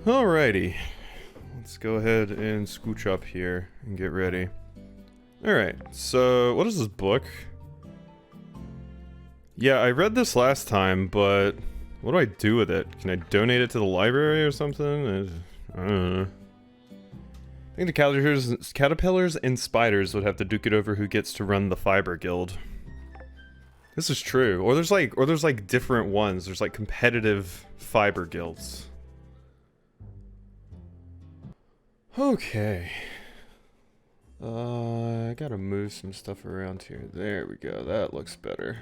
Alrighty. Let's go ahead and scooch up here and get ready. Alright, so what is this book? Yeah, I read this last time, but what do I do with it? Can I donate it to the library or something? I don't know. I think the caterpillars and spiders would have to duke it over who gets to run the fiber guild. This is true. Or there's like different ones. There's like competitive fiber guilds. Okay. I gotta move some stuff around here. There we go. That looks better.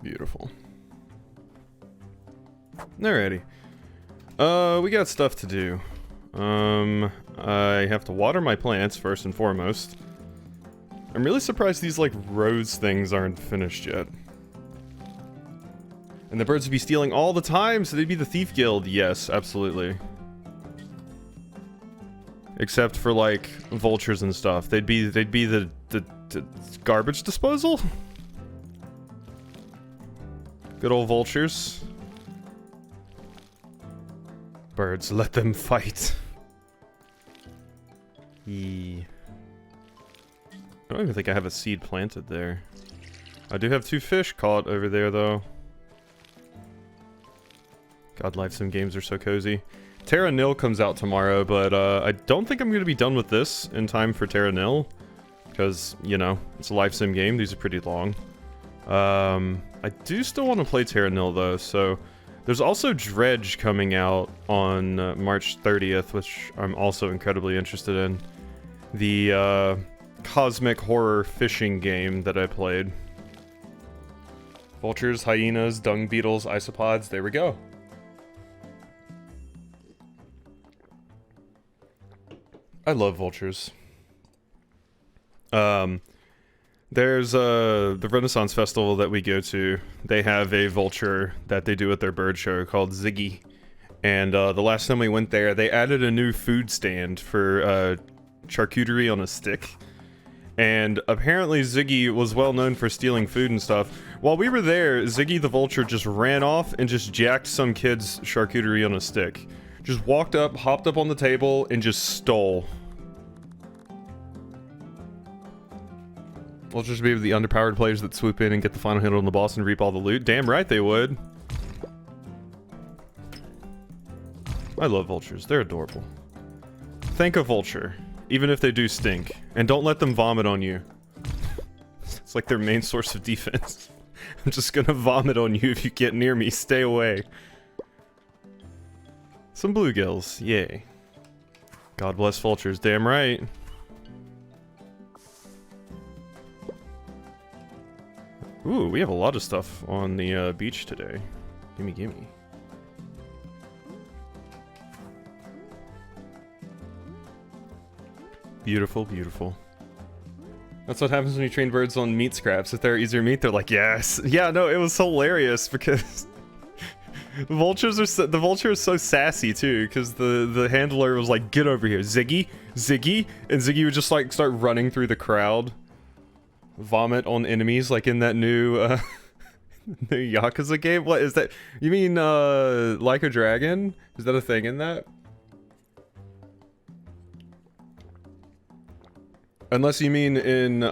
Beautiful. Alrighty. We got stuff to do. I have to water my plants first and foremost. I'm really surprised these, like, rose things aren't finished yet. And the birds would be stealing all the time, so they'd be the thief guild. Yes, absolutely. Except for, like, vultures and stuff. They'd be the garbage disposal? Good old vultures. Birds, let them fight. I don't even think I have a seed planted there. I do have 2 fish caught over there, though. God, live sim games are so cozy. Terra Nil comes out tomorrow, but I don't think I'm going to be done with this in time for Terra Nil. Because, you know, it's a live sim game. These are pretty long. I do still want to play Terra Nil, though, so... There's also Dredge coming out on March 30th, which I'm also incredibly interested in. The cosmic horror fishing game that I played. Vultures, hyenas, dung beetles, isopods, there we go. I love vultures. There's the Renaissance Festival that we go to. They have a vulture that they do at their bird show called Ziggy. And the last time we went there, they added a new food stand for charcuterie on a stick. And apparently Ziggy was well known for stealing food and stuff. While we were there, Ziggy the vulture just ran off and just jacked some kid's charcuterie on a stick. Just walked up, hopped up on the table, and just stole. Vultures be the underpowered players that swoop in and get the final hit on the boss and reap all the loot. Damn right they would. I love vultures. They're adorable. Thank a vulture, even if they do stink. And don't let them vomit on you. It's like their main source of defense. I'm just gonna vomit on you if you get near me. Stay away. Some bluegills. Yay. God bless vultures. Damn right. Ooh, we have a lot of stuff on the beach today. Gimme, gimme. Beautiful, beautiful. That's what happens when you train birds on meat scraps. If they're easier meat, they're like, yes. Yeah, no, it was hilarious because the vulture is so sassy too. Because the handler was like, get over here, Ziggy, Ziggy, and Ziggy would just like start running through the crowd. Vomit on enemies like in that new new Yakuza game. What is that? You mean Like a Dragon? Is that a thing in that? Unless you mean in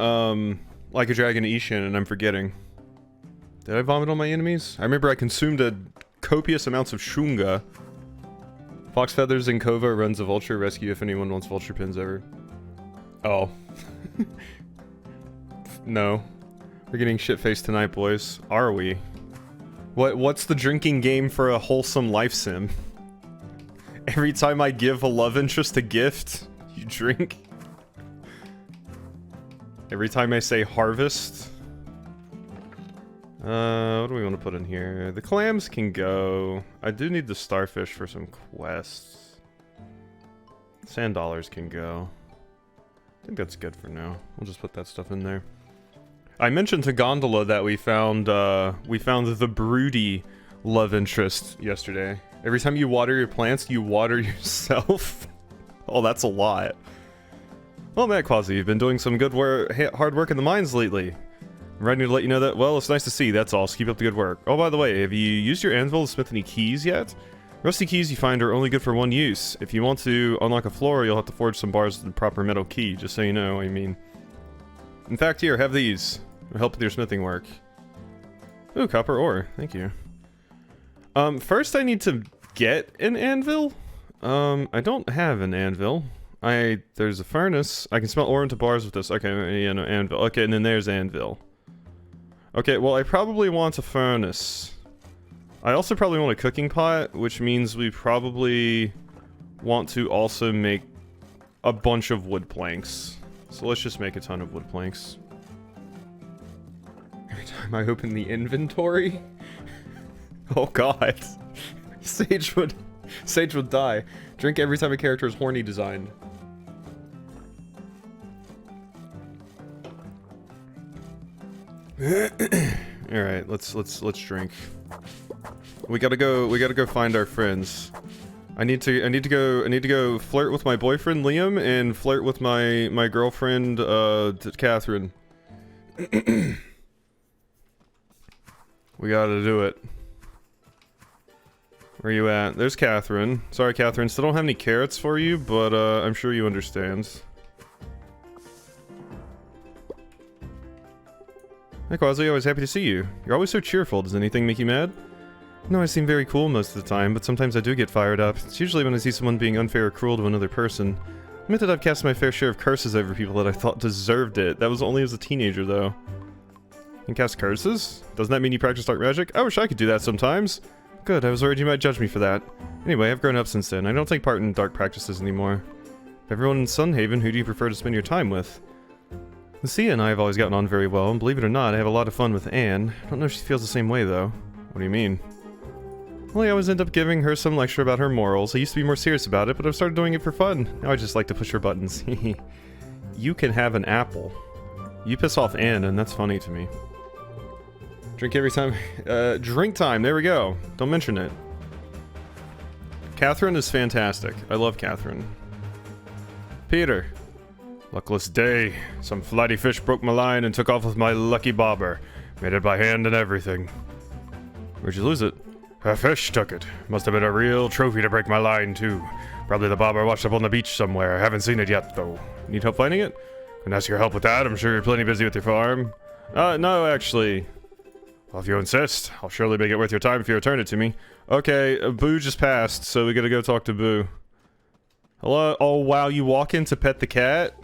Like a Dragon Ishin and I'm forgetting. Did I vomit on my enemies? I remember I consumed a copious amounts of shunga. Fox Feathers in Kova runs a vulture rescue if anyone wants vulture pins ever. Oh. No. We're getting shit-faced tonight, boys. Are we? What's the drinking game for a wholesome life sim? Every time I give a love interest a gift, you drink. Every time I say harvest. What do we want to put in here? The clams can go. I do need the starfish for some quests. Sand dollars can go. I think that's good for now. We'll just put that stuff in there. I mentioned to Gondola that we found the broody love interest yesterday. Every time you water your plants, you water yourself. Oh, that's a lot. Well, Matt Quasi, you've been doing some good work, hard work in the mines lately. I'm writing to let you know that. Well, it's nice to see, that's all, so keep up the good work. Oh, by the way, have you used your anvil to smith any keys yet? Rusty keys you find are only good for one use. If you want to unlock a floor, you'll have to forge some bars with the proper metal key, just so you know, I mean. In fact, here, have these. It'll help with your smithing work. Ooh, copper ore, thank you. First I need to get an anvil. I don't have an anvil. There's a furnace. I can smelt ore into bars with this. Okay, yeah, no, anvil. Okay, and then there's anvil. Okay, well, I probably want a furnace. I also probably want a cooking pot, which means we probably want to also make a bunch of wood planks. So let's just make a ton of wood planks. Every time I open the inventory? Oh god. Sage would die. Drink every time a character is horny designed. Alright, let's drink. We gotta go find our friends. I need to go flirt with my boyfriend Liam and flirt with my girlfriend Catherine. We gotta do it. Where you at? There's Catherine. Sorry, Catherine, still don't have any carrots for you, but I'm sure you understand. Hi Quasi, always happy to see you. You're always so cheerful. Does anything make you mad? No, I seem very cool most of the time, but sometimes I do get fired up. It's usually when I see someone being unfair or cruel to another person. I admit that I've cast my fair share of curses over people that I thought deserved it. That was only as a teenager, though. You can cast curses? Doesn't that mean you practice dark magic? I wish I could do that sometimes. Good, I was worried you might judge me for that. Anyway, I've grown up since then. I don't take part in dark practices anymore. Everyone in Sunhaven, who do you prefer to spend your time with? Lucia and I have always gotten on very well, and believe it or not, I have a lot of fun with Anne. I don't know if she feels the same way, though. What do you mean? Well, I always end up giving her some lecture about her morals. I used to be more serious about it, but I've started doing it for fun. Now I just like to push her buttons. You can have an apple. You piss off Anne, and that's funny to me. Drink every time. Drink time, there we go. Don't mention it. Catherine is fantastic. I love Catherine. Peter. Luckless day. Some flighty fish broke my line and took off with my lucky bobber. Made it by hand and everything. Where'd you lose it? A fish took it. Must have been a real trophy to break my line, too. Probably the bobber washed up on the beach somewhere. Haven't seen it yet, though. Need help finding it? Can ask your help with that. I'm sure you're plenty busy with your farm. No, actually. Well, if you insist, I'll surely make it worth your time if you return it to me. Okay, Boo just passed, so we gotta go talk to Boo. Hello? Oh, wow, you walk in to pet the cat?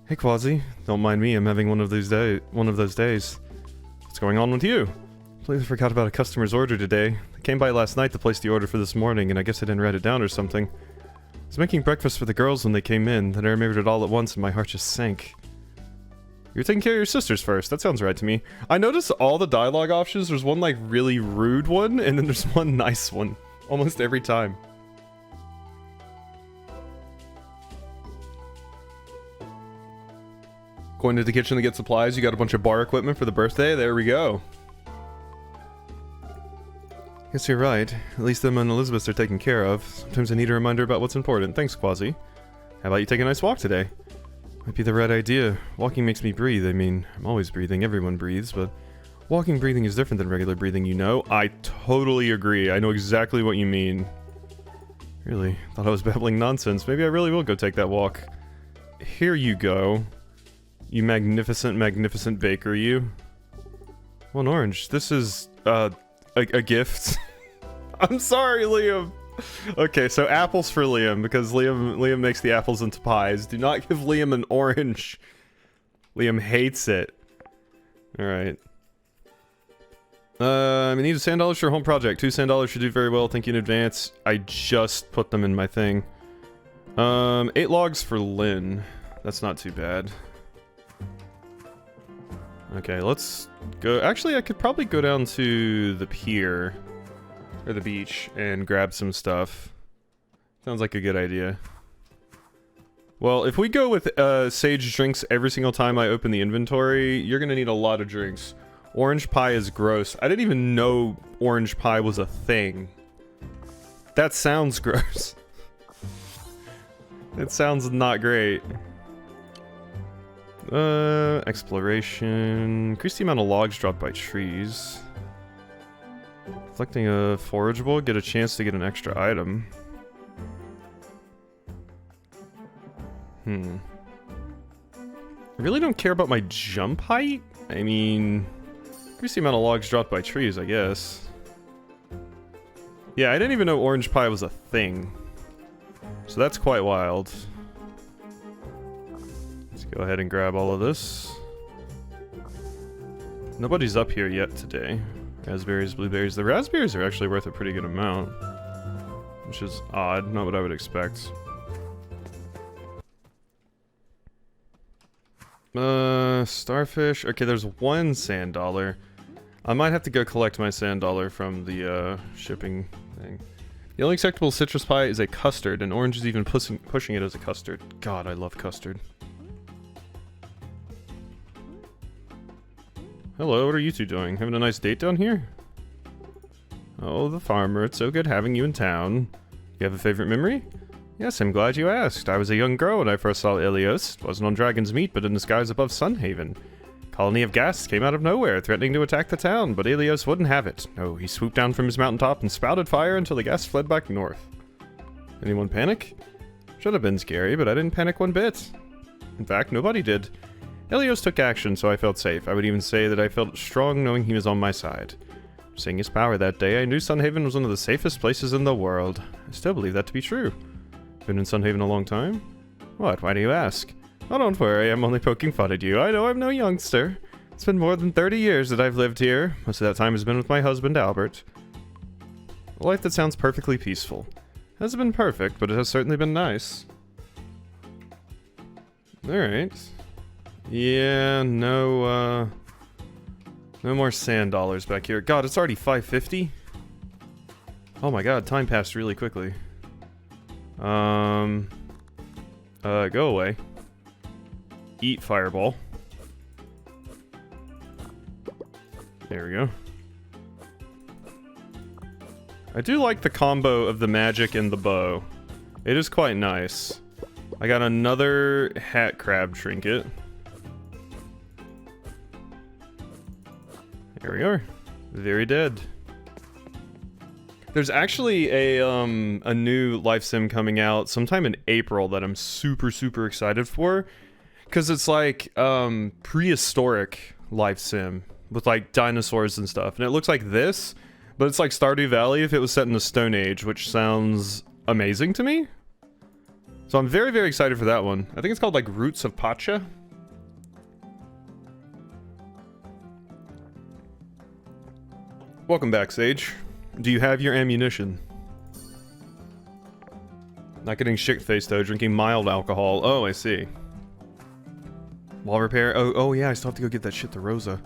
Hey, Quasi. Don't mind me, I'm having one of those days. What's going on with you? Completely forgot about a customer's order today. They came by last night to place the order for this morning, and I guess I didn't write it down or something. I was making breakfast for the girls when they came in, then I remembered it all at once and my heart just sank. You're taking care of your sisters first, that sounds right to me. I noticed all the dialogue options, there's one like really rude one, and then there's one nice one. Almost every time. Going to the kitchen to get supplies, you got a bunch of bar equipment for the birthday, there we go. Guess you're right. At least them and Elizabeth are taken care of. Sometimes I need a reminder about what's important. Thanks, Quasi. How about you take a nice walk today? Might be the right idea. Walking makes me breathe. I mean, I'm always breathing. Everyone breathes, but walking breathing is different than regular breathing, you know? I totally agree. I know exactly what you mean. Really? Thought I was babbling nonsense. Maybe I really will go take that walk. Here you go. You magnificent, magnificent baker, you. One orange. This is, a gift. I'm sorry, Liam. Okay, so apples for Liam, because Liam makes the apples into pies. Do not give Liam an orange. Liam hates it. Alright. I need $10 for your home project. $2 should do very well. Thank you in advance. I just put them in my thing. 8 logs for Lynn. That's not too bad. Okay, let's go. Actually, I could probably go down to the pier or the beach and grab some stuff. Sounds like a good idea. Well, if we go with sage drinks every single time I open the inventory, you're gonna need a lot of drinks. Orange pie is gross. I didn't even know orange pie was a thing. That sounds gross. It sounds not great. Exploration. Increase the amount of logs dropped by trees. Collecting a forageable, get a chance to get an extra item. I really don't care about my jump height. I mean, increase the amount of logs dropped by trees, I guess. Yeah, I didn't even know orange pie was a thing. So that's quite wild. Let's go ahead and grab all of this. Nobody's up here yet today. Raspberries, blueberries. The raspberries are actually worth a pretty good amount. Which is odd, not what I would expect. Starfish. Okay, there's one sand dollar. I might have to go collect my sand dollar from the, shipping thing. The only acceptable citrus pie is a custard, and Orange is even pushing it as a custard. God, I love custard. Hello, what are you two doing? Having a nice date down here? Oh, the farmer, it's so good having you in town. You have a favorite memory? Yes, I'm glad you asked. I was a young girl when I first saw Ilios. It wasn't on Dragon's Meat, but in the skies above Sunhaven. Colony of ghasts came out of nowhere, threatening to attack the town, but Ilios wouldn't have it. No, he swooped down from his mountaintop and spouted fire until the ghasts fled back north. Anyone panic? Should have been scary, but I didn't panic one bit. In fact, nobody did. Ilios took action, so I felt safe. I would even say that I felt strong knowing he was on my side. Seeing his power that day, I knew Sunhaven was one of the safest places in the world. I still believe that to be true. Been in Sunhaven a long time? What? Why do you ask? Oh, don't worry, I'm only poking fun at you. I know I'm no youngster. It's been more than 30 years that I've lived here. Most of that time has been with my husband, Albert. A life that sounds perfectly peaceful. Hasn't been perfect, but it has certainly been nice. Alright. Yeah, no more sand dollars back here. God, it's already 5:50? Oh my god, time passed really quickly. Go away. Eat fireball. There we go. I do like the combo of the magic and the bow. It is quite nice. I got another hat crab trinket. Here we are. Very dead. There's actually a new life sim coming out sometime in April that I'm super excited for, because it's like prehistoric life sim with like dinosaurs and stuff, and it looks like this, but it's like Stardew Valley if it was set in the Stone Age, which sounds amazing to me. So I'm very excited for that one. I think it's called like Roots of Pacha. Welcome back, Sage. Do you have your ammunition? Not getting shit-faced though, drinking mild alcohol. Oh, I see. Wall repair. Oh yeah, I still have to go get that shit to Rosa.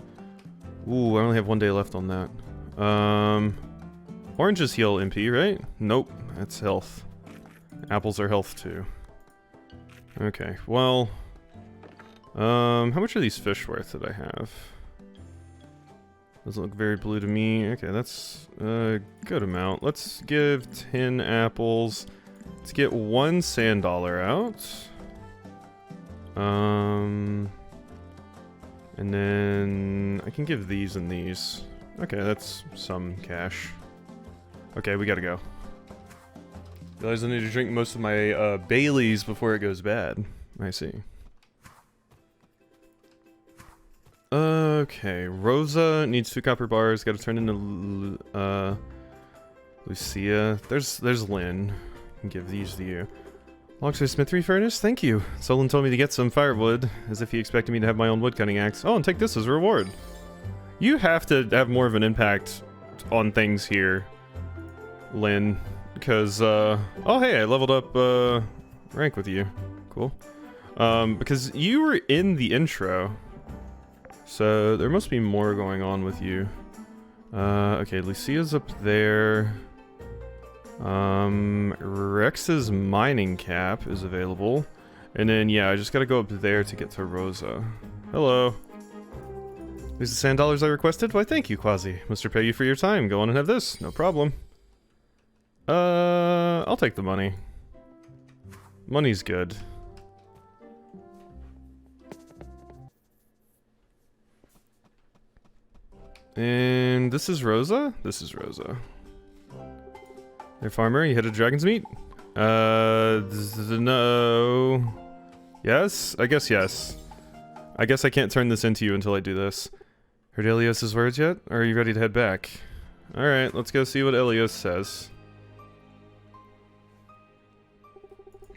Ooh, I only have 1 day left on that. Oranges heal MP, right? Nope, that's health. Apples are health too. Okay, well... how much are these fish worth that I have? Doesn't look very blue to me. Okay, that's a good amount. Let's give 10 apples. Let's get 1 sand dollar out. And then I can give these and these. Okay, that's some cash. Okay, we gotta go. Realize I need to drink most of my Baileys before it goes bad. I see. Okay, Rosa needs 2 copper bars. Got to turn into Lucia. There's Lynn. I can give these to you. Logs to Smithery Furnace. Thank you. Solon told me to get some firewood, as if he expected me to have my own woodcutting axe. Oh, and take this as a reward. You have to have more of an impact on things here, Lynn, because oh hey, I leveled up rank with you. Cool. Because you were in the intro. So, there must be more going on with you. Okay, Lucia's up there. Rex's mining cap is available. And then, yeah, I just gotta go up there to get to Rosa. Hello. These the sand dollars I requested? Why, thank you, Quasi. Must repay you for your time. Go on and have this. No problem. I'll take the money. And this is Rosa? This is Rosa. Hey, farmer, you hit a dragon's meat? No. Yes? I guess yes. I guess I can't turn this into you until I do this. Heard Elios's words yet? Or are you ready to head back? Alright, let's go see what Elios says.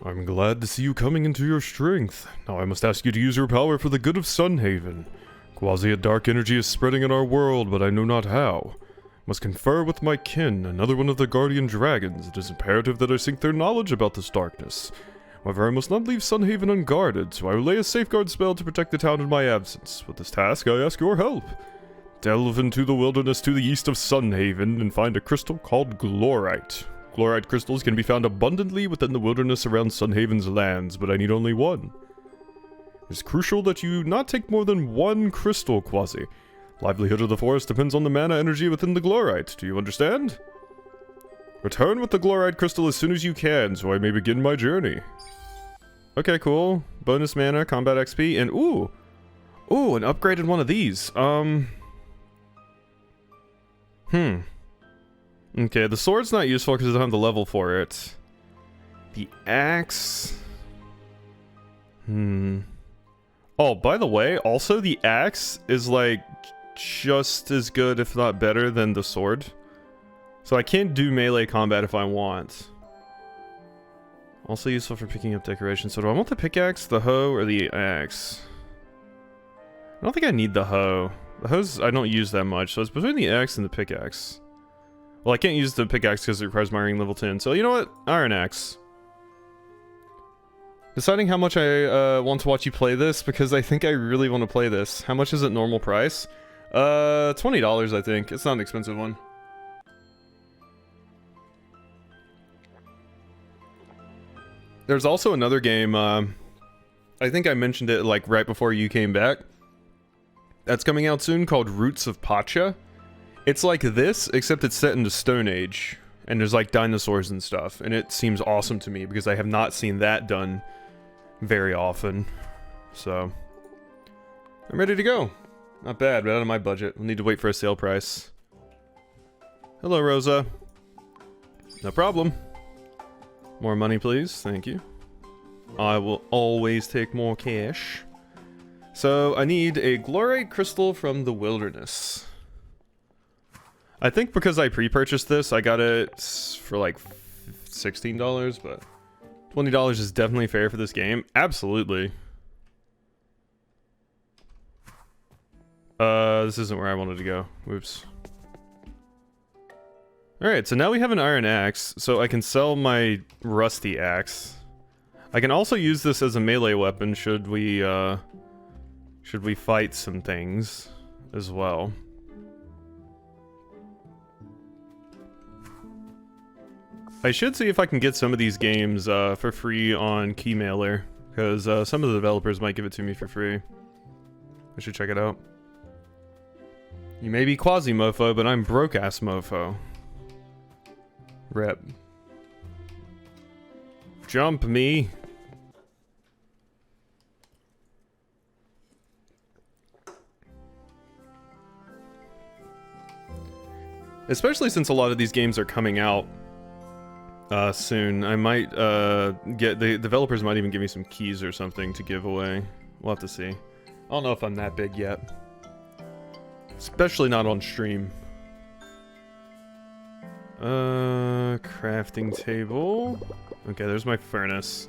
I'm glad to see you coming into your strength. Now I must ask you to use your power for the good of Sunhaven. Quasi a dark energy is spreading in our world, but I know not how. Must confer with my kin, another one of the guardian dragons. It is imperative that I seek their knowledge about this darkness. However, I must not leave Sunhaven unguarded, so I will lay a safeguard spell to protect the town in my absence. With this task, I ask your help. Delve into the wilderness to the east of Sunhaven and find a crystal called Glorite. Glorite crystals can be found abundantly within the wilderness around Sunhaven's lands, but I need only one. It's crucial that you not take more than one crystal, Quasi. Livelihood of the forest depends on the mana energy within the Glorite. Do you understand? Return with the Glorite crystal as soon as you can, so I may begin my journey. Okay, cool. Bonus mana, combat XP, and ooh! Ooh, an upgraded one of these. Okay, the sword's not useful because I don't have the level for it. The axe... Oh, by the way, also the axe is like just as good, if not better, than the sword. So I can't do melee combat if I want. Also useful for picking up decoration. So do I want the pickaxe, the hoe, or the axe? I don't think I need the hoe. The hoes I don't use that much, so it's between the axe and the pickaxe. Well, I can't use the pickaxe because it requires miring level 10. So you know what? Iron axe. Deciding how much I want to watch you play this, because I think I really want to play this. How much is it normal price? $20 I think. It's not an expensive one. There's also another game, I think I mentioned it like right before you came back. That's coming out soon called Roots of Pacha. It's like this, except it's set in the Stone Age. And there's like dinosaurs and stuff. And it seems awesome to me because I have not seen that done very often. So I'm ready to go. Not bad, but out of my budget. We'll need to wait for a sale price. Hello, Rosa. No problem. More money, please. Thank you. I will always take more cash. So I need a Glorite crystal from the wilderness. I think because I pre-purchased this, I got it for like $16, but $20 is definitely fair for this game. Absolutely. This isn't where I wanted to go. Whoops. Alright, so now we have an iron axe, so I can sell my rusty axe. I can also use this as a melee weapon should we fight some things as well. I should see if I can get some of these games for free on Keymailer, because some of the developers might give it to me for free. I should check it out. You may be quasi-mofo, but I'm broke-ass mofo. Rep. Jump me. Especially since a lot of these games are coming out soon. I might get the developers might even give me some keys or something to give away. We'll have to see. I don't know if I'm that big yet. Especially not on stream. Crafting table. Okay, there's my furnace.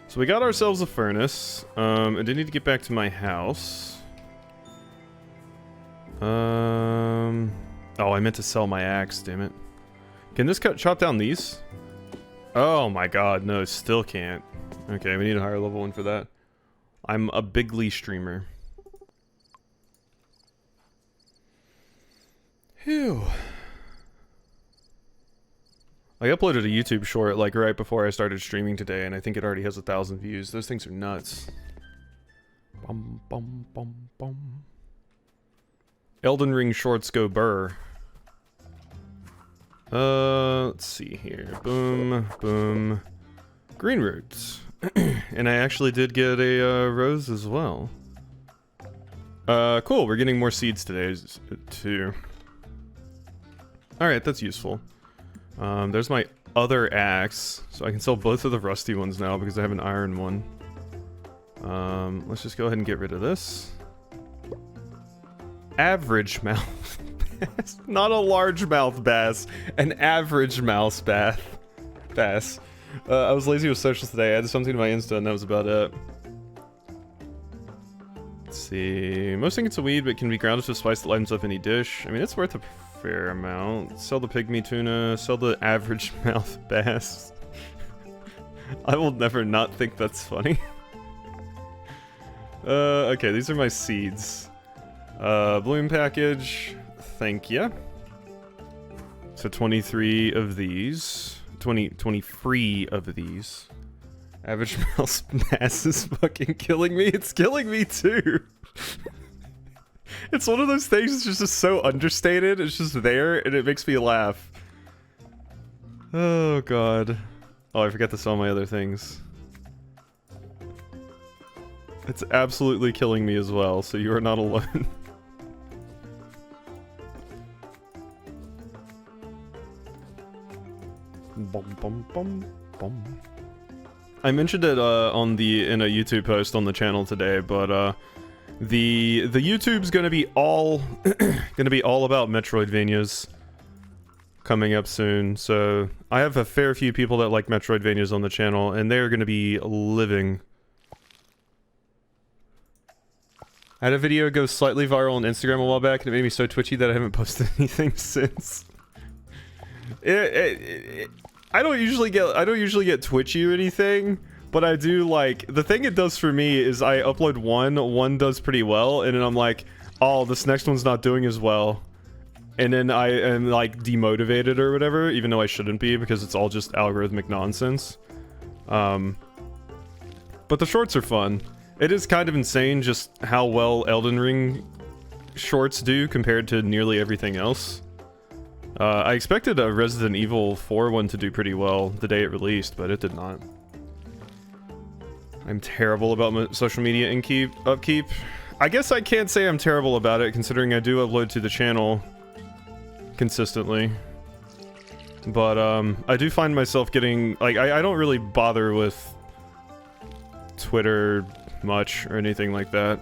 So we got ourselves a furnace. I do need to get back to my house. Oh, I meant to sell my axe, damn it. Can this chop down these? Oh my god, no, still can't. Okay, we need a higher level one for that. I'm a bigly streamer. Phew. I uploaded a YouTube short like right before I started streaming today, and I think it already has 1,000 views. Those things are nuts. Bum, bum, bum, bum. Elden Ring shorts go burr. Let's see here. Boom, boom. Green roots. And I actually did get a rose as well. Cool, we're getting more seeds today, too. Alright, that's useful. There's my other axe, so I can sell both of the rusty ones now because I have an iron one. Let's just go ahead and get rid of this. Average mouth bass. Not a largemouth bass, an average mouse bass. I was lazy with socials today. I added something to my Insta and that was about it. Let's see. Most think it's a weed, but can be grounded to spice that lightens up any dish. I mean, it's worth a fair amount. Sell the pygmy tuna. Sell the average mouth bass. I will never not think that's funny. Okay, these are my seeds. Bloom package. Thank ya. So 23 of these. 23 of these. Average mouse bass is fucking killing me. It's killing me too. It's one of those things that's just so understated. It's just there and it makes me laugh. Oh god. Oh, I forgot to sell my other things. It's absolutely killing me as well, so you are not alone. Bum, bum, bum, bum. I mentioned it in a YouTube post on the channel today, but the YouTube's gonna be all about Metroidvanias coming up soon. So I have a fair few people that like Metroidvanias on the channel, and they're gonna be living. I had a video go slightly viral on Instagram a while back, and it made me so twitchy that I haven't posted anything since. I don't usually get twitchy or anything, but I do like, the thing it does for me is I upload one does pretty well, and then I'm like, oh, this next one's not doing as well. And then I am like demotivated or whatever, even though I shouldn't be because it's all just algorithmic nonsense. But the shorts are fun. It is kind of insane just how well Elden Ring shorts do compared to nearly everything else. I expected a Resident Evil 4 one to do pretty well the day it released, but it did not. I'm terrible about social media upkeep. I guess I can't say I'm terrible about it, considering I do upload to the channel consistently. But, I do find myself getting, like, I don't really bother with Twitter much or anything like that.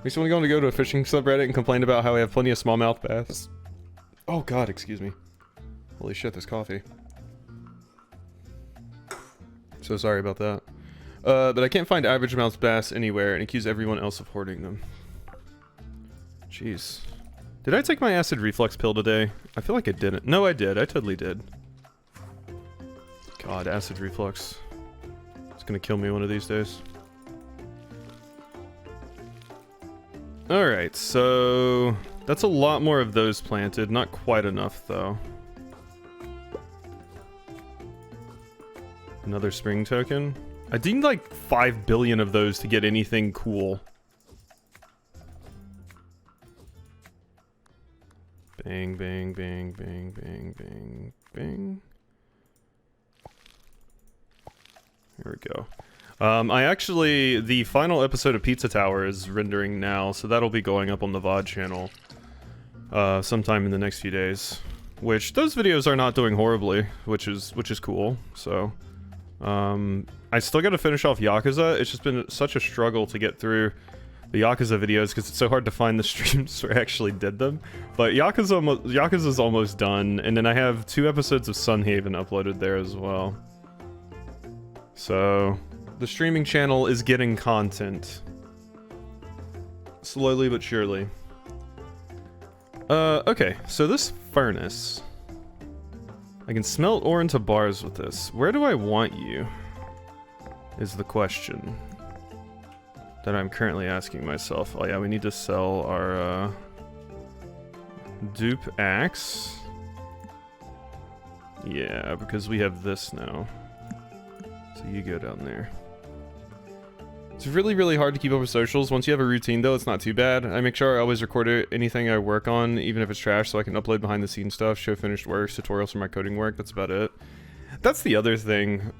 Makes me want to go to a fishing subreddit and complain about how we have plenty of smallmouth bass. Oh god, excuse me. Holy shit, there's coffee. So sorry about that. But I can't find average mouse bass anywhere and accuse everyone else of hoarding them. Jeez. Did I take my acid reflux pill today? I feel like I didn't. No, I did. I totally did. God, acid reflux. It's gonna kill me one of these days. Alright, so that's a lot more of those planted. Not quite enough, though. Another spring token. I need like 5 billion of those to get anything cool. Bang, bang, bang, bang, bang, bang, bang. Here we go. The final episode of Pizza Tower is rendering now, so that'll be going up on the VOD channel sometime in the next few days. Which, those videos are not doing horribly, which is cool, so... I still gotta finish off Yakuza. It's just been such a struggle to get through the Yakuza videos because it's so hard to find the streams where I actually did them. But Yakuza's almost done, and then I have 2 episodes of Sunhaven uploaded there as well. So, the streaming channel is getting content. Slowly but surely. Okay, so this furnace. I can smelt ore into bars with this. Where do I want you? Is the question that I'm currently asking myself. Oh yeah, we need to sell our dupe axe. Yeah, because we have this now. So you go down there. It's really, really hard to keep up with socials. Once you have a routine, though, it's not too bad. I make sure I always record anything I work on, even if it's trash, so I can upload behind-the-scenes stuff, show finished works, tutorials for my coding work. That's about it. That's the other thing.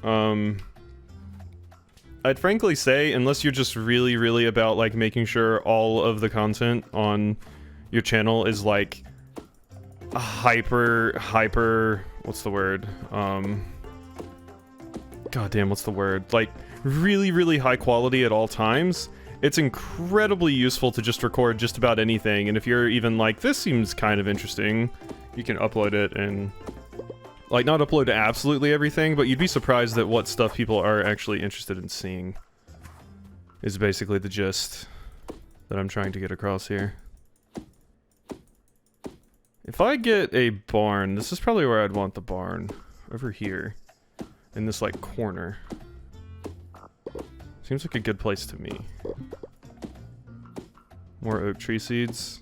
I'd frankly say, unless you're just really, really about like making sure all of the content on your channel is like hyper, what's the word? Goddamn, what's the word? Like really, really high quality at all times. It's incredibly useful to just record just about anything, and if you're even like, this seems kind of interesting, you can upload it and like not upload to absolutely everything, but you'd be surprised at what stuff people are actually interested in seeing. Is basically the gist that I'm trying to get across here. If I get a barn, this is probably where I'd want the barn. Over here. In this like corner. Seems like a good place to me. More oak tree seeds.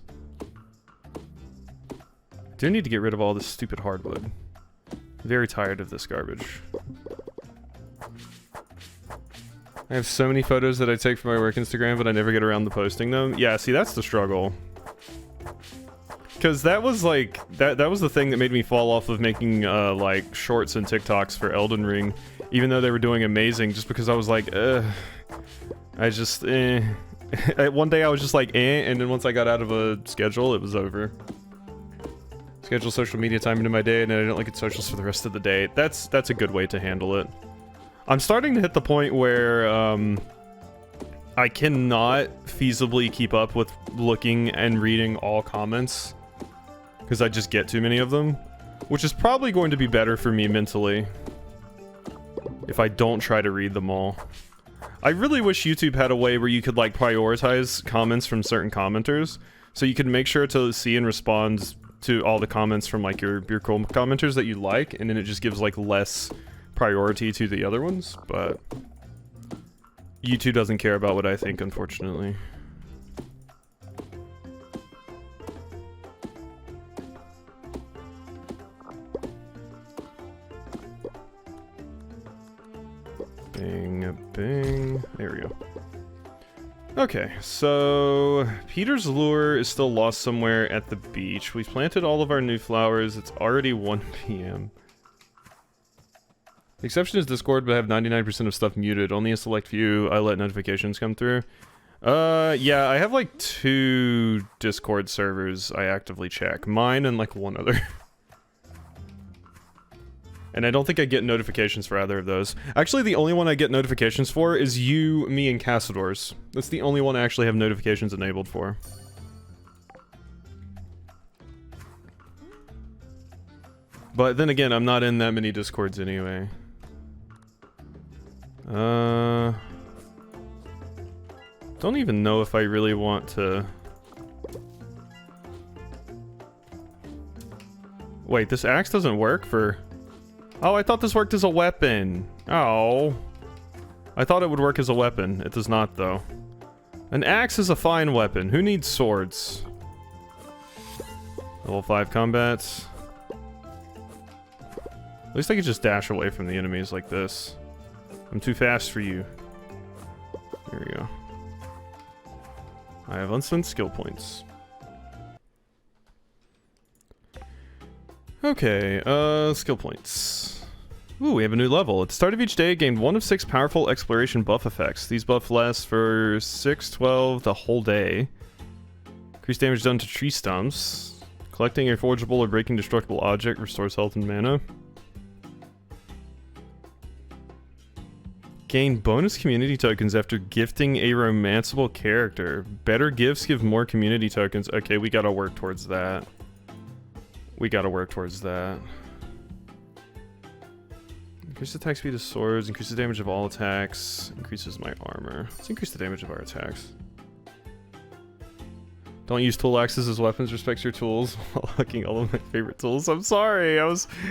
Do need to get rid of all this stupid hardwood. Very tired of this garbage. I have so many photos that I take for my work Instagram, but I never get around to posting them. Yeah, see, that's the struggle. Because that was like, that was the thing that made me fall off of making like shorts and TikToks for Elden Ring, even though they were doing amazing, just because I was like, I just, One day I was just like, and then once I got out of a schedule, it was over. Schedule social media time into my day, and then I don't look at socials for the rest of the day. That's a good way to handle it. I'm starting to hit the point where I cannot feasibly keep up with looking and reading all comments because I just get too many of them, which is probably going to be better for me mentally if I don't try to read them all. I really wish YouTube had a way where you could like prioritize comments from certain commenters, so you could make sure to see and respond to all the comments from like your commenters that you like, and then it just gives like less priority to the other ones. But YouTube doesn't care about what I think, unfortunately. Bing, bing. There we go. Okay, so Peter's lure is still lost somewhere at the beach. We've planted all of our new flowers. It's already 1 p.m. The exception is Discord, but I have 99% of stuff muted. Only a select few I let notifications come through. Yeah, I have like 2 Discord servers I actively check. Mine and like one other. And I don't think I get notifications for either of those. Actually, the only one I get notifications for is you, me, and Cassadors. That's the only one I actually have notifications enabled for. But then again, I'm not in that many Discords anyway. Don't even know if I really want to... Wait, this axe doesn't work for... Oh, I thought this worked as a weapon. Oh. I thought it would work as a weapon. It does not, though. An axe is a fine weapon. Who needs swords? Level 5 combat. At least I could just dash away from the enemies like this. I'm too fast for you. Here we go. I have unspent skill points. Okay, skill points. Ooh, we have a new level. At the start of each day, gain 1 of 6 powerful exploration buff effects. These buffs last for 6, 12, the whole day. Increase damage done to tree stumps. Collecting a forgeable or breaking destructible object restores health and mana. Gain bonus community tokens after gifting a romanceable character. Better gifts give more community tokens. Okay, we gotta work towards that. We gotta work towards that. Increase attack speed of swords, increases damage of all attacks, increases my armor. Let's increase the damage of our attacks. Don't use tool axes as weapons, respect your tools while hooking all of my favorite tools. I'm sorry,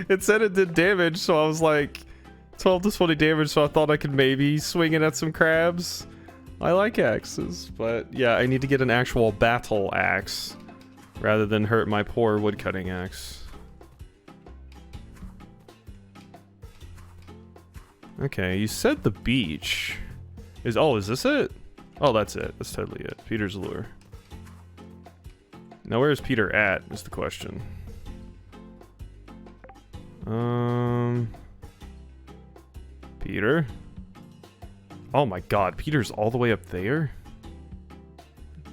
it said it did damage, so I was like 12 to 20 damage, so I thought I could maybe swing it at some crabs. I like axes, but yeah, I need to get an actual battle axe rather than hurt my poor woodcutting axe. Okay, you said the beach is... Oh, is this it? Oh, that's it. That's totally it. Peter's lure. Now, where is Peter at, is the question. Peter? Oh my god, Peter's all the way up there?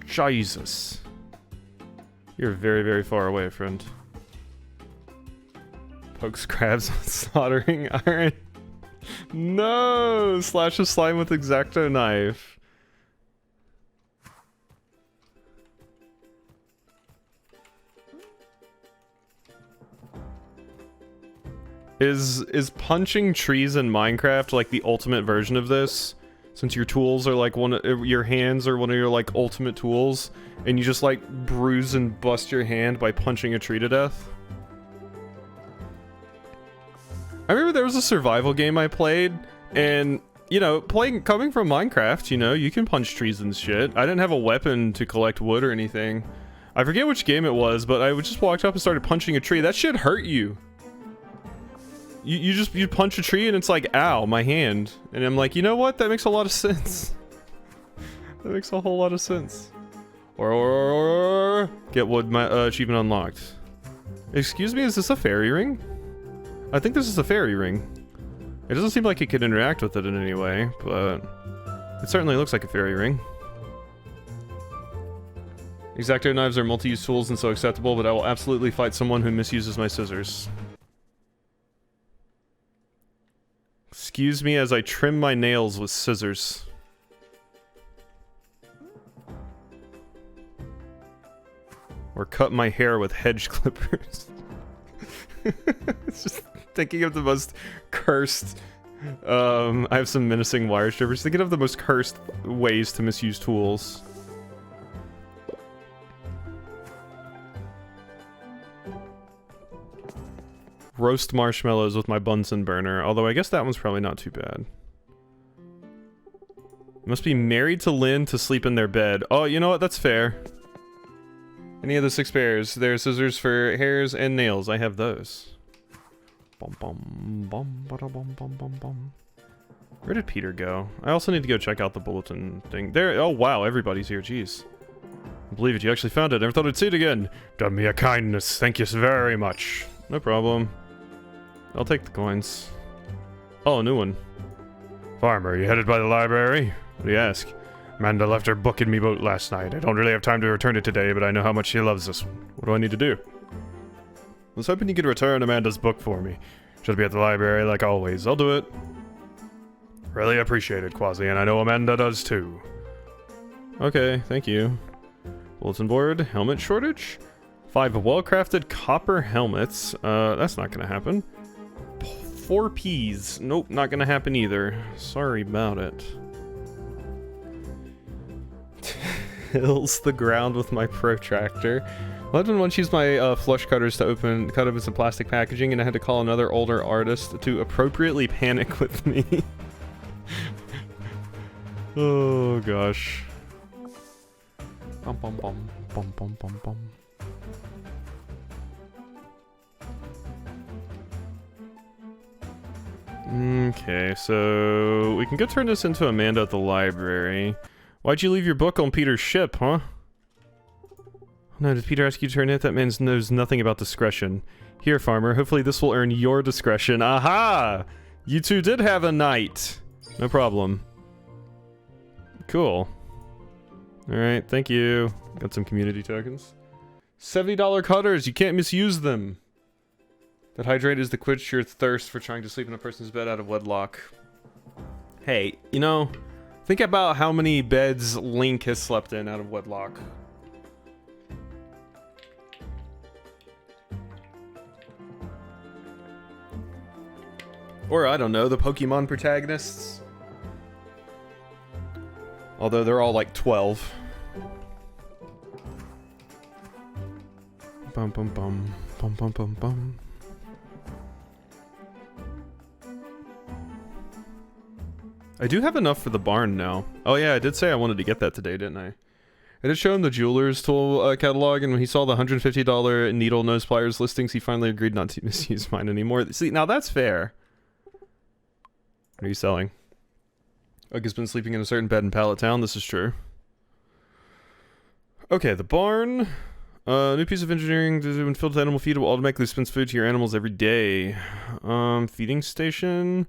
Jesus. You're very, very far away, friend. Pokes crabs with soldering iron. No! Slash a slime with X-Acto knife. Is punching trees in Minecraft like the ultimate version of this? Since your tools are like your hands are one of your like ultimate tools, and you just like bruise and bust your hand by punching a tree to death. I remember there was a survival game I played, and you know, coming from Minecraft, you know, you can punch trees and shit. I didn't have a weapon to collect wood or anything. I forget which game it was, but I just walked up and started punching a tree. That shit hurt you. You punch a tree and it's like, ow, my hand. And I'm like, you know what? That makes a lot of sense. That makes a whole lot of sense. Or get wood achievement unlocked. Excuse me, is this a fairy ring? I think this is a fairy ring. It doesn't seem like you could interact with it in any way, but it certainly looks like a fairy ring. X-Acto knives are multi-use tools and so acceptable, but I will absolutely fight someone who misuses my scissors. Excuse me as I trim my nails with scissors. Or cut my hair with hedge clippers. It's just thinking of the most cursed... I have some menacing wire strippers. Thinking of the most cursed ways to misuse tools. Roast marshmallows with my Bunsen burner, although I guess that one's probably not too bad. Must be married to Lynn to sleep in their bed. Oh, you know what? That's fair. Any of the 6 pairs. There are scissors for hairs and nails. I have those. Bum bum bum bada bum bum bum bum. Where did Peter go? I also need to go check out the bulletin thing. There. Oh wow, everybody's here. Jeez. I believe it. You actually found it. Never thought I'd see it again. Done me a kindness. Thank you very much. No problem. I'll take the coins. Oh, a new one. Farmer, you headed by the library? What do you ask? Amanda left her book in me boat last night. I don't really have time to return it today, but I know how much she loves this one. What do I need to do? I was hoping you could return Amanda's book for me. She'll be at the library like always. I'll do it. Really appreciate it, Quasi, and I know Amanda does too. Okay, thank you. Bulletin board, helmet shortage? 5 well-crafted copper helmets. That's not gonna happen. 4 peas. Nope, not gonna happen either. Sorry about it. Hills the ground with my protractor. I didn't want to use my flush cutters to cut open some plastic packaging, and I had to call another older artist to appropriately panic with me. Oh gosh. Bum bum bum bum bum bum bum. Okay, so we can go turn this into Amanda at the library. Why'd you leave your book on Peter's ship, huh? No, did Peter ask you to turn it? That man knows nothing about discretion. Here, farmer, hopefully this will earn your discretion. Aha! You two did have a night. No problem. Cool. Alright, thank you. Got some community tokens. $70 cutters, you can't misuse them. That hydrate is to quench your thirst for trying to sleep in a person's bed out of wedlock. Hey, you know, think about how many beds Link has slept in out of wedlock. Or, I don't know, the Pokemon protagonists. Although they're all like 12. Bum bum bum. Bum bum bum bum. I do have enough for the barn now. Oh yeah, I did say I wanted to get that today, didn't I? I did show him the jeweler's tool catalog, and when he saw the $150 needle nose pliers listings, he finally agreed not to misuse mine anymore. See, now that's fair. What are you selling? Ugg has been sleeping in a certain bed in Pallet Town. This is true. Okay, the barn. New piece of engineering. When filled with animal feed, it will automatically dispense food to your animals every day. Feeding station.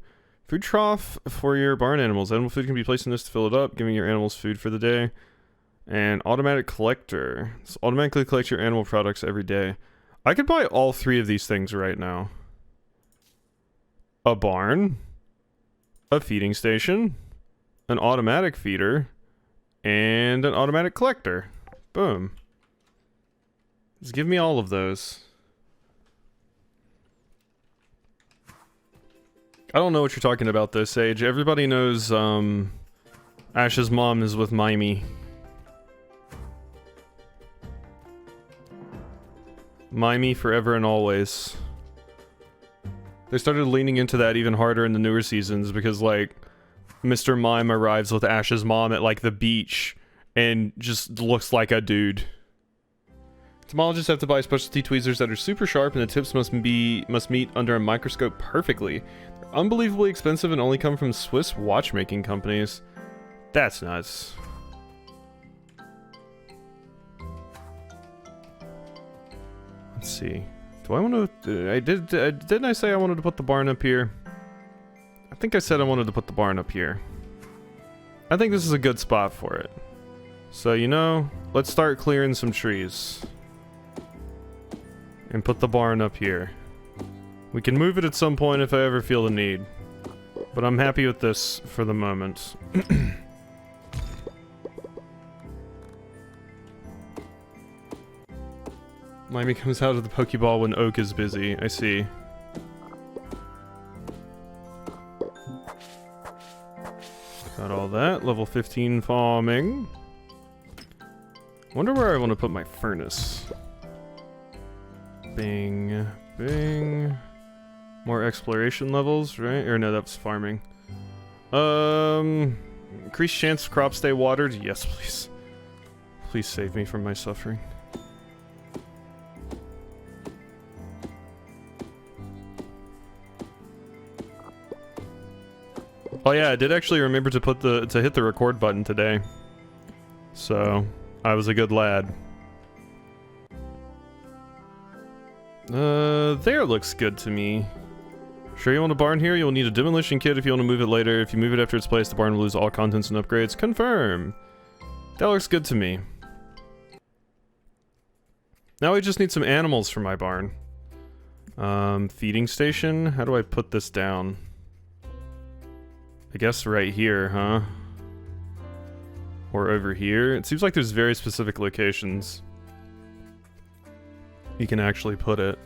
Food trough for your barn animals. Animal food can be placed in this to fill it up, giving your animals food for the day. And automatic collector. This automatically collects your animal products every day. I could buy all 3 of these things right now. A barn. A feeding station. An automatic feeder. And an automatic collector. Boom. Just give me all of those. I don't know what you're talking about though, Sage. Everybody knows, Ash's mom is with Mimey. Mimey forever and always. They started leaning into that even harder in the newer seasons because, like, Mr. Mime arrives with Ash's mom at, like, the beach and just looks like a dude. Entomologists have to buy specialty tweezers that are super sharp and the tips must meet under a microscope perfectly. They're unbelievably expensive and only come from Swiss watchmaking companies. That's nuts. Let's see. Do I want to... didn't I say I wanted to put the barn up here? I think I said I wanted to put the barn up here. I think this is a good spot for it. So, you know, let's start clearing some trees. And put the barn up here. We can move it at some point if I ever feel the need. But I'm happy with this for the moment. Mimey comes out of the Pokeball when Oak is busy. I see. Got all that. Level 15 farming. Wonder where I want to put my furnace. Bing. Bing. More exploration levels, right? Or no, that's farming. Increased chance crops stay watered? Yes, please. Please save me from my suffering. Oh yeah, I did actually remember to hit the record button today. So, I was a good lad. There looks good to me. Sure you want a barn here? You'll need a demolition kit if you want to move it later. If you move it after it's placed, the barn will lose all contents and upgrades. Confirm! That looks good to me. Now I just need some animals for my barn. Feeding station? How do I put this down? I guess right here, huh? Or over here? It seems like there's very specific locations you can actually put it.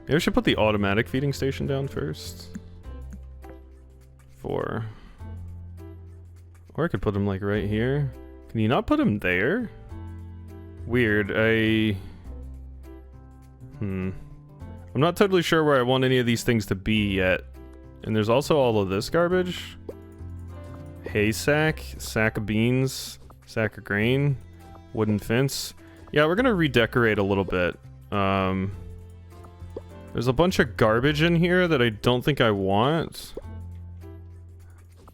Maybe I should put the automatic feeding station down first. Or I could put him like right here. Can you not put him there? Weird. I'm not totally sure where I want any of these things to be yet. And there's also all of this garbage. Hay sack, sack of beans, sack of grain, wooden fence. Yeah, we're gonna redecorate a little bit. There's a bunch of garbage in here that I don't think I want.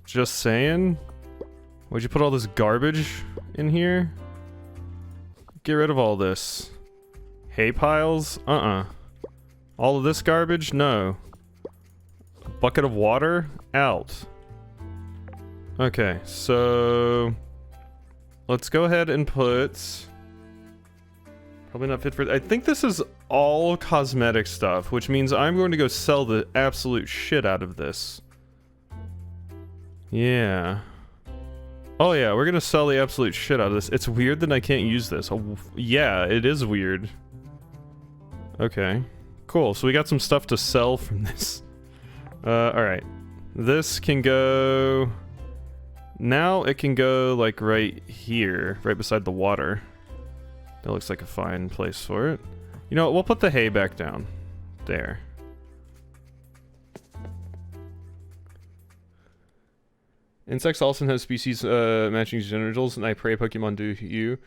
Just saying. Why'd you put all this garbage in here? Get rid of all this. Hay piles? All of this garbage? No. A bucket of water? Out. Okay, so let's go ahead and put... Probably not fit for... I think this is all cosmetic stuff, which means I'm going to go sell the absolute shit out of this. Yeah. Oh yeah, we're gonna sell the absolute shit out of this. It's weird that I can't use this. Oh, yeah, it is weird. Okay. Cool, so we got some stuff to sell from this. Alright. This can go... Now it can go, like, right here, right beside the water. That looks like a fine place for it. You know what, we'll put the hay back down. There. Insects also have species matching genitals, and I pray Pokemon do you.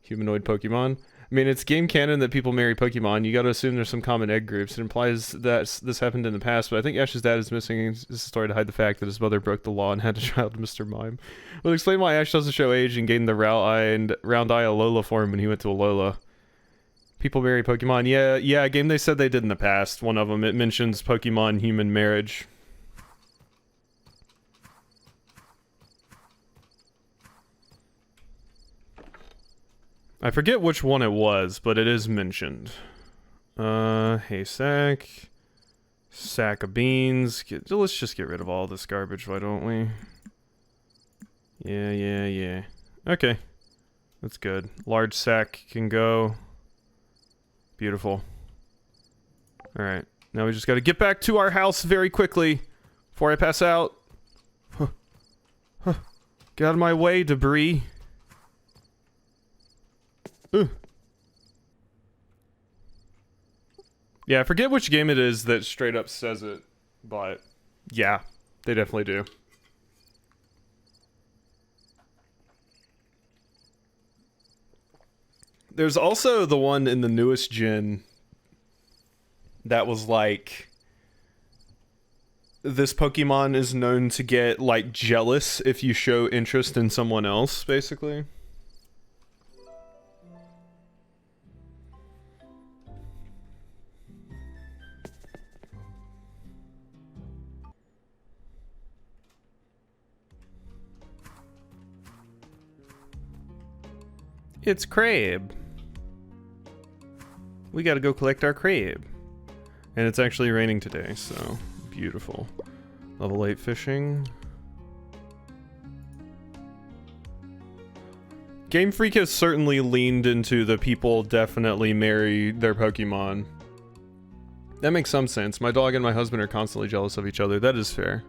Humanoid Pokemon. I mean, it's game canon that people marry Pokemon. You gotta assume there's some common egg groups. It implies that this happened in the past, but I think Ash's dad is missing this story to hide the fact that his mother broke the law and had a child, Mr. Mime. Will explain why Ash doesn't show age and gained the round eye Alola form when he went to Alola. People marry Pokemon. Yeah, a game they said they did in the past. One of them, it mentions Pokemon human marriage. I forget which one it was, but it is mentioned. Hay sack. Sack of beans. Let's just get rid of all this garbage, why don't we? Yeah. Okay. That's good. Large sack can go. Beautiful. Alright. Now we just gotta get back to our house very quickly before I pass out. Get out of my way, debris. Yeah, I forget which game it is that straight up says it, but yeah, they definitely do. There's also the one in the newest gen that was like, this Pokemon is known to get like jealous if you show interest in someone else, basically. It's crab. We gotta go collect our crab. And it's actually raining today, so beautiful. Level 8 fishing. Game Freak has certainly leaned into the people definitely marry their Pokemon. That makes some sense. My dog and my husband are constantly jealous of each other. That is fair.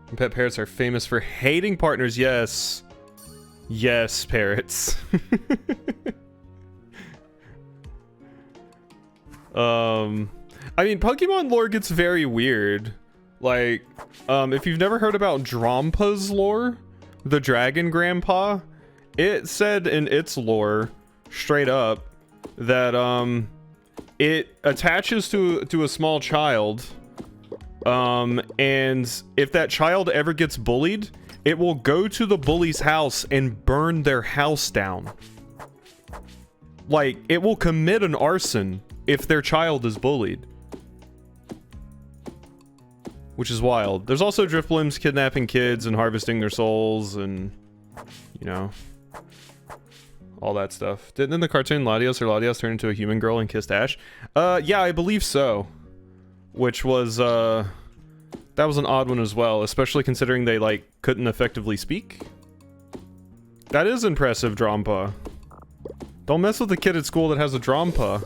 And pet parrots are famous for hating partners. Yes. Yes, parrots. I mean, Pokemon lore gets very weird. Like, if you've never heard about Drompa's lore, the dragon grandpa, it said in its lore, straight up, that, it attaches to a small child, and if that child ever gets bullied, it will go to the bully's house and burn their house down. Like, it will commit an arson if their child is bullied. Which is wild. There's also Drifbloom's kidnapping kids and harvesting their souls and, you know, all that stuff. Didn't in the cartoon Latios turn into a human girl and kissed Ash? Yeah, I believe so. Which was, that was an odd one as well, especially considering they, like, couldn't effectively speak. That is impressive, Drompa. Don't mess with the kid at school that has a Drompa.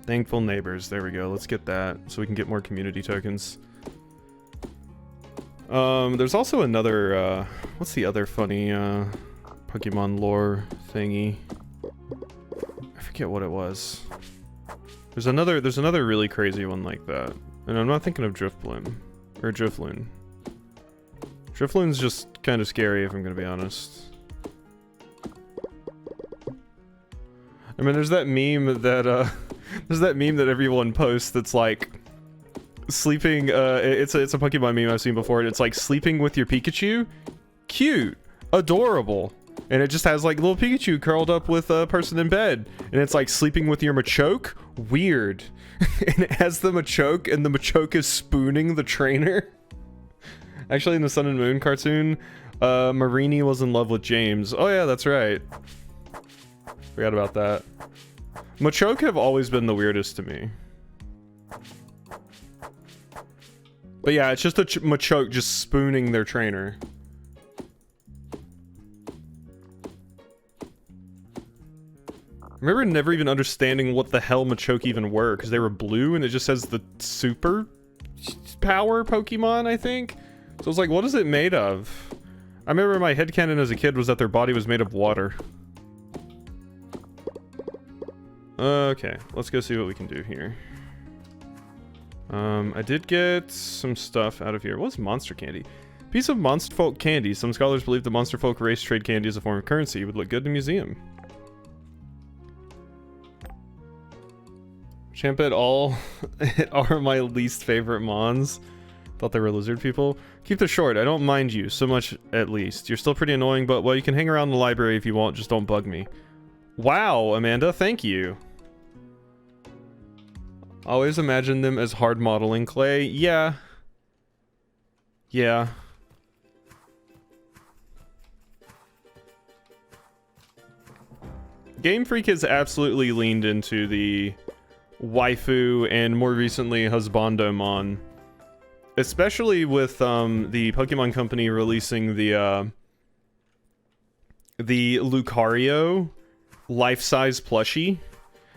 Thankful neighbors. There we go. Let's get that so we can get more community tokens. There's also another, what's the other funny, Pokemon lore thingy? I forget what it was. There's another really crazy one like that. And I'm not thinking of Drifbloom. Or Drifloon. Drifloon's just kind of scary if I'm gonna be honest. I mean, there's that meme that, there's that meme that everyone posts that's like, sleeping, it's a Pokemon meme I've seen before, and it's like, sleeping with your Pikachu? Cute. Adorable. And it just has like little Pikachu curled up with a person in bed. And it's like, sleeping with your Machoke? Weird. And it has the Machoke, and the Machoke is spooning the trainer. Actually, in the Sun and Moon cartoon, Marini was in love with James. Oh yeah, that's right. Forgot about that. Machoke have always been the weirdest to me. But yeah, it's just a Machoke just spooning their trainer. I remember never even understanding what the hell Machoke even were, because they were blue and it just says the super power Pokemon, I think? So I was like, what is it made of? I remember my headcanon as a kid was that their body was made of water. Okay, let's go see what we can do here. I did get some stuff out of here. What's monster candy? Piece of monster folk candy. Some scholars believe the monster folk race trade candy as a form of currency. It would look good in a museum. Champet all are my least favorite mons. Thought they were lizard people. Keep this short. I don't mind you so much, at least. You're still pretty annoying, but well, you can hang around the library if you want. Just don't bug me. Wow, Amanda, thank you. Always imagine them as hard modeling clay. Yeah. Yeah. Game Freak has absolutely leaned into the waifu and more recently husbandomon. Especially with the Pokemon Company releasing the Lucario life-size plushie.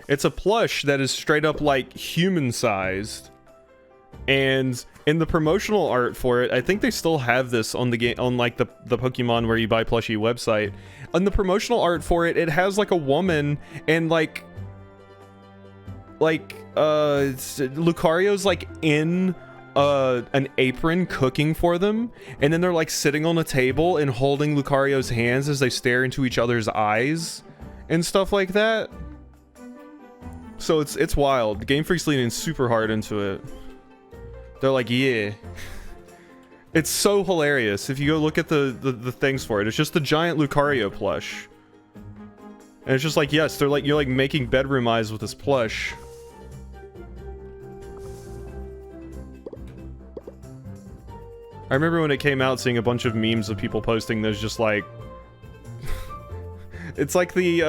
It's a plush that is straight up like human-sized. And in the promotional art for it, I think they still have this on the game, on like the Pokemon where you buy plushie website. On the promotional art for it, it has like a woman and Lucario's like in an apron cooking for them, and then they're like sitting on a table and holding Lucario's hands as they stare into each other's eyes and stuff like that. So it's wild. Game Freak's leaning super hard into it. They're like, yeah. It's so hilarious. If you go look at the things for it, it's just the giant Lucario plush. And it's just like, yes, they're like, you're like making bedroom eyes with this plush. I remember when it came out seeing a bunch of memes of people posting there's just like it's like the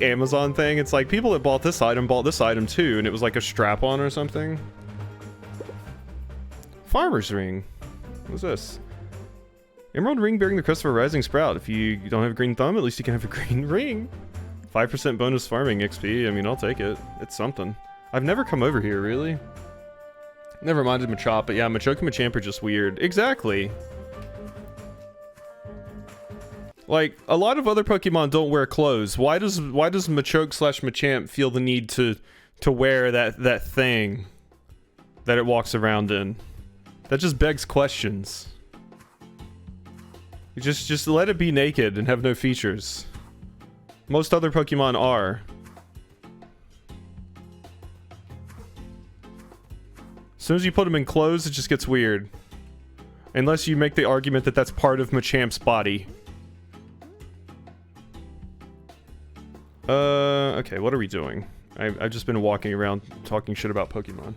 Amazon thing. It's like people that bought this item too, and it was like a strap-on or something. Farmer's ring. What's this? Emerald ring bearing the crest of a rising sprout. If you don't have a green thumb, at least you can have a green ring. 5% bonus farming XP. I mean, I'll take it. It's something. I've never come over here, really. Never minded Machop, but yeah, Machoke and Machamp are just weird. Exactly. Like, a lot of other Pokemon don't wear clothes. Why does Machoke slash Machamp feel the need to wear that thing that it walks around in? That just begs questions. You just let it be naked and have no features. Most other Pokemon are. As soon as you put them in clothes, it just gets weird. Unless you make the argument that that's part of Machamp's body. Okay, what are we doing? I've just been walking around talking shit about Pokemon.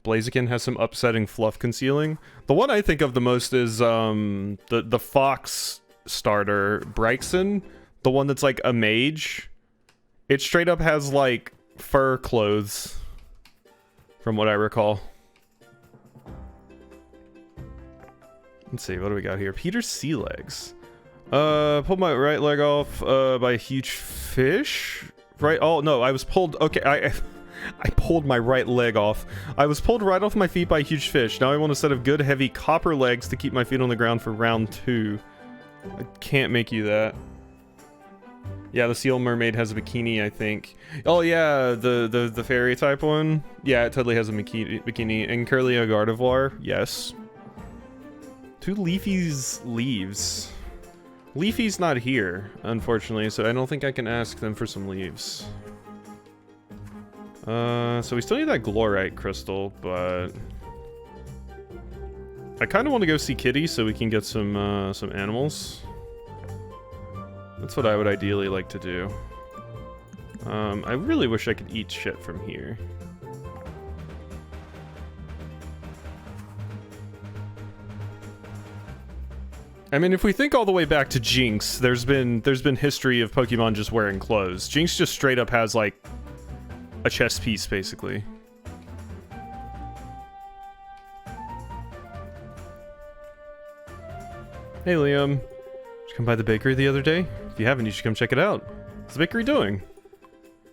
Blaziken has some upsetting fluff concealing. The one I think of the most is the Fox starter, Bryxon. The one that's like a mage. It straight up has like fur clothes. From what I recall. Let's see, what do we got here? Peter's sea legs. Pulled my right leg off by a huge fish. Right? Oh no, I was pulled. Okay, I pulled my right leg off. I was pulled right off my feet by a huge fish. Now I want a set of good heavy copper legs to keep my feet on the ground for round 2. I can't make you that. Yeah, the seal mermaid has a bikini, I think. Oh yeah, the fairy type one. Yeah, it totally has a bikini. And Curlia Gardevoir, yes. 2 Leafy's leaves. Leafy's not here, unfortunately, so I don't think I can ask them for some leaves. So we still need that Glorite crystal, but I kind of want to go see Kitty so we can get some animals. That's what I would ideally like to do. I really wish I could eat shit from here. I mean, if we think all the way back to Jinx, there's been history of Pokemon just wearing clothes. Jinx just straight up has like a chest piece, basically. Hey Liam, did you come by the bakery the other day? If you haven't, you should come check it out. What's the bakery doing?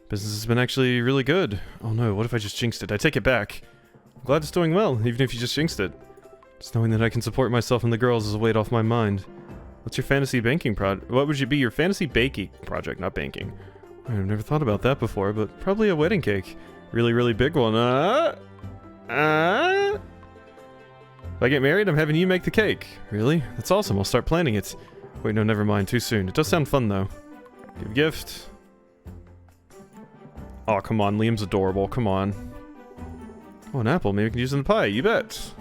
Business has been actually really good. Oh no, what if I just jinxed it? I take it back. I'm glad it's doing well, even if you just jinxed it. Just knowing that I can support myself and the girls is a weight off my mind. What's your fantasy banking project? What would you be your fantasy baking project, not banking? I've never thought about that before, but probably a wedding cake. Really, really big one. If I get married, I'm having you make the cake. Really? That's awesome. I'll start planning it. Wait, no, never mind. Too soon. It does sound fun, though. Give a gift. Oh, come on. Liam's adorable. Come on. Oh, an apple. Maybe we can use it in the pie. You bet.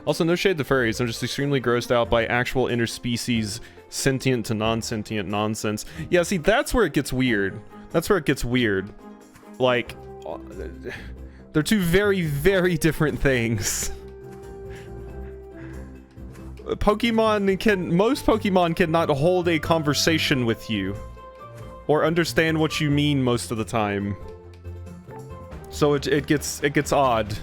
Also, no shade to furries. I'm just extremely grossed out by actual interspecies sentient to non-sentient nonsense. Yeah, see, that's where it gets weird. That's where it gets weird. Like, they're two very, very different things. Most Pokemon cannot hold a conversation with you. Or understand what you mean most of the time. So it gets odd.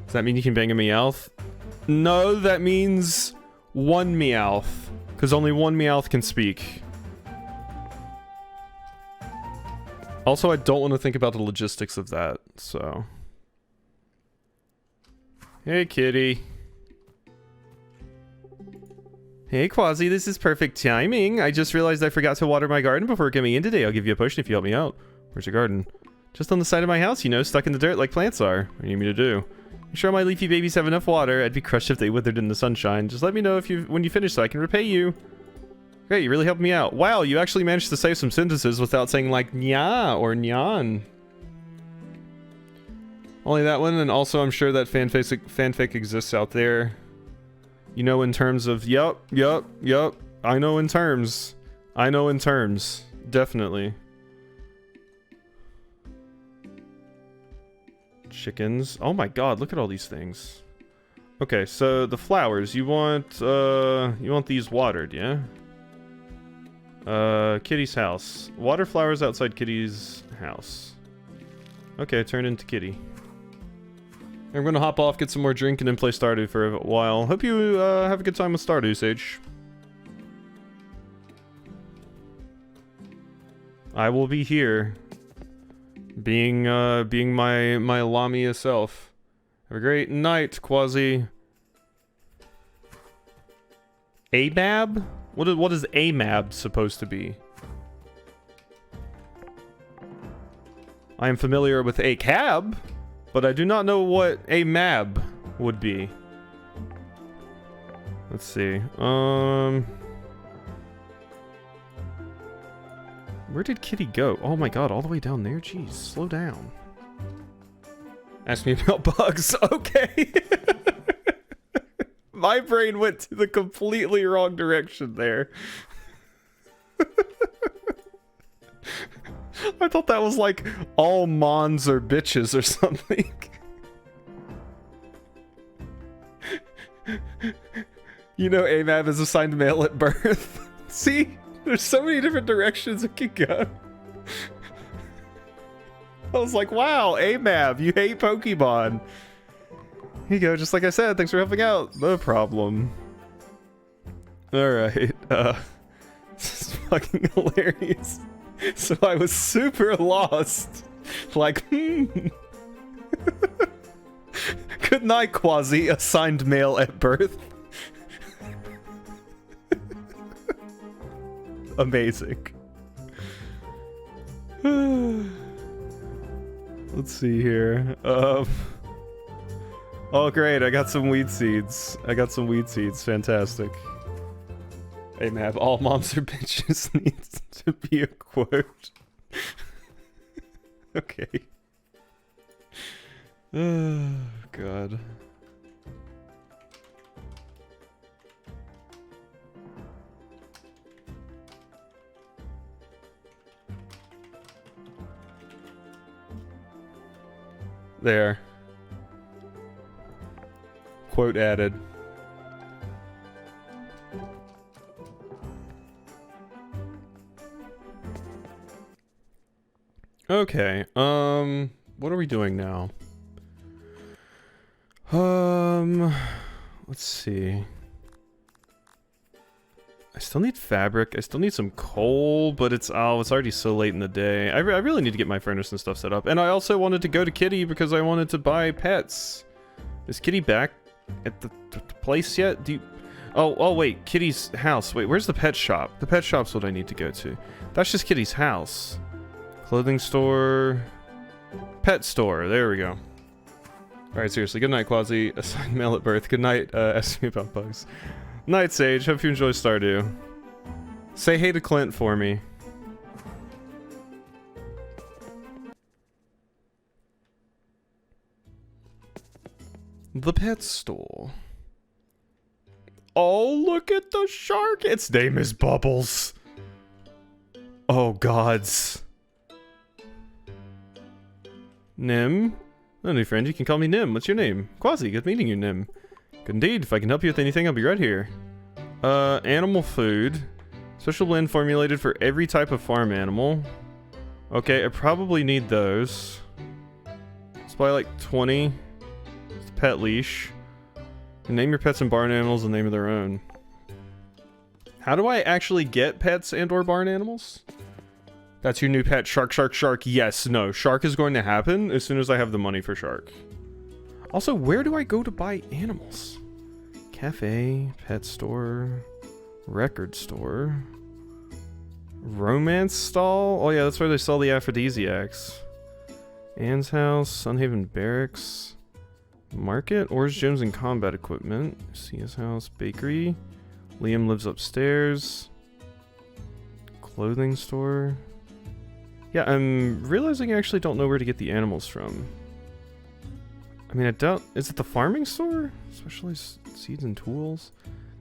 Does that mean you can bang a Meowth? No, that means one Meowth. Because only one Meowth can speak. Also, I don't want to think about the logistics of that, so... Hey, kitty. Hey, Quasi, this is perfect timing. I just realized I forgot to water my garden before coming in today. I'll give you a potion if you help me out. Where's your garden? Just on the side of my house, you know, stuck in the dirt like plants are. What do you need me to do? You sure my leafy babies have enough water? I'd be crushed if they withered in the sunshine. Just let me know when you finish so I can repay you. Great, you really helped me out. Wow, you actually managed to say some sentences without saying like nya or nyan. Only that one, and also I'm sure that fanfic exists out there. You know, in terms of, yup. I know in terms. Definitely. Chickens. Oh my god, look at all these things. Okay, so the flowers, you want these watered, yeah? Kitty's house. Water flowers outside Kitty's house. Okay, turn into Kitty. I'm gonna hop off, get some more drink, and then play Stardew for a while. Hope you have a good time with Stardew, Sage. I will be here, being my Lamia self. Have a great night, Quasi. AMAB? What is AMAB supposed to be? I am familiar with a cab, but I do not know what a mab would be. Let's see. Where did Kitty go? Oh my god, all the way down there? Jeez, slow down. Ask me about bugs. Okay. My brain went to the completely wrong direction there. I thought that was like all mons are bitches or something. You know, AMAB is assigned male at birth. See? There's so many different directions it could go. I was like, wow, AMAB, you hate Pokemon. Here you go, just like I said, thanks for helping out. No problem. Alright, this is fucking hilarious. So I was super lost. Like, Good night, Quasi, assigned male at birth. Amazing. Let's see here. Oh great, I got some weed seeds. Fantastic. Hey Mav, all moms are bitches needs to be a quote. Okay. Oh god. There. Quote added. Okay, what are we doing now? Let's see. I still need fabric, I still need some coal, but it's already so late in the day. I really need to get my furnace and stuff set up. And I also wanted to go to Kitty because I wanted to buy pets. Is Kitty back at the place yet? Do you... Oh, wait, Kitty's house. Wait, where's the pet shop? The pet shop's what I need to go to. That's just Kitty's house. Clothing store. Pet store. There we go. Alright, seriously. Good night, Quasi. Assigned male at birth. Good night, ask me about bugs. Night, Sage. Hope you enjoy Stardew. Say hey to Clint for me. The pet store. Oh, look at the shark. Its name is Bubbles. Oh, gods. Nim. Hello, new friend. You can call me Nim. What's your name? Quasi. Good meeting you, Nim. Good indeed. If I can help you with anything, I'll be right here. Animal food. Special blend formulated for every type of farm animal. Okay, I probably need those. It's probably like 20. It's a pet leash. And name your pets and barn animals the name of their own. How do I actually get pets and or barn animals? That's your new pet, shark, shark, shark. Yes, no, shark is going to happen as soon as I have the money for shark. Also, where do I go to buy animals? Cafe, pet store, record store, romance stall. Oh yeah, that's where they sell the aphrodisiacs. Anne's house, Sunhaven Barracks, market, Ors, Gyms, and combat equipment. Sia's house, bakery. Liam lives upstairs. Clothing store. Yeah, I'm realizing I actually don't know where to get the animals from. I mean, I doubt... Is it the farming store? Specialized seeds and tools?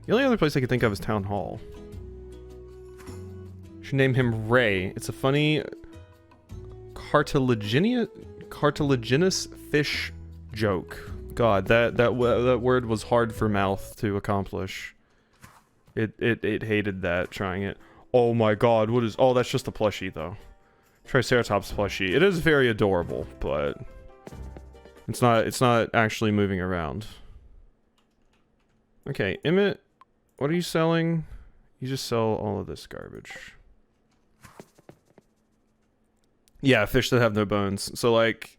The only other place I could think of is Town Hall. Should name him Ray. It's a funny... cartilaginous fish joke. God, that word was hard for mouth to accomplish. It hated that, trying it. Oh my god, what is... Oh, that's just a plushie, though. Triceratops plushie. It is very adorable, but... It's not actually moving around. Okay, Emmett, what are you selling? You just sell all of this garbage. Yeah, fish that have no bones. So like,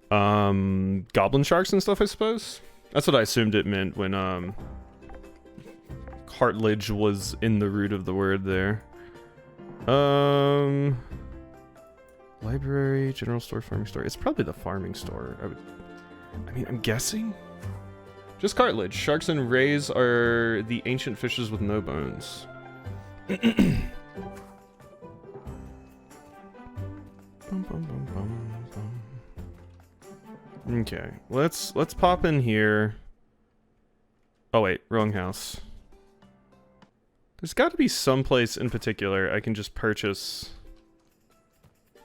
goblin sharks and stuff, I suppose? That's what I assumed it meant when, cartilage was in the root of the word there. Library, general store, farming store. It's probably the farming store. I mean, I'm guessing? Just cartilage. Sharks and rays are the ancient fishes with no bones. Okay, let's pop in here. Oh wait, wrong house. There's got to be some place in particular I can just purchase,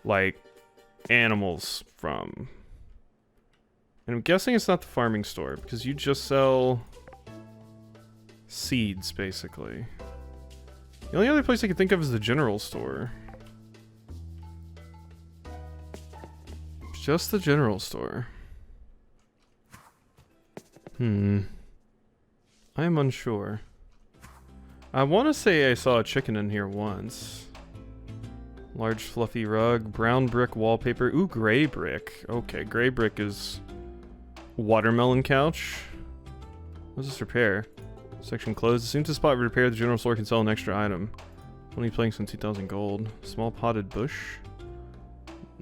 like, animals from. And I'm guessing it's not the farming store, because you just sell seeds, basically. The only other place I can think of is the general store. Just the general store. I am unsure. I want to say I saw a chicken in here once. Large fluffy rug, brown brick wallpaper. Ooh, gray brick. Okay, gray brick is watermelon couch. What does this repair? Section closed. It seems to spot repair. The general store can sell an extra item. Only planks and 2,000 gold. Small potted bush.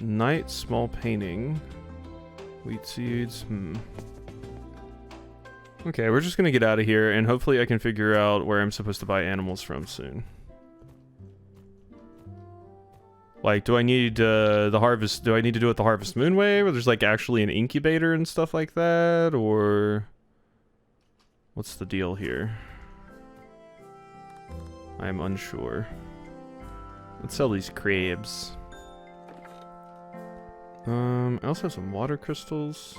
Night small painting. Wheat seeds. Okay, we're just gonna get out of here, and hopefully I can figure out where I'm supposed to buy animals from soon. Like, do I need the harvest? Do I need to do it the Harvest Moon way, where there's like actually an incubator and stuff like that, or what's the deal here? I am unsure. Let's sell these crabs. I also have some water crystals.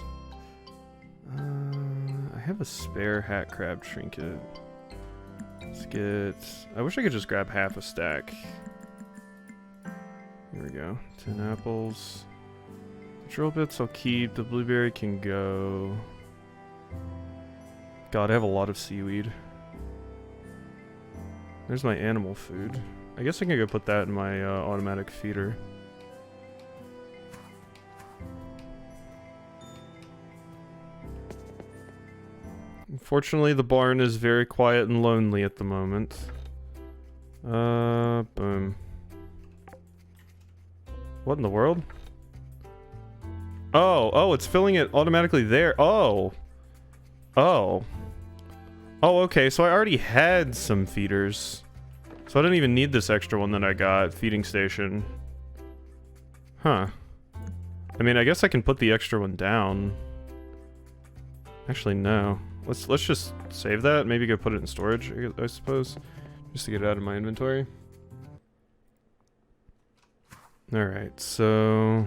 I have a spare hat crab trinket. Let's get... I wish I could just grab half a stack. Here we go. 10 apples. The drill bits I'll keep. The blueberry can go. God, I have a lot of seaweed. There's my animal food. I guess I can go put that in my automatic feeder. Unfortunately, the barn is very quiet and lonely at the moment. Boom. What in the world? Oh, it's filling it automatically there. Oh, okay, so I already had some feeders. So I didn't even need this extra one that I got, feeding station. Huh. I mean, I guess I can put the extra one down. Actually, no. Let's just save that. Maybe go put it in storage, I suppose. Just to get it out of my inventory. Alright, so...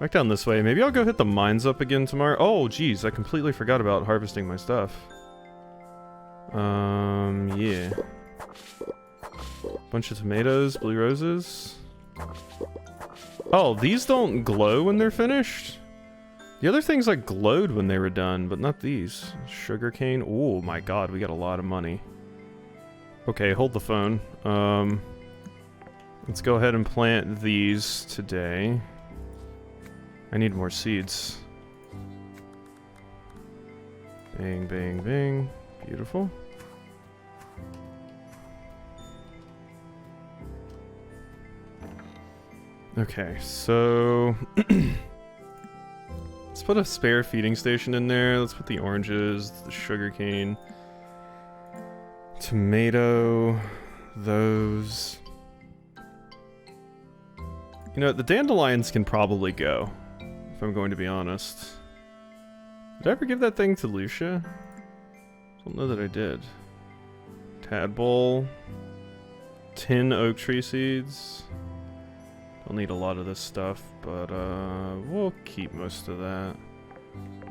Back down this way. Maybe I'll go hit the mines up again tomorrow. Oh, geez, I completely forgot about harvesting my stuff. Yeah. Bunch of tomatoes, blue roses. Oh, these don't glow when they're finished? The other things like glowed when they were done, but not these. Sugarcane. Oh my god, we got a lot of money. Okay, hold the phone. Let's go ahead and plant these today. I need more seeds. Bang, bang, bang. Beautiful. Okay, so... let's put a spare feeding station in there. Let's put the oranges, the sugarcane, tomato, those. You know, the dandelions can probably go, if I'm going to be honest. Did I ever give that thing to Lucia? I don't know that I did. Tadpole. 10 oak tree seeds. I'll need a lot of this stuff, but we'll keep most of that.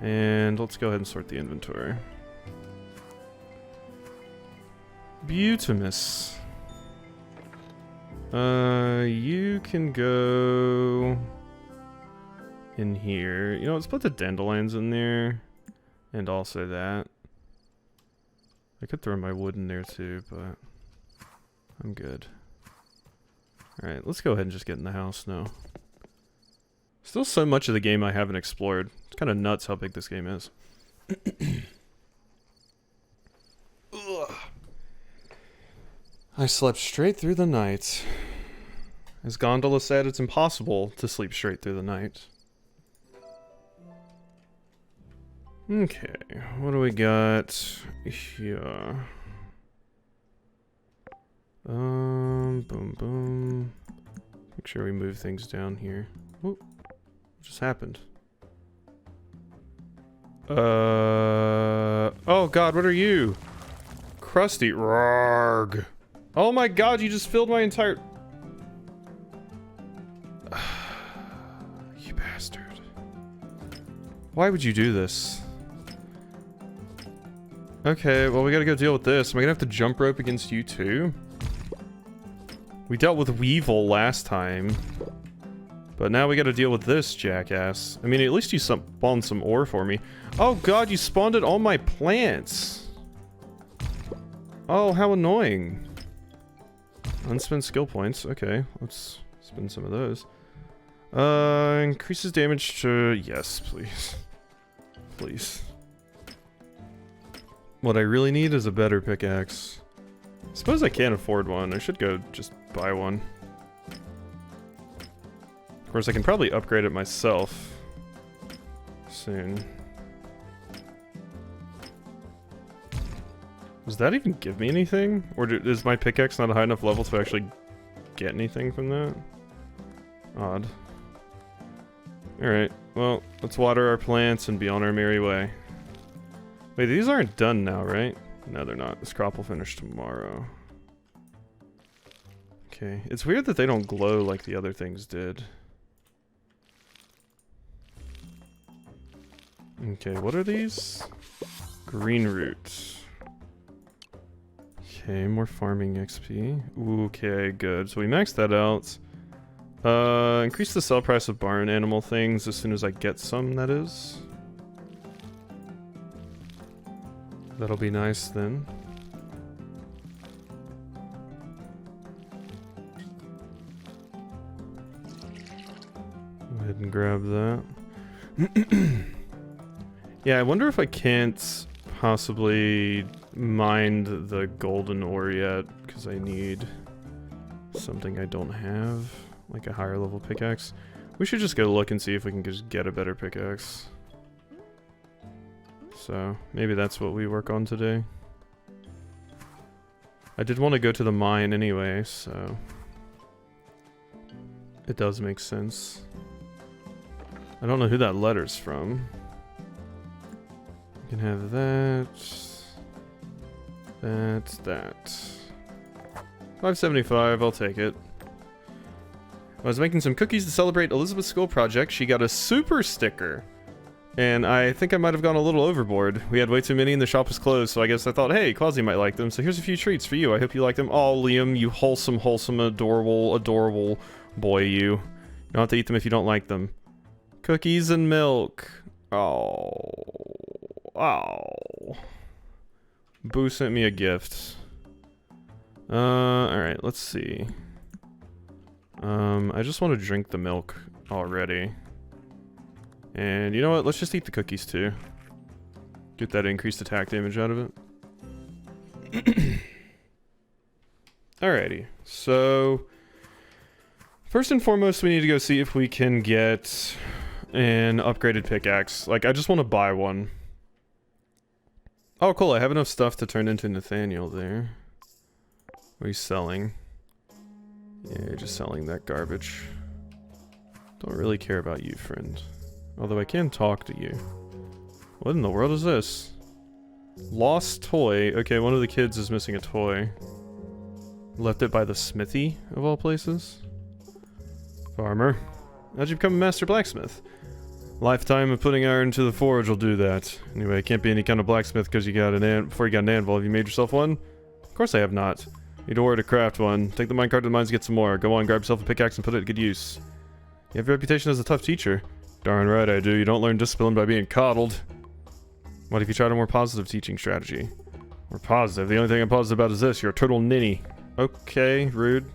And let's go ahead and sort the inventory. Butamus. You can go in here. You know, let's put the dandelions in there. And also that. I could throw my wood in there too, but I'm good. Alright, let's go ahead and just get in the house now. Still so much of the game I haven't explored. It's kind of nuts how big this game is. I slept straight through the night. As Gondola said, it's impossible to sleep straight through the night. Okay, what do we got here? Boom, boom. Make sure we move things down here. Whoop. What just happened? Oh god, what are you? Krusty. Rarg. Oh my god, you just filled my entire... You bastard. Why would you do this? Okay, well we gotta go deal with this. Am I gonna have to jump rope against you too? We dealt with Weevil last time. But now we gotta deal with this jackass. I mean, at least you spawned some ore for me. Oh god, you spawned it on my plants! Oh, how annoying. Unspent skill points. Okay, let's spend some of those. Increases damage to... Yes, please. Please. What I really need is a better pickaxe. I suppose I can't afford one. I should go just buy one. Of course, I can probably upgrade it myself soon. Does that even give me anything? Or is my pickaxe not a high enough level to actually get anything from that? Odd. Alright, well, let's water our plants and be on our merry way. Wait, these aren't done now, right? No, they're not. This crop will finish tomorrow. Okay, it's weird that they don't glow like the other things did. Okay, what are these? Green roots. Okay, more farming XP. Okay, good. So we maxed that out. Increase the sell price of barn animal things as soon as I get some, that is. That'll be nice then. Go ahead and grab that. Yeah, I wonder if I can't possibly mine the golden ore yet, because I need something I don't have, like a higher level pickaxe. We should just go look and see if we can just get a better pickaxe. So, maybe that's what we work on today. I did want to go to the mine anyway, so... It does make sense. I don't know who that letter's from. You can have that... that... 575, I'll take it. I was making some cookies to celebrate Elizabeth's school project. She got a super sticker. And I think I might have gone a little overboard. We had way too many and the shop was closed, so I guess I thought, hey, Quasi might like them, so here's a few treats for you. I hope you like them. Oh, Liam, you wholesome, adorable boy, you. You don't have to eat them if you don't like them. Cookies and milk. Oh. Boo sent me a gift. Alright, let's see. I just want to drink the milk already. And you know what? Let's just eat the cookies too. Get that increased attack damage out of it. Alrighty. So, first and foremost, we need to go see if we can get an upgraded pickaxe. Like, I just want to buy one. Oh, cool. I have enough stuff to turn into Nathaniel there. What are you selling? Yeah, you're just selling that garbage. Don't really care about you, friend. Although I can talk to you. What in the world is this? Lost toy. Okay, one of the kids is missing a toy. Left it by the smithy, of all places. Farmer. How'd you become a master blacksmith? Lifetime of putting iron to the forge will do that. Anyway, it can't be any kind of blacksmith because you got before you got an anvil. Have you made yourself one? Of course I have not. Need to order to craft one. Take the minecart to the mines to get some more. Go on, grab yourself a pickaxe and put it to good use. You have a reputation as a tough teacher. Darn right I do. You don't learn discipline by being coddled. What if you tried a more positive teaching strategy? More positive? The only thing I'm positive about is this. You're a total ninny. Okay, rude.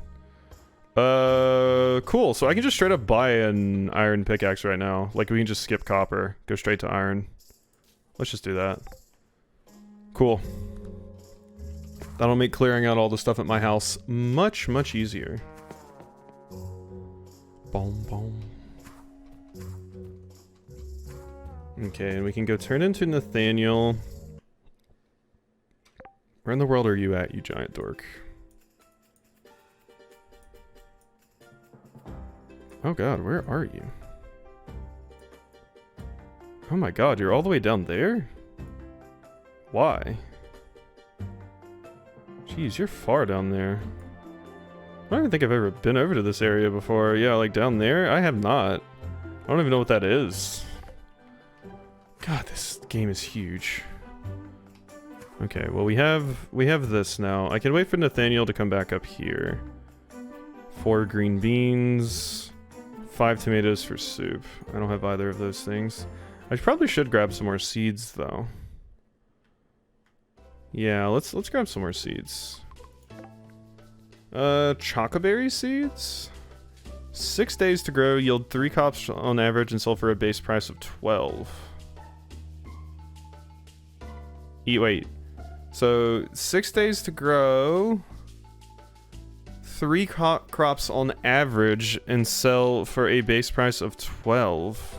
Cool. So I can just straight up buy an iron pickaxe right now. Like, we can just skip copper. Go straight to iron. Let's just do that. Cool. That'll make clearing out all the stuff at my house much, much easier. Boom, boom. Okay, and we can go turn into Nathaniel. Where in the world are you at, you giant dork? Oh god, where are you? Oh my god, you're all the way down there? Why? Jeez, you're far down there. I don't even think I've ever been over to this area before. Yeah, like down there? I have not. I don't even know what that is. God, this game is huge. Okay, well we have this now. I can wait for Nathaniel to come back up here. 4 green beans. 5 tomatoes for soup. I don't have either of those things. I probably should grab some more seeds though. Yeah, let's grab some more seeds. Chocoberry seeds? 6 days to grow, yield 3 crops on average, and sell for a base price of 12. Wait. So, 6 days to grow, 3 crops on average, and sell for a base price of 12.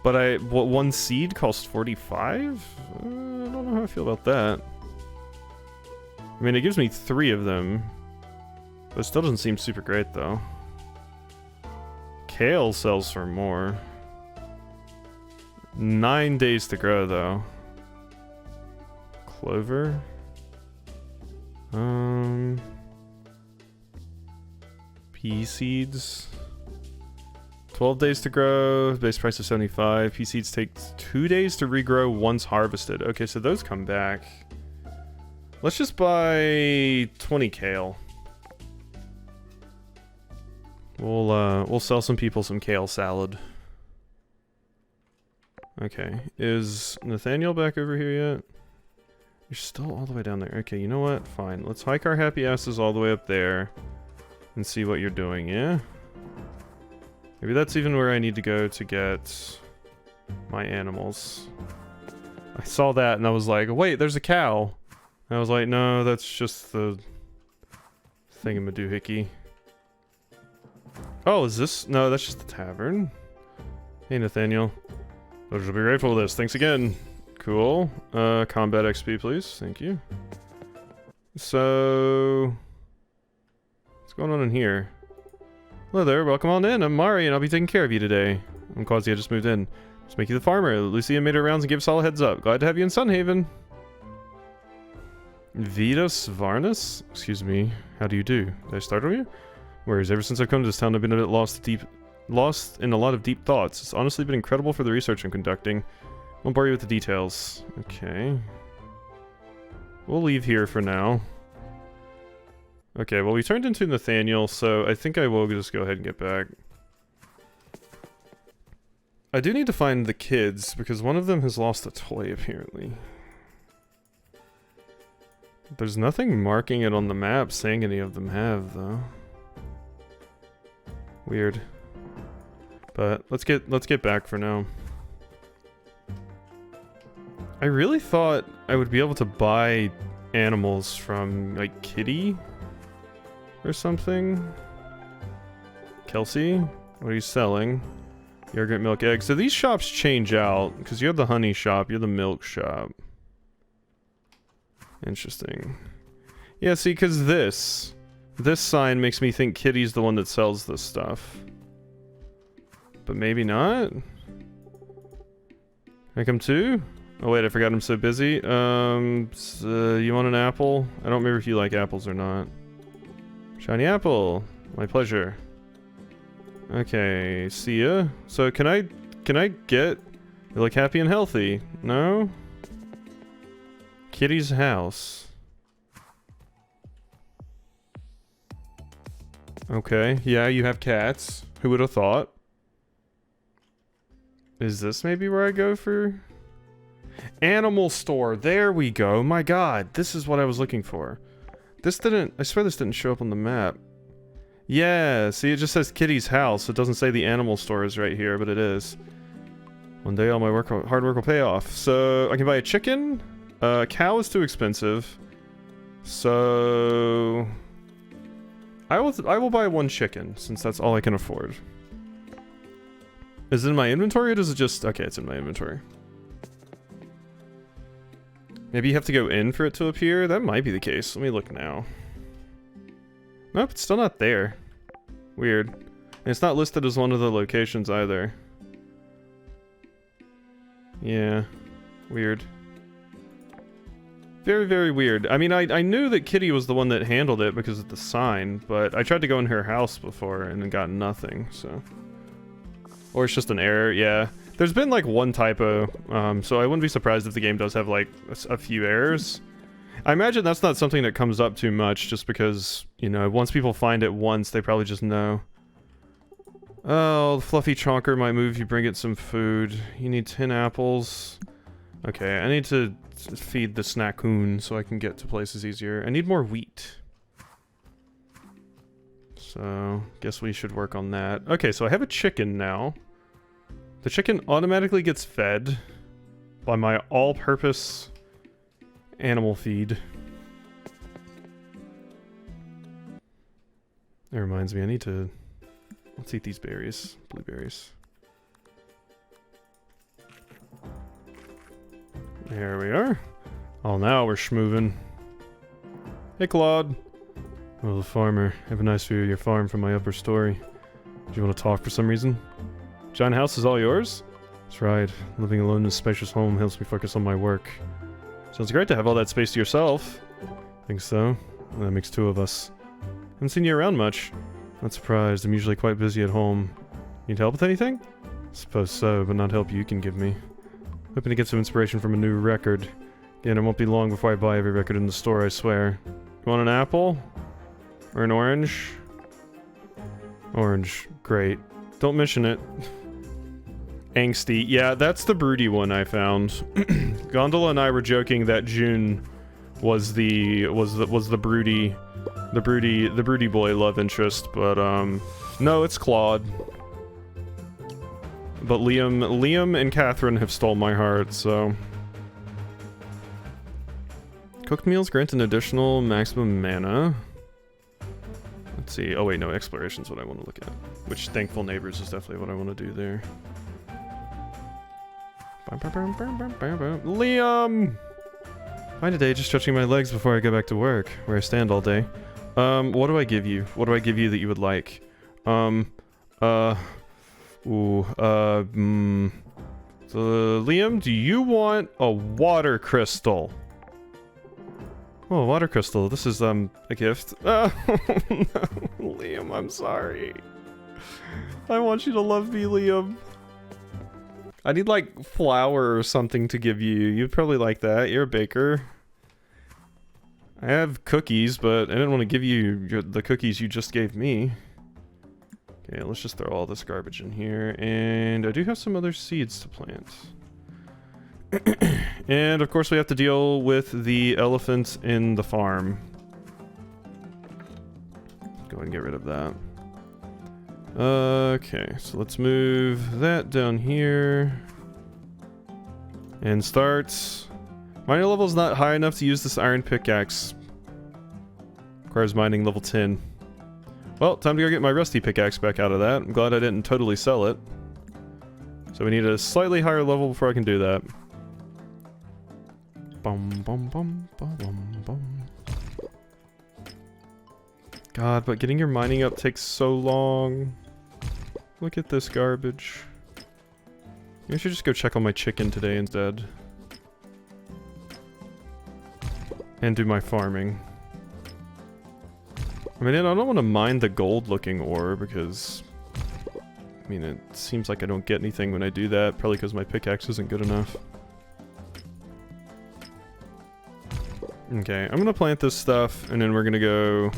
But one seed costs 45? I don't know how I feel about that. I mean, it gives me 3 of them. But it still doesn't seem super great, though. Kale sells for more. 9 days to grow, though. Clover? Pea seeds? 12 days to grow, base price of 75. Pea seeds take 2 days to regrow once harvested. Okay, so those come back. Let's just buy 20 kale. We'll sell some people some kale salad. Okay, is Nathaniel back over here yet? You're still all the way down there. Okay, you know what? Fine. Let's hike our happy asses all the way up there and see what you're doing, yeah? Maybe that's even where I need to go to get my animals. I saw that and I was like, wait, there's a cow. And I was like, no, that's just the thingamadoohickey. Oh, is this? No, that's just the tavern. Hey, Nathaniel. I shall be grateful for this. Thanks again. Cool. Combat XP, please. Thank you. So, what's going on in here? Hello there, welcome on in. I'm Mari, and I'll be taking care of you today. I'm Quasi, I just moved in. Just make you the farmer. Lucia made her rounds and gave us all a heads up. Glad to have you in Sunhaven. Vitas Varnus? Excuse me. How do you do? Did I startle you? Whereas ever since I've come to this town, I've been a bit lost in a lot of deep thoughts. It's honestly been incredible for the research I'm conducting. Won't bore you with the details. Okay. We'll leave here for now. Okay, well we turned into Nathaniel, so I think I will just go ahead and get back. I do need to find the kids, because one of them has lost a toy, apparently. There's nothing marking it on the map saying any of them have, though. Weird. But let's get back for now. I really thought I would be able to buy animals from, like, Kitty? Or something? Kelsey? What are you selling? Yogurt, milk, eggs. So these shops change out, because you have the honey shop, you're the milk shop. Interesting. Yeah, see, because this sign makes me think Kitty's the one that sells this stuff. But maybe not? I come too? Oh wait, I forgot I'm so busy. So you want an apple? I don't remember if you like apples or not. Shiny apple. My pleasure. Okay, see ya. So can I get, you look happy and healthy? No? Kitty's house. Okay, yeah, you have cats. Who would have thought? Is this maybe where I go for? Animal store, there we go. My god, this is what I was looking for. This didn't, I swear this didn't show up on the map. Yeah, see, it just says Kitty's house. It doesn't say the animal store is right here, but it is. One day all my hard work will pay off. So, I can buy a chicken. A cow is too expensive. So... I will buy one chicken, since that's all I can afford. Is it in my inventory, or does it just... Okay, it's in my inventory. Maybe you have to go in for it to appear? That might be the case. Let me look now. Nope, it's still not there. Weird. And it's not listed as one of the locations either. Yeah. Weird. Very, very weird. I mean, I knew that Kitty was the one that handled it because of the sign, but I tried to go in her house before and got nothing, so... Or it's just an error, yeah. There's been like one typo, so I wouldn't be surprised if the game does have like a few errors. I imagine that's not something that comes up too much, just because, you know, once people find it once, they probably just know. Oh, the fluffy chonker might move you bring it some food. You need 10 apples. Okay, I need to feed the snackoon so I can get to places easier. I need more wheat. So, guess we should work on that. Okay, so I have a chicken now. The chicken automatically gets fed by my all-purpose animal feed. That reminds me, I need to... Let's eat these berries. Blueberries. There we are. Oh, now we're schmoovin'. Hey, Claude. Well, the farmer. I have a nice view of your farm from my upper story. Do you want to talk for some reason? Giant house is all yours? That's right. Living alone in a spacious home helps me focus on my work. Sounds great to have all that space to yourself. Think so? Well, that makes two of us. Haven't seen you around much. Not surprised. I'm usually quite busy at home. Need help with anything? Suppose so, but not help you can give me. Hoping to get some inspiration from a new record. Again, it won't be long before I buy every record in the store, I swear. You want an apple? Or an orange? Orange. Great. Don't mention it. Angsty. Yeah, that's the broody one I found. Gondola and I were joking that June was the broody boy love interest, but no, it's Claude. But Liam and Catherine have stole my heart, so... Cooked meals grant an additional maximum mana. Let's see. Oh wait, no, exploration's what I want to look at. Which Thankful Neighbors is definitely what I want to do there. Liam! Fine today, just stretching my legs before I go back to work, where I stand all day. What do I give you? What do I give you that you would like? So Liam, do you want a water crystal? Oh, water crystal. This is, a gift. Oh, no. Liam, I'm sorry. I want you to love me, Liam. I need, like, flour or something to give you. You'd probably like that. You're a baker. I have cookies, but I didn't want to give you the cookies you just gave me. Okay, let's just throw all this garbage in here. And I do have some other seeds to plant. And of course we have to deal with the elephant in the farm. Go ahead and get rid of that. Okay, so let's move that down here. And start. Mining level is not high enough to use this iron pickaxe. Requires mining level 10. Well, time to go get my rusty pickaxe back out of that. I'm glad I didn't totally sell it. So we need a slightly higher level before I can do that. Bum, bum, bum, bum, bum, bum. God, but getting your mining up takes so long. Look at this garbage. Maybe I should just go check on my chicken today instead. And do my farming. I mean, I don't want to mine the gold-looking ore because... I mean, it seems like I don't get anything when I do that. Probably because my pickaxe isn't good enough. Okay, I'm gonna plant this stuff, and then we're gonna go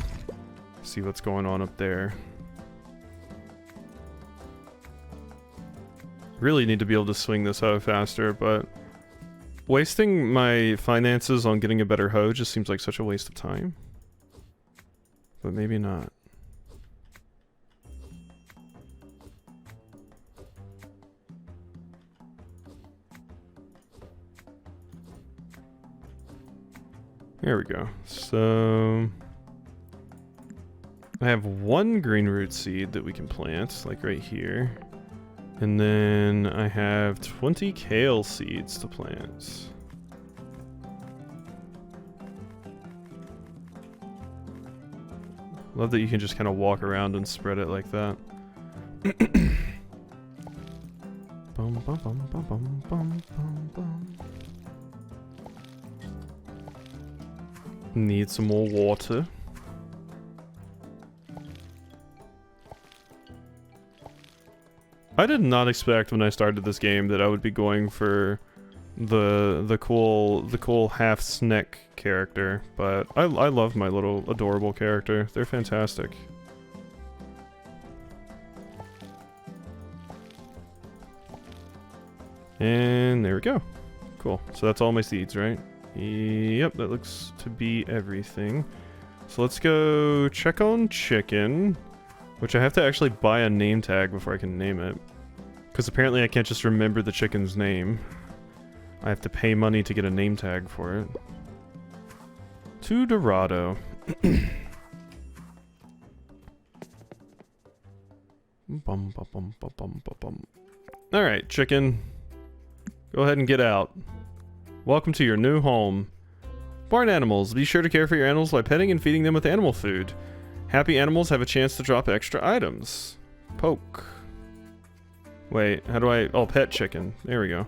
see what's going on up there. Really need to be able to swing this hoe faster, but wasting my finances on getting a better hoe just seems like such a waste of time. But maybe not. There we go. So I have one green root seed that we can plant, like right here. And then I have 20 kale seeds to plant. Love that you can just kind of walk around and spread it like that. Bum, bum, bum, bum, bum, bum, bum, bum. Need some more water. I did not expect when I started this game that I would be going for the cool half snack character, but I love my little adorable character. They're fantastic. And there we go. Cool. So that's all my seeds, right? Yep, that looks to be everything. So let's go check on chicken, which I have to actually buy a name tag before I can name it. Because apparently I can't just remember the chicken's name. I have to pay money to get a name tag for it. To Dorado. Alright, chicken. Go ahead and get out. Welcome to your new home. Barn animals. Be sure to care for your animals by petting and feeding them with animal food. Happy animals have a chance to drop extra items. Poke. Wait, how do I... Oh, pet chicken. There we go.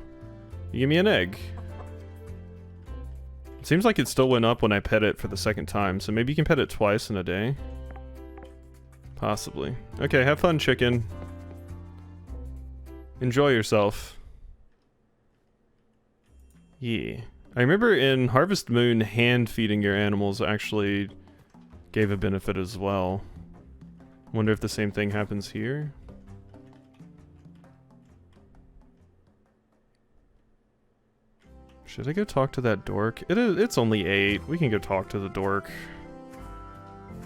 You give me an egg. It seems like it still went up when I pet it for the second time, so maybe you can pet it twice in a day? Possibly. Okay, have fun, chicken. Enjoy yourself. Yeah. I remember in Harvest Moon, hand feeding your animals actually gave a benefit as well. Wonder if the same thing happens here? Should I go talk to that dork? It's only 8. We can go talk to the dork.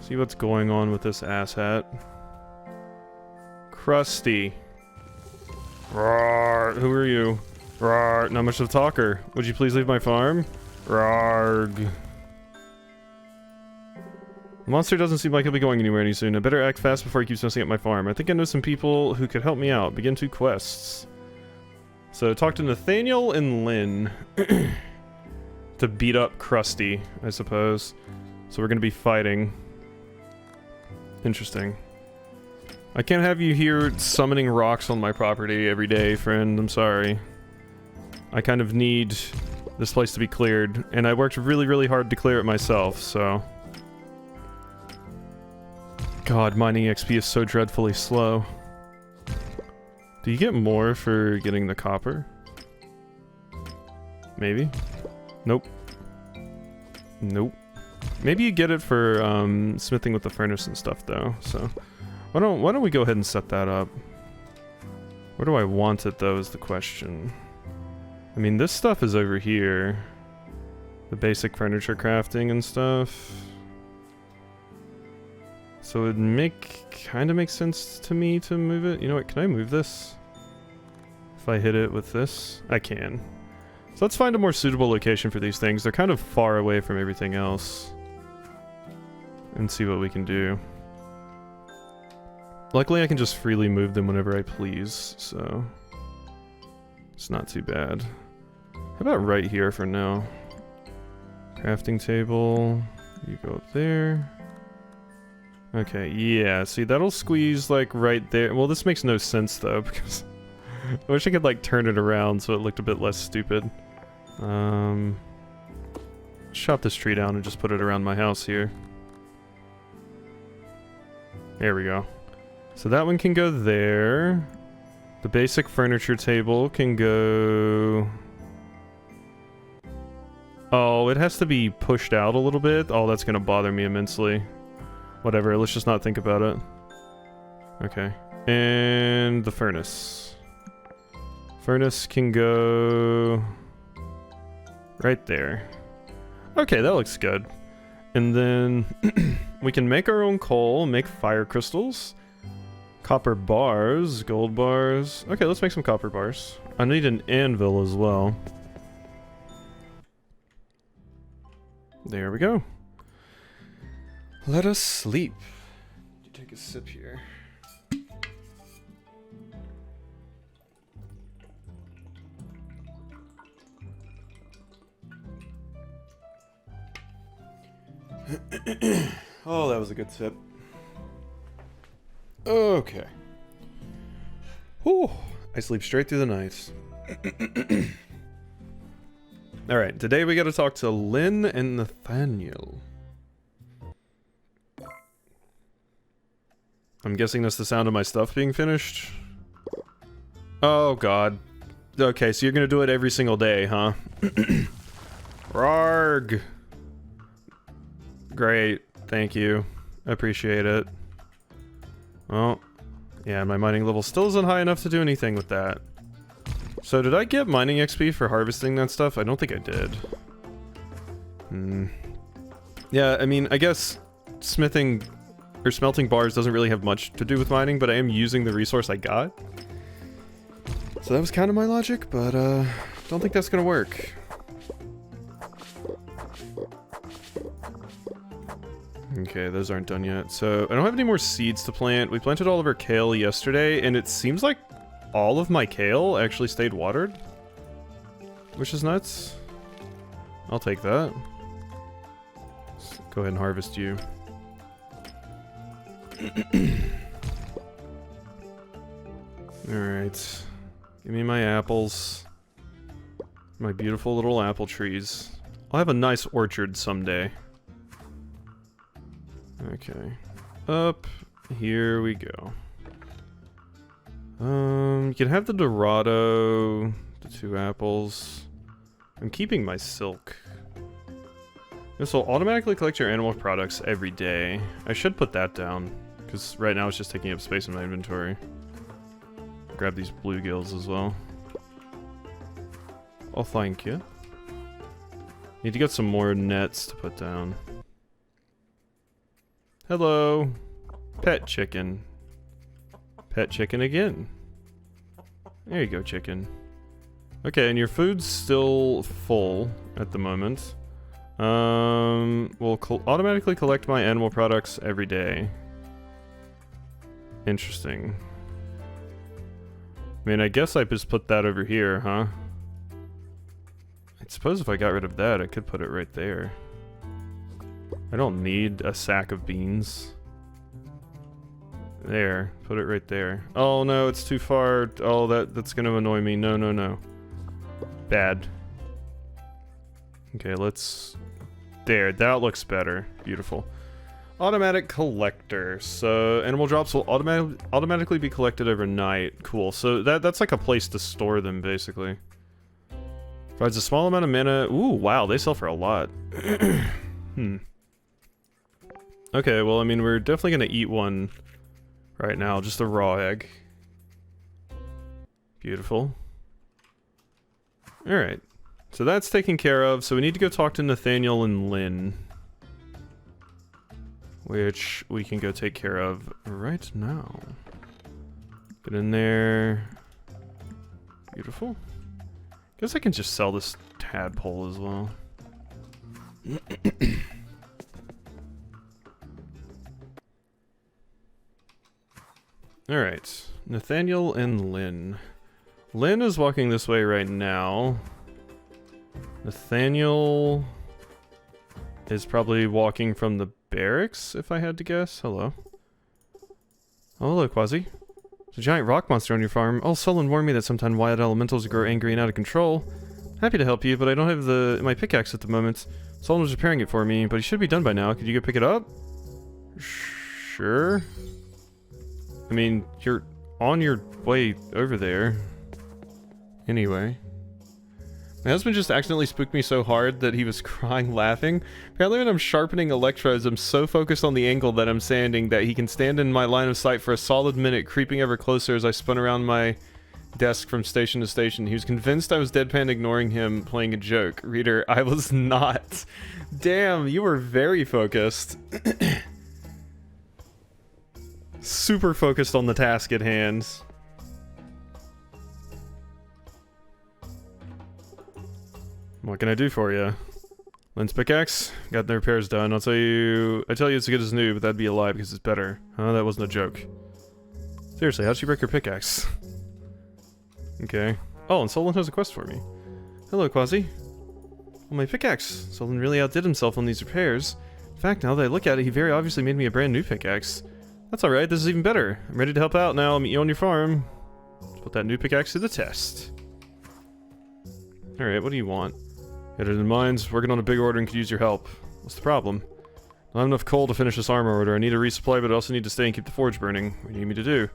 See what's going on with this asshat. Krusty. Roar, who are you? Roar, not much of a talker. Would you please leave my farm? Rarg. The monster doesn't seem like he'll be going anywhere any soon. I better act fast before he keeps messing up my farm. I think I know some people who could help me out. Begin 2 quests. So talk to Nathaniel and Lynn to beat up Krusty, I suppose. So we're gonna be fighting. Interesting. I can't have you here summoning rocks on my property every day, friend. I'm sorry. I kind of need this place to be cleared, and I worked really, really hard to clear it myself, so... God, mining XP is so dreadfully slow. Do you get more for getting the copper? Maybe? Nope. Nope. Maybe you get it for smithing with the furnace and stuff though, so... Why don't we go ahead and set that up? Where do I want it though is the question. I mean, this stuff is over here. The basic furniture crafting and stuff. So it'd kind of make sense to me to move it. You know what, can I move this? If I hit it with this? I can. So let's find a more suitable location for these things. They're kind of far away from everything else. And see what we can do. Luckily I can just freely move them whenever I please, so... It's not too bad. How about right here for now? Crafting table. You go up there. Okay, yeah, see that'll squeeze like right there. Well, this makes no sense though, because I wish I could like turn it around so it looked a bit less stupid. Chop this tree down and just put it around my house here. There we go. So that one can go there. The basic furniture table can go... Oh, it has to be pushed out a little bit. Oh, that's gonna bother me immensely. Whatever, let's just not think about it. Okay. And the furnace. Furnace can go... right there. Okay, that looks good. And then we can make our own coal, make fire crystals. Copper bars, gold bars. Okay, let's make some copper bars. I need an anvil as well. There we go. Let us sleep. Take a sip here. Oh, that was a good sip. Okay. Whew. I sleep straight through the night. Alright, today we gotta talk to Lynn and Nathaniel. I'm guessing that's the sound of my stuff being finished. Oh god. Okay, so you're gonna do it every single day, huh? Rarg! Great, thank you. I appreciate it. Oh, yeah, my mining level still isn't high enough to do anything with that. So did I get mining XP for harvesting that stuff? I don't think I did. Yeah, I mean, I guess smithing or smelting bars doesn't really have much to do with mining, but I am using the resource I got. So that was kind of my logic, but don't think that's gonna work. Okay, those aren't done yet. So, I don't have any more seeds to plant. We planted all of our kale yesterday, and it seems like all of my kale actually stayed watered. Which is nuts. I'll take that. Let's go ahead and harvest you. Alright. Give me my apples. My beautiful little apple trees. I'll have a nice orchard someday. Okay. Up. Here we go. You can have the Dorado, the 2 apples. I'm keeping my silk. This will automatically collect your animal products every day. I should put that down, because right now it's just taking up space in my inventory. Grab these bluegills as well. Oh, thank you. Need to get some more nets to put down. Hello. Pet chicken. Pet chicken again. There you go, chicken. Okay, and your food's still full at the moment. We'll automatically collect my animal products every day. Interesting. I mean, I guess I just put that over here, huh? I suppose if I got rid of that, I could put it right there. I don't need a sack of beans. There, put it right there. Oh no, it's too far. Oh, that's gonna annoy me. No, no, no. Bad. Okay, let's... There, that looks better. Beautiful. Automatic collector. So, animal drops will automatically be collected overnight. Cool. So, that's like a place to store them, basically. Provides a small amount of mana. Ooh, wow, they sell for a lot. Okay, well, I mean, we're definitely gonna eat one right now. Just a raw egg. Beautiful. Alright. So that's taken care of. So we need to go talk to Nathaniel and Lynn. Which we can go take care of right now. Get in there. Beautiful. Guess I can just sell this tadpole as well. Alright. Nathaniel and Lynn. Lynn is walking this way right now. Nathaniel is probably walking from the barracks, if I had to guess. Hello. Oh, hello, Quasi. There's a giant rock monster on your farm. Oh, Solon warned me that sometimes wild elementals grow angry and out of control. Happy to help you, but I don't have my pickaxe at the moment. Solon was repairing it for me, but he should be done by now. Could you go pick it up? Sure. I mean, you're on your way over there. Anyway. My husband just accidentally spooked me so hard that he was crying laughing. Apparently when I'm sharpening electrodes, I'm so focused on the angle that I'm standing that he can stand in my line of sight for a solid minute, creeping ever closer as I spun around my desk from station to station. He was convinced I was deadpan ignoring him, playing a joke. Reader, I was not. Damn, you were very focused. Super focused on the task at hand. What can I do for you? Lynn's pickaxe? Got the repairs done. I tell you it's as good as new, but that'd be a lie because it's better. Huh? That wasn't a joke. Seriously, how'd she break her pickaxe? Okay. Oh, and Solon has a quest for me. Hello, Quasi. Well, my pickaxe. Solon really outdid himself on these repairs. In fact, now that I look at it, he very obviously made me a brand new pickaxe. That's alright, this is even better. I'm ready to help out now. I'll meet you on your farm. Let's put that new pickaxe to the test. Alright, what do you want? Got it in mind, working on a big order and could use your help. What's the problem? I don't have enough coal to finish this armor order. I need a resupply, but I also need to stay and keep the forge burning. What do you need me to do?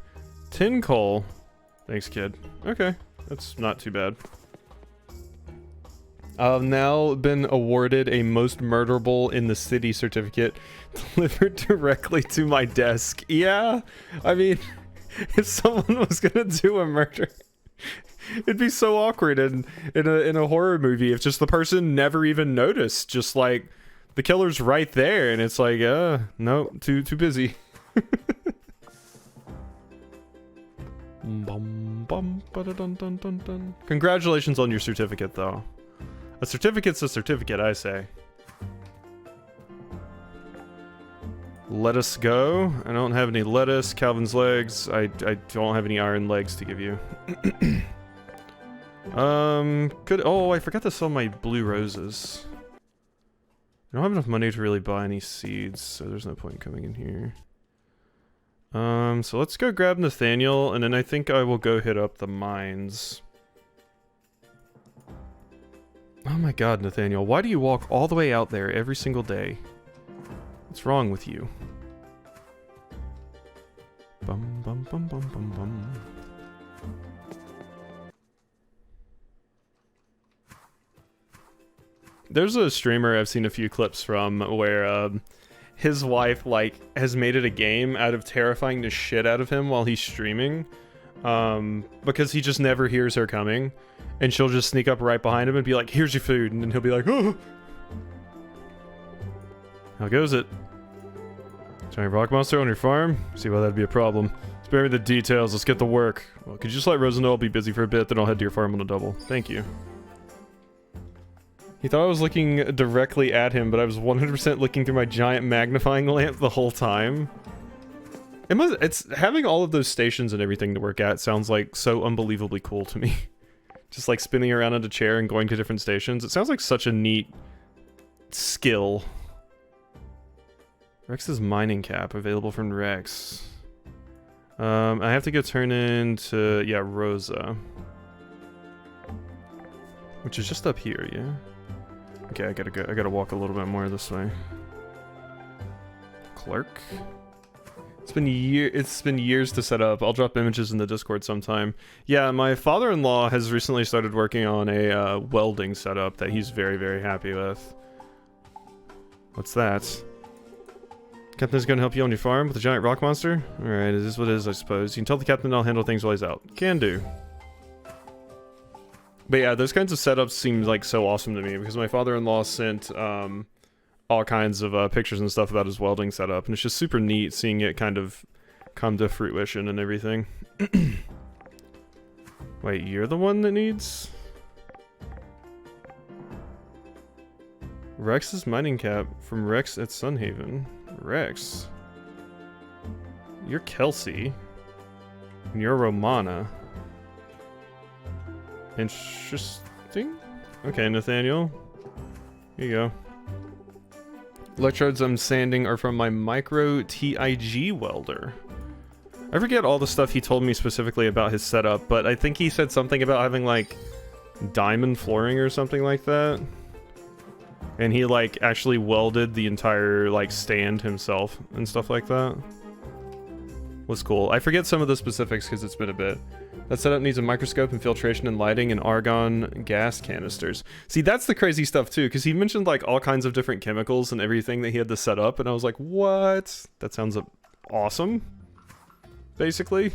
10 coal. Thanks, kid. Okay, that's not too bad. I've now been awarded a most murderable in the city certificate delivered directly to my desk. Yeah, I mean, if someone was gonna do a murder, it'd be so awkward in a horror movie if just the person never even noticed. Just like the killer's right there, and it's like, no, too busy. Congratulations on your certificate, though. A certificate's a certificate, I say. Lettuce go. I don't have any lettuce. Calvin's legs. I don't have any iron legs to give you. Oh, I forgot to sell my blue roses. I don't have enough money to really buy any seeds, so there's no point in coming in here. So let's go grab Nathaniel, and then I think I will go hit up the mines. Oh my god, Nathaniel, why do you walk all the way out there every single day? What's wrong with you? Bum bum bum bum bum bum. There's a streamer I've seen a few clips from where his wife like has made it a game out of terrifying the shit out of him while he's streaming, because he just never hears her coming, and she'll just sneak up right behind him and be like, "Here's your food," and then he'll be like, "Oh." How goes it? Giant rock monster on your farm? See why that'd be a problem. Spare me the details. Let's get to work. Well, could you just let Rosa know I'll be busy for a bit, then I'll head to your farm on a double. Thank you. He thought I was looking directly at him, but I was 100% looking through my giant magnifying lamp the whole time. It's having all of those stations and everything to work at sounds like so unbelievably cool to me. Just like spinning around in a chair and going to different stations. It sounds like such a neat skill. Rex's mining cap available from Rex. I have to go turn into, yeah, Rosa. Which is just up here, yeah? Okay, I gotta walk a little bit more this way. Clerk? It's been years to set up. I'll drop images in the Discord sometime. Yeah, my father-in-law has recently started working on a welding setup that he's very, very happy with. What's that? Captain's gonna help you on your farm with a giant rock monster? Alright, it is what it is, I suppose. You can tell the captain I'll handle things while he's out. Can do. But yeah, those kinds of setups seem like so awesome to me because my father-in-law sent all kinds of pictures and stuff about his welding setup, and it's just super neat seeing it kind of come to fruition and everything. Wait, you're the one that needs? Rex's mining cap from Rex at Sunhaven. Rex? You're Kelsey. And you're Romana. Interesting. Okay, Nathaniel. Here you go. Electrodes I'm sanding are from my micro TIG welder. I forget all the stuff he told me specifically about his setup, but I think he said something about having like diamond flooring or something like that. And he like actually welded the entire like stand himself and stuff like that. Was cool. I forget some of the specifics because it's been a bit. That setup needs a microscope, infiltration and lighting, and argon gas canisters. See, that's the crazy stuff too, because he mentioned like all kinds of different chemicals and everything that he had to set up, and I was like, what? That sounds awesome, basically.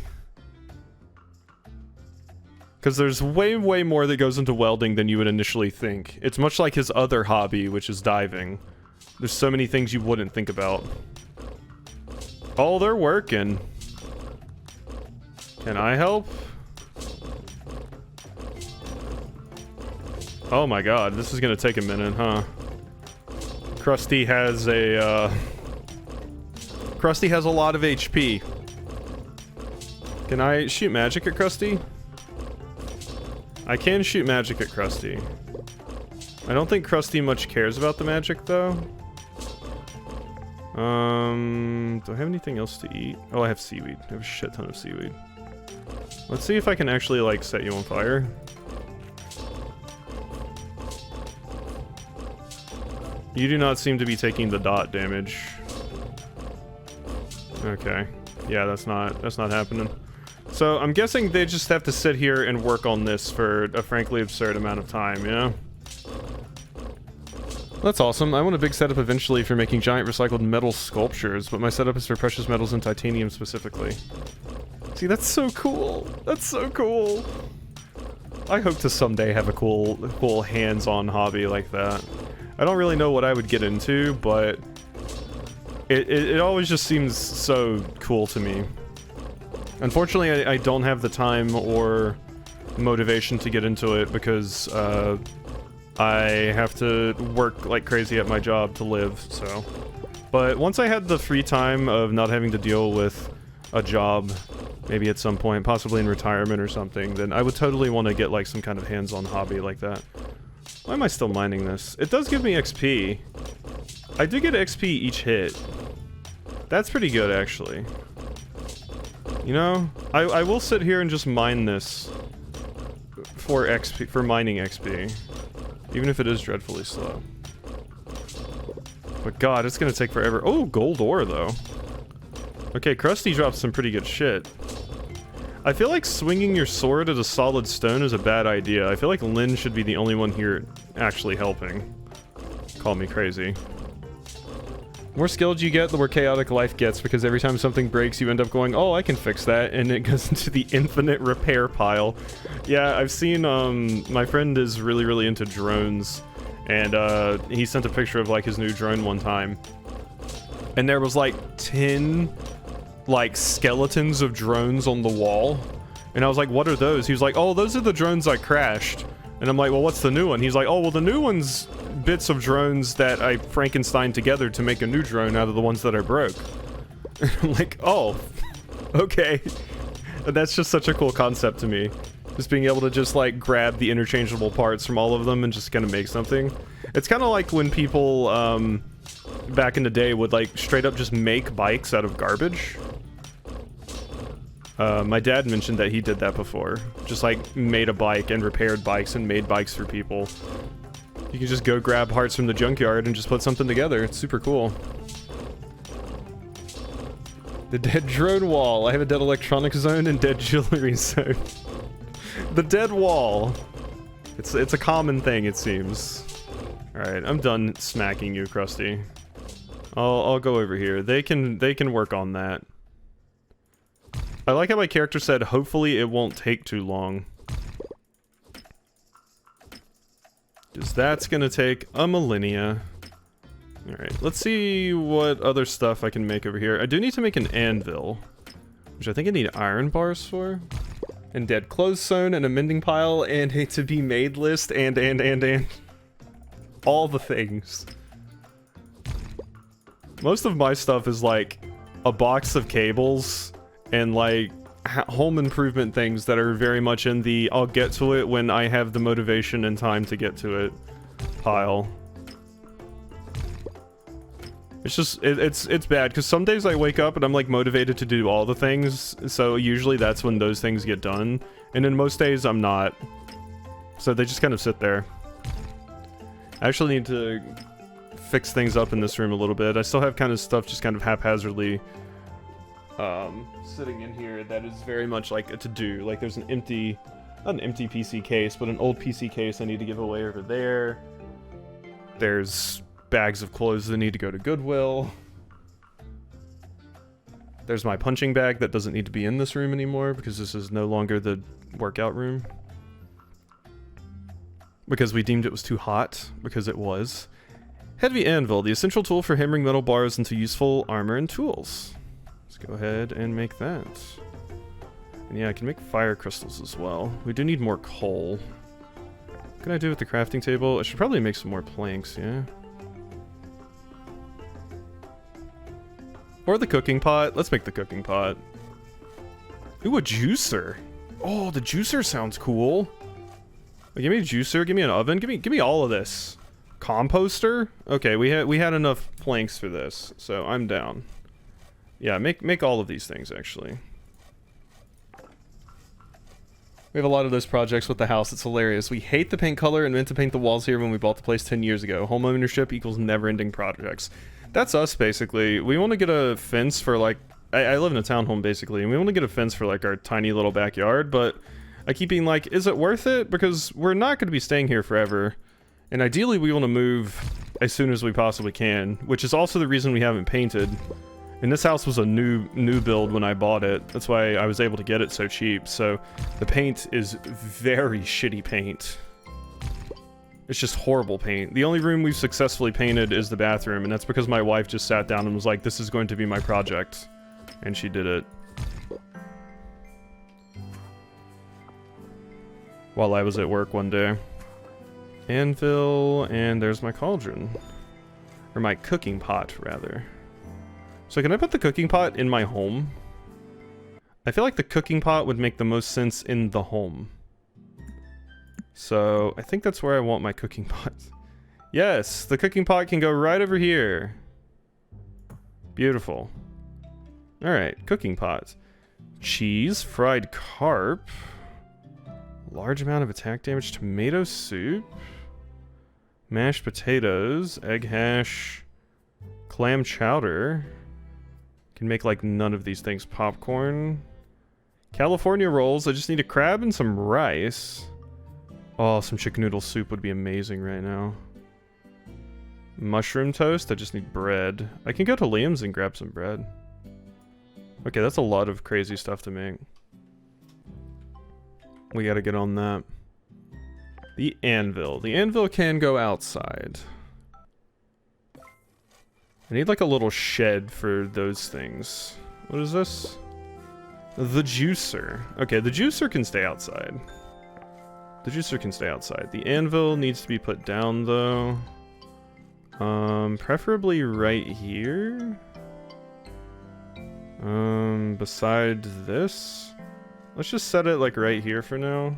Because there's way, way more that goes into welding than you would initially think. It's much like his other hobby, which is diving. There's so many things you wouldn't think about. Oh, they're working. Can I help? Oh my god, this is gonna take a minute, huh? Krusty has a lot of HP. Can I shoot magic at Krusty? I can shoot magic at Krusty. I don't think Krusty much cares about the magic, though. Do I have anything else to eat? Oh, I have seaweed. I have a shit ton of seaweed. Let's see if I can actually, like, set you on fire. You do not seem to be taking the dot damage. Okay. Yeah, that's not happening. So, I'm guessing they just have to sit here and work on this for a frankly absurd amount of time, you know? That's awesome. I want a big setup eventually for making giant recycled metal sculptures, but my setup is for precious metals and titanium specifically. See, that's so cool. That's so cool. I hope to someday have a cool hands-on hobby like that. I don't really know what I would get into, but it always just seems so cool to me. Unfortunately, I don't have the time or motivation to get into it because I have to work like crazy at my job to live, so. But once I had the free time of not having to deal with a job, maybe at some point, possibly in retirement or something, then I would totally want to get like some kind of hands-on hobby like that. Why am I still mining this? It does give me XP. I do get XP each hit. That's pretty good, actually. You know, I will sit here and just mine this for XP, for mining XP. Even if it is dreadfully slow. But god, it's gonna take forever. Oh, gold ore, though. Okay, Krusty drops some pretty good shit. I feel like swinging your sword at a solid stone is a bad idea. I feel like Lynn should be the only one here actually helping. Call me crazy. The more skilled you get, the more chaotic life gets, because every time something breaks, you end up going, oh, I can fix that, and it goes into the infinite repair pile. Yeah, I've seen, my friend is really, really into drones, and, he sent a picture of, like, his new drone one time. And there was, like, 10, like, skeletons of drones on the wall. And I was like, what are those? He was like, oh, those are the drones I crashed. And I'm like, well, what's the new one? He's like, oh, well, the new one's bits of drones that I Frankenstein together to make a new drone out of the ones that I broke. And I'm like, oh, okay. And that's just such a cool concept to me. Just being able to just, like, grab the interchangeable parts from all of them and just kind of make something. It's kind of like when people, back in the day would, like, straight up just make bikes out of garbage. My dad mentioned that he did that before. Just, like, made a bike and repaired bikes and made bikes for people. You can just go grab hearts from the junkyard and just put something together. It's super cool. The dead drone wall. I have a dead electronics zone and dead jewelry zone. The dead wall. It's a common thing, it seems. Alright, I'm done smacking you, Krusty. I'll go over here. They can work on that. I like how my character said, hopefully it won't take too long. Because that's gonna take a millennia. Alright, let's see what other stuff I can make over here. I do need to make an anvil, which I think I need iron bars for. And dead clothes sewn, and a mending pile, and a to be made list, and. All the things. Most of my stuff is like a box of cables and like home improvement things that are very much in the I'll get to it when I have the motivation and time to get to it pile. It's just, it's bad, because some days I wake up and I'm like motivated to do all the things, so usually that's when those things get done, and then most days I'm not. So they just kind of sit there. I actually need to fix things up in this room a little bit. I still have kind of stuff just kind of haphazardly sitting in here that is very much like a to-do. Like there's an empty, not an empty PC case, but an old PC case I need to give away over there. There's bags of clothes that need to go to Goodwill. There's my punching bag that doesn't need to be in this room anymore because this is no longer the workout room. Because we deemed it was too hot, because it was. Heavy anvil, the essential tool for hammering metal bars into useful armor and tools. Let's go ahead and make that. And yeah, I can make fire crystals as well. We do need more coal. What can I do with the crafting table? I should probably make some more planks, yeah? Or the cooking pot. Let's make the cooking pot. Ooh, a juicer. Oh, the juicer sounds cool. Give me a juicer, give me an oven, give me all of this. Composter? Okay, we had enough planks for this, so I'm down. Yeah, make all of these things actually. We have a lot of those projects with the house. It's hilarious. We hate the paint color and meant to paint the walls here when we bought the place 10 years ago. Home ownership equals never-ending projects. That's us, basically. We want to get a fence for, like... I live in a townhome, basically, and we want to get a fence for, like, our tiny little backyard, but I keep being like, is it worth it? Because we're not going to be staying here forever. And ideally, we want to move as soon as we possibly can, which is also the reason we haven't painted. And this house was a new build when I bought it. That's why I was able to get it so cheap. So the paint is very shitty paint. It's just horrible paint. The only room we've successfully painted is the bathroom, and that's because my wife just sat down and was like, this is going to be my project. And she did it. While I was at work one day. Anvil, and there's my cauldron. Or my cooking pot, rather. So can I put the cooking pot in my home? I feel like the cooking pot would make the most sense in the home. So I think that's where I want my cooking pot. Yes, the cooking pot can go right over here. Beautiful. Alright, cooking pot. Cheese, fried carp. Large amount of attack damage, tomato soup. Mashed potatoes, egg hash, clam chowder. Can make like none of these things. Popcorn. California rolls, I just need a crab and some rice. Oh, some chicken noodle soup would be amazing right now. Mushroom toast, I just need bread. I can go to Liam's and grab some bread. Okay, that's a lot of crazy stuff to make. We gotta get on that. The anvil. The anvil can go outside. I need like a little shed for those things. What is this? The juicer. Okay, the juicer can stay outside. The juicer can stay outside. The anvil needs to be put down though. Preferably right here. Beside this. Let's just set it like right here for now.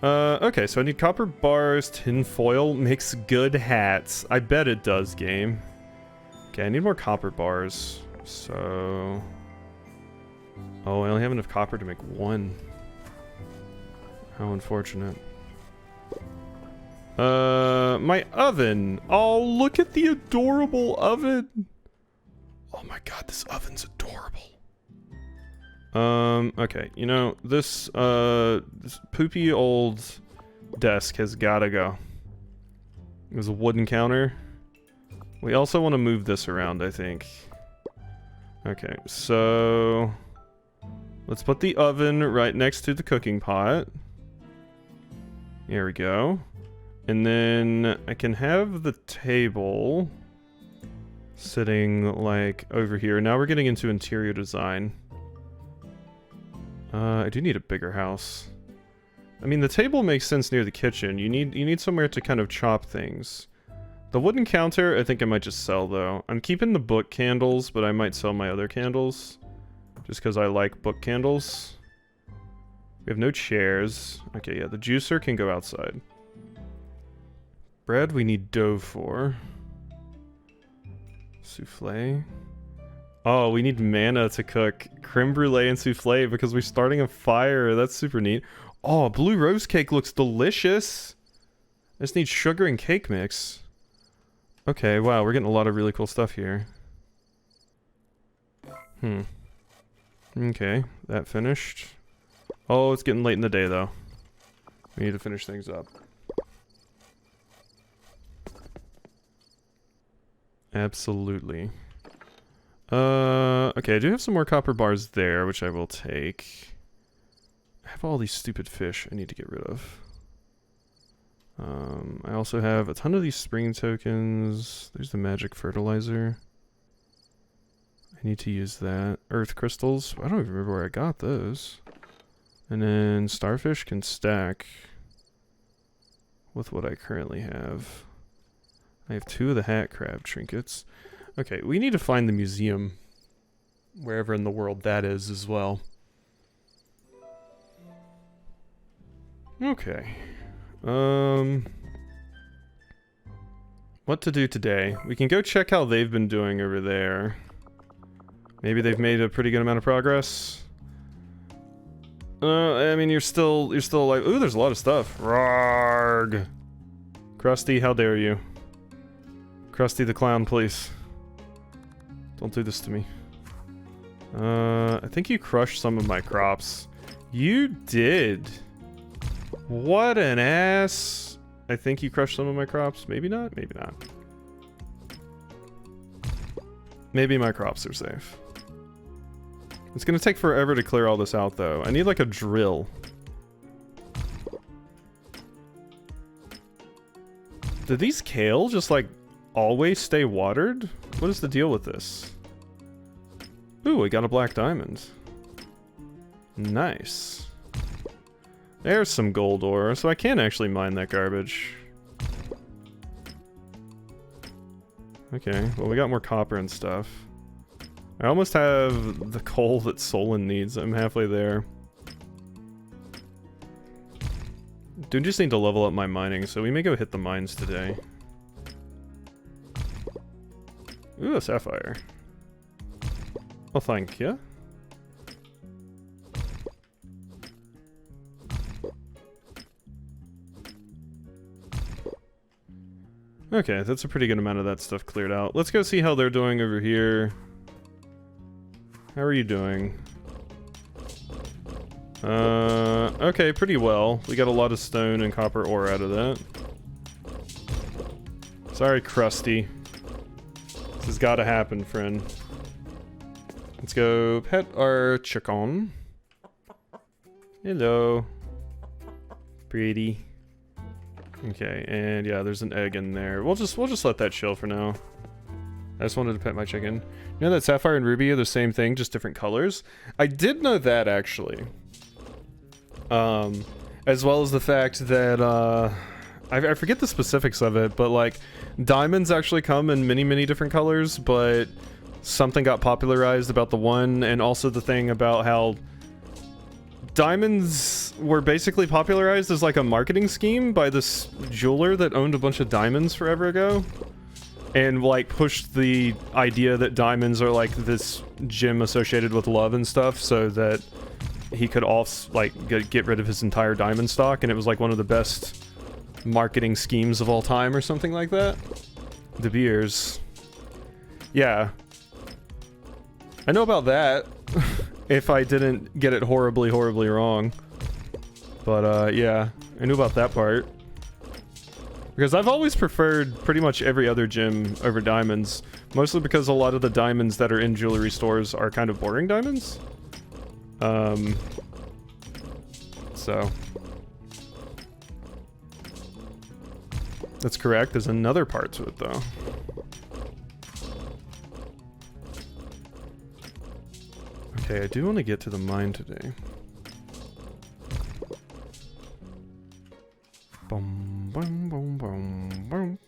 Okay, so I need copper bars, tin foil makes good hats. I bet it does, game. Okay, I need more copper bars. So... Oh, I only have enough copper to make one. How unfortunate. My oven. Oh, look at the adorable oven. Oh my god, this oven's adorable. Okay, you know, this poopy old desk has gotta go. There's a wooden counter. We also want to move this around, I think. Okay, so let's put the oven right next to the cooking pot. There we go. And then I can have the table sitting like over here. Now we're getting into interior design. I do need a bigger house. I mean, the table makes sense near the kitchen. You need somewhere to kind of chop things. The wooden counter, I think I might just sell though. I'm keeping the book candles, but I might sell my other candles. Just because I like book candles. We have no chairs. Okay, yeah, the juicer can go outside. Bread we need dough for. Souffle. Oh, we need mana to cook creme brulee and souffle because we're starting a fire. That's super neat. Oh, blue rose cake looks delicious. I just need sugar and cake mix. Okay, wow, we're getting a lot of really cool stuff here. Okay, that finished. Oh, it's getting late in the day though. We need to finish things up. Absolutely. Okay, I do have some more copper bars there, which I will take. I have all these stupid fish I need to get rid of. I also have a ton of these spring tokens. There's the magic fertilizer. I need to use that. Earth crystals. I don't even remember where I got those. And then starfish can stack with what I currently have. I have 2 of the hat crab trinkets. Okay, we need to find the museum. Wherever in the world that is as well. Okay. What to do today? We can go check how they've been doing over there. Maybe they've made a pretty good amount of progress. I mean, you're still like, ooh, there's a lot of stuff. Rarg. Krusty, how dare you? Krusty the clown, please. Don't do this to me. I think you crushed some of my crops. You did. What an ass. I think you crushed some of my crops. Maybe not, maybe not. Maybe my crops are safe. It's gonna take forever to clear all this out though. I need like a drill. Do these kale just like always stay watered? What is the deal with this? Ooh, we got a black diamond. Nice. There's some gold ore, so I can actually mine that garbage. Okay, well we got more copper and stuff. I almost have the coal that Solon needs. I'm halfway there. Do just need to level up my mining, so we may go hit the mines today. Ooh, a sapphire. Well, thank you. Okay, that's a pretty good amount of that stuff cleared out. Let's go see how they're doing over here. How are you doing? Okay, pretty well. We got a lot of stone and copper ore out of that. Sorry, Krusty. This has gotta happen, friend. Let's go pet our chicken. Hello. Pretty. Okay, and yeah, there's an egg in there. We'll just let that chill for now. I just wanted to pet my chicken. You know that sapphire and ruby are the same thing, just different colors? I did know that, actually. As well as the fact that, I forget the specifics of it, but like, diamonds actually come in many, many different colors, but something got popularized about the one, and also the thing about how diamonds were basically popularized as like a marketing scheme by this jeweler that owned a bunch of diamonds forever ago. And like pushed the idea that diamonds are like this gem associated with love and stuff, so that he could get rid of his entire diamond stock, and it was like one of the best marketing schemes of all time or something like that. De Beers. Yeah. I know about that. If I didn't get it horribly, horribly wrong. But, yeah. I knew about that part. Because I've always preferred pretty much every other gym over diamonds. Mostly because a lot of the diamonds that are in jewelry stores are kind of boring diamonds. So... That's correct. There's another part to it, though. Okay, I do want to get to the mine today. Boom, boom, boom, boom, boom.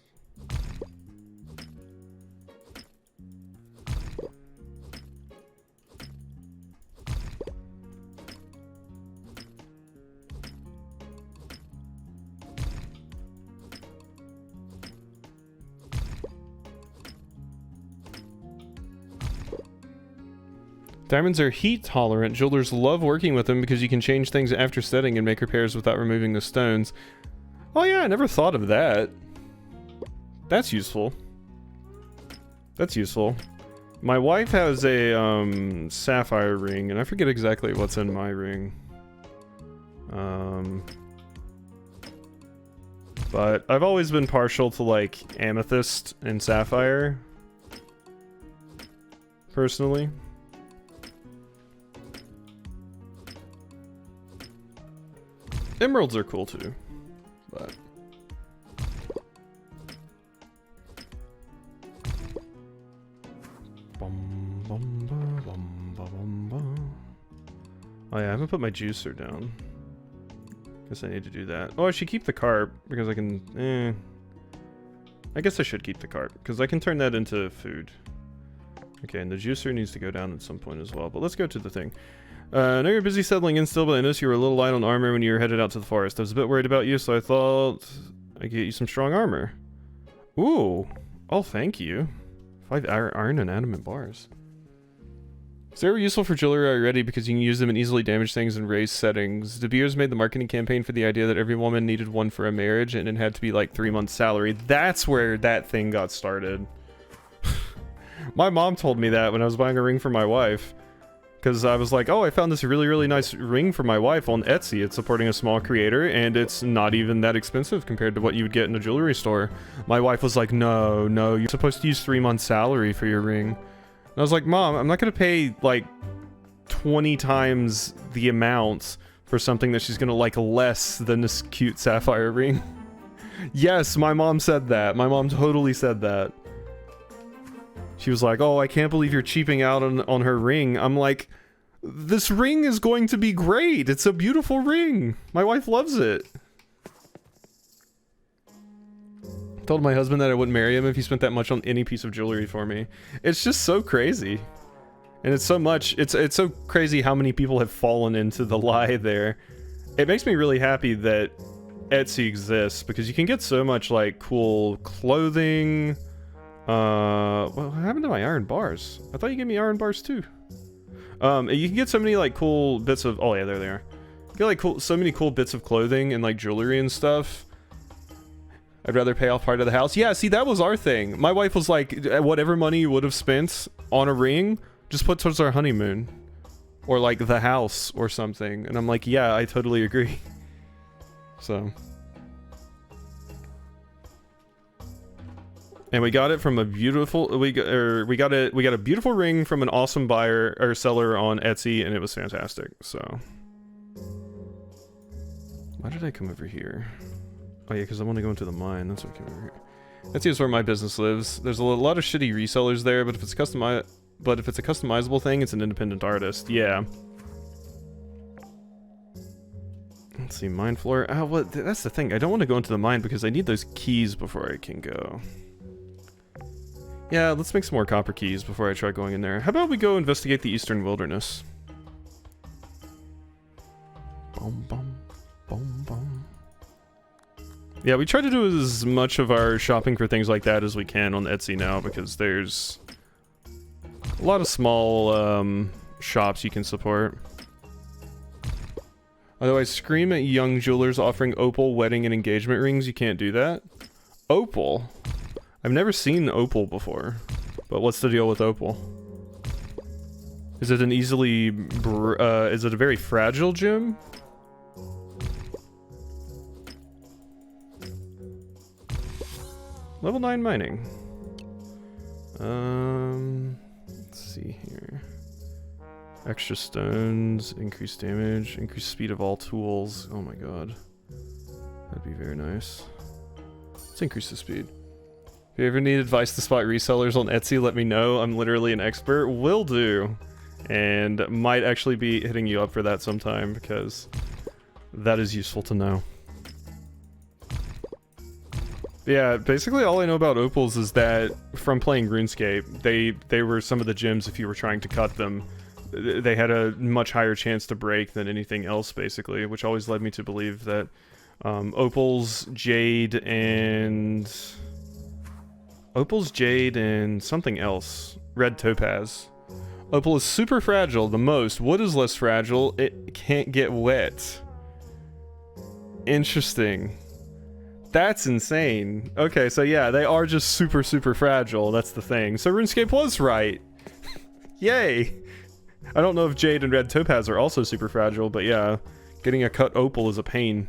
Diamonds are heat tolerant. Jewelers love working with them because you can change things after setting and make repairs without removing the stones. Oh yeah, I never thought of that. That's useful. That's useful. My wife has a sapphire ring, and I forget exactly what's in my ring. But I've always been partial to like amethyst and sapphire. Personally. Emeralds are cool too, but... Oh yeah, I haven't put my juicer down. Guess I need to do that. Oh, I should keep the carp, because I can... I guess I should keep the carp, because I can turn that into food. Okay, and the juicer needs to go down at some point as well, but let's go to the thing. I know you're busy settling in still, but I noticed you were a little light on armor when you were headed out to the forest. I was a bit worried about you, so I thought I'd get you some strong armor. Ooh. Oh, thank you. 5 iron and adamant bars. So they were useful for jewelry already because you can use them in easily damage things in raised settings. De Beers made the marketing campaign for the idea that every woman needed one for a marriage, and it had to be like 3 months' salary. That's where that thing got started. My mom told me that when I was buying a ring for my wife. Because I was like, oh, I found this really, really nice ring for my wife on Etsy. It's supporting a small creator, and it's not even that expensive compared to what you would get in a jewelry store. My wife was like, no, you're supposed to use 3 months' salary for your ring. And I was like, Mom, I'm not going to pay, like, 20 times the amount for something that she's going to like less than this cute sapphire ring. Yes, my mom said that. My mom totally said that. She was like, oh, I can't believe you're cheaping out on her ring. I'm like, this ring is going to be great. It's a beautiful ring. My wife loves it. Told my husband that I wouldn't marry him if he spent that much on any piece of jewelry for me. It's just so crazy. And it's so much, it's so crazy how many people have fallen into the lie there. It makes me really happy that Etsy exists because you can get so much like cool clothing. What happened to my iron bars? I thought you gave me iron bars too. You can get so many like cool bits of, oh yeah, there they are. You get like so many cool bits of clothing and like jewelry and stuff. I'd rather pay off part of the house. Yeah, see, that was our thing. My wife was like, whatever money you would have spent on a ring, just put towards our honeymoon. Or like the house or something. And I'm like, yeah, I totally agree. So. And we got it from a beautiful, we got a beautiful ring from an awesome buyer or seller on Etsy, and it was fantastic. So. Why did I come over here? Oh yeah, because I want to go into the mine. That's what I came over here. Etsy is where my business lives. There's a lot of shitty resellers there, but if it's a customizable thing, it's an independent artist. Yeah. Let's see, mine floor. Oh, well, that's the thing. I don't want to go into the mine because I need those keys before I can go. Yeah, let's make some more copper keys before I try going in there. How about we go investigate the Eastern Wilderness? Boom, boom, boom, boom. Yeah, we try to do as much of our shopping for things like that as we can on Etsy now because there's a lot of small shops you can support. Although I scream at young jewelers offering opal wedding and engagement rings, you can't do that. Opal? I've never seen opal before. But what's the deal with opal? Is it an easily... is it a very fragile gem? Level 9 mining. Let's see here. Extra stones, increased damage, increased speed of all tools. Oh my god. That'd be very nice. Let's increase the speed. If you ever need advice to spot resellers on Etsy, let me know. I'm literally an expert. Will do. And might actually be hitting you up for that sometime, because that is useful to know. Yeah, basically all I know about opals is that from playing RuneScape, they were some of the gems if you were trying to cut them. They had a much higher chance to break than anything else, basically, which always led me to believe that opals, jade, and something else. Red topaz. Opal is super fragile, the most. Wood is less fragile. It can't get wet. Interesting. That's insane. Okay, so yeah, they are just super, super fragile. That's the thing. So RuneScape was right. Yay. I don't know if jade and red topaz are also super fragile, but yeah, getting a cut opal is a pain.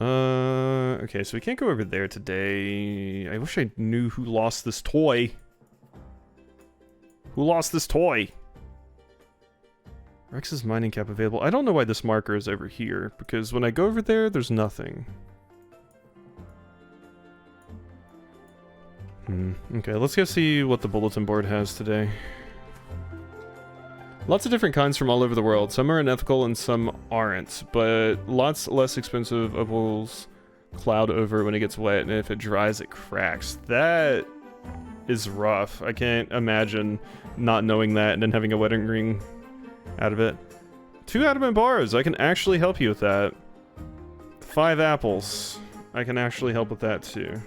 Okay, so we can't go over there today. I wish I knew who lost this toy. Who lost this toy? Rex's mining cap available. I don't know why this marker is over here, because when I go over there, there's nothing. Okay, let's go see what the bulletin board has today. Lots of different kinds from all over the world. Some are unethical and some aren't, but lots less expensive opals cloud over when it gets wet, and if it dries, it cracks. That is rough. I can't imagine not knowing that and then having a wedding ring out of it. 2 adamant bars. I can actually help you with that. 5 apples. I can actually help with that too.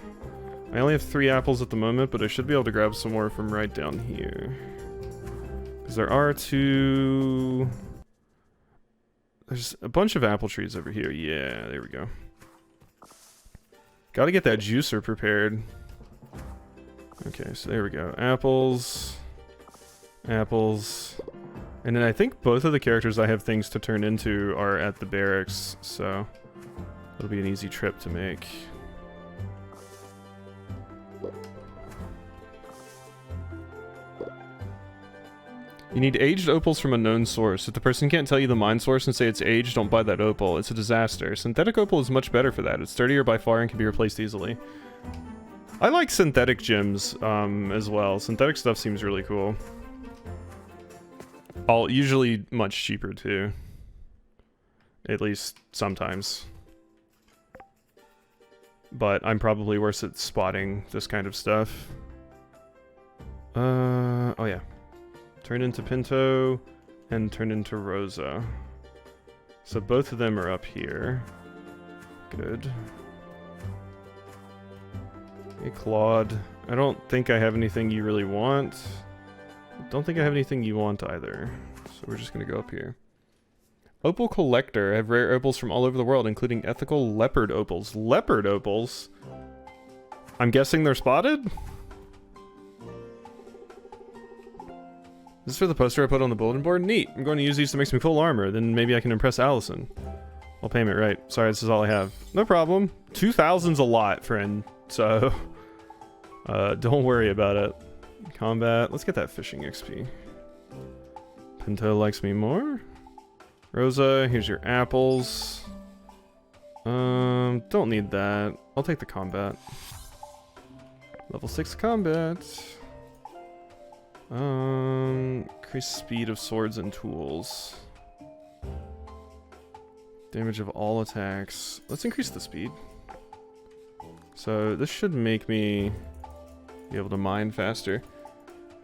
I only have 3 apples at the moment, but I should be able to grab some more from right down here. Because there are 2... There's a bunch of apple trees over here. Yeah, there we go. Gotta get that juicer prepared. Okay, so there we go. Apples. Apples. And then I think both of the characters I have things to turn into are at the barracks, so it'll be an easy trip to make. You need aged opals from a known source. If the person can't tell you the mine source and say it's aged, don't buy that opal. It's a disaster. Synthetic opal is much better for that. It's sturdier by far and can be replaced easily. I like synthetic gems as well. Synthetic stuff seems really cool. Usually much cheaper too. At least sometimes. But I'm probably worse at spotting this kind of stuff. Oh yeah. Turn into Pinto and turn into Rosa. So both of them are up here. Good. Hey Claude. I don't think I have anything you really want. Don't think I have anything you want either. So we're just gonna go up here. Opal Collector. I have rare opals from all over the world, including ethical leopard opals. Leopard opals? I'm guessing they're spotted? This is for the poster I put on the bulletin board? Neat. I'm going to use these to make some cool armor. Then maybe I can impress Allison. I'll payment right. Sorry, this is all I have. No problem. 2,000's a lot, friend. So, don't worry about it. Combat. Let's get that fishing XP. Pinto likes me more. Rosa, here's your apples. Don't need that. I'll take the combat. Level 6 combat. Increase speed of swords and tools. Damage of all attacks. Let's increase the speed. So this should make me be able to mine faster.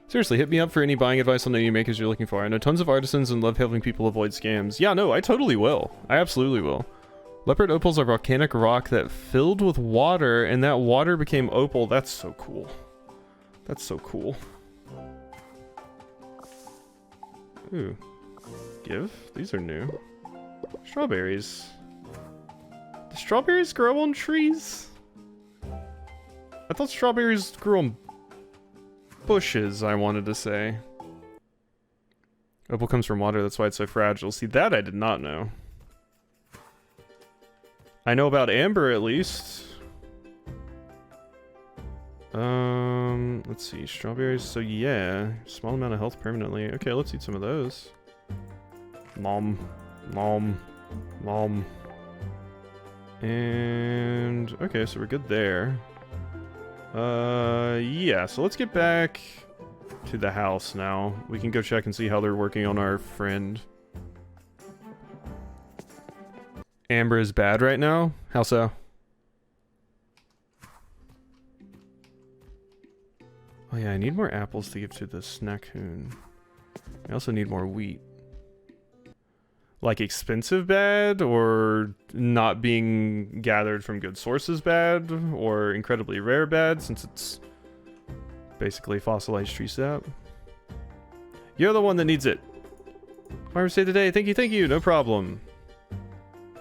Seriously, hit me up for any buying advice on any makers you're looking for. I know tons of artisans and love helping people avoid scams. Yeah, no, I totally will. I absolutely will. Leopard opals are volcanic rock that filled with water, and that water became opal. That's so cool. That's so cool. Ooh. give? These are new. Strawberries. Do strawberries grow on trees? I thought strawberries grew on bushes, I wanted to say. Opal comes from water, that's why it's so fragile. See, that I did not know. I know about amber, at least. Let's see, strawberries, so yeah. Small amount of health permanently. Okay, let's eat some of those. Nom. Nom. Nom. And... okay, so we're good there. Yeah, so let's get back to the house now. We can go check and see how they're working on our friend. Amber is bad right now? How so? Oh yeah, I need more apples to give to the snackcoon. I also need more wheat. Like expensive bad, or not being gathered from good sources bad, or incredibly rare bad, since it's basically fossilized tree sap. You're the one that needs it. Farmer say today, thank you, no problem.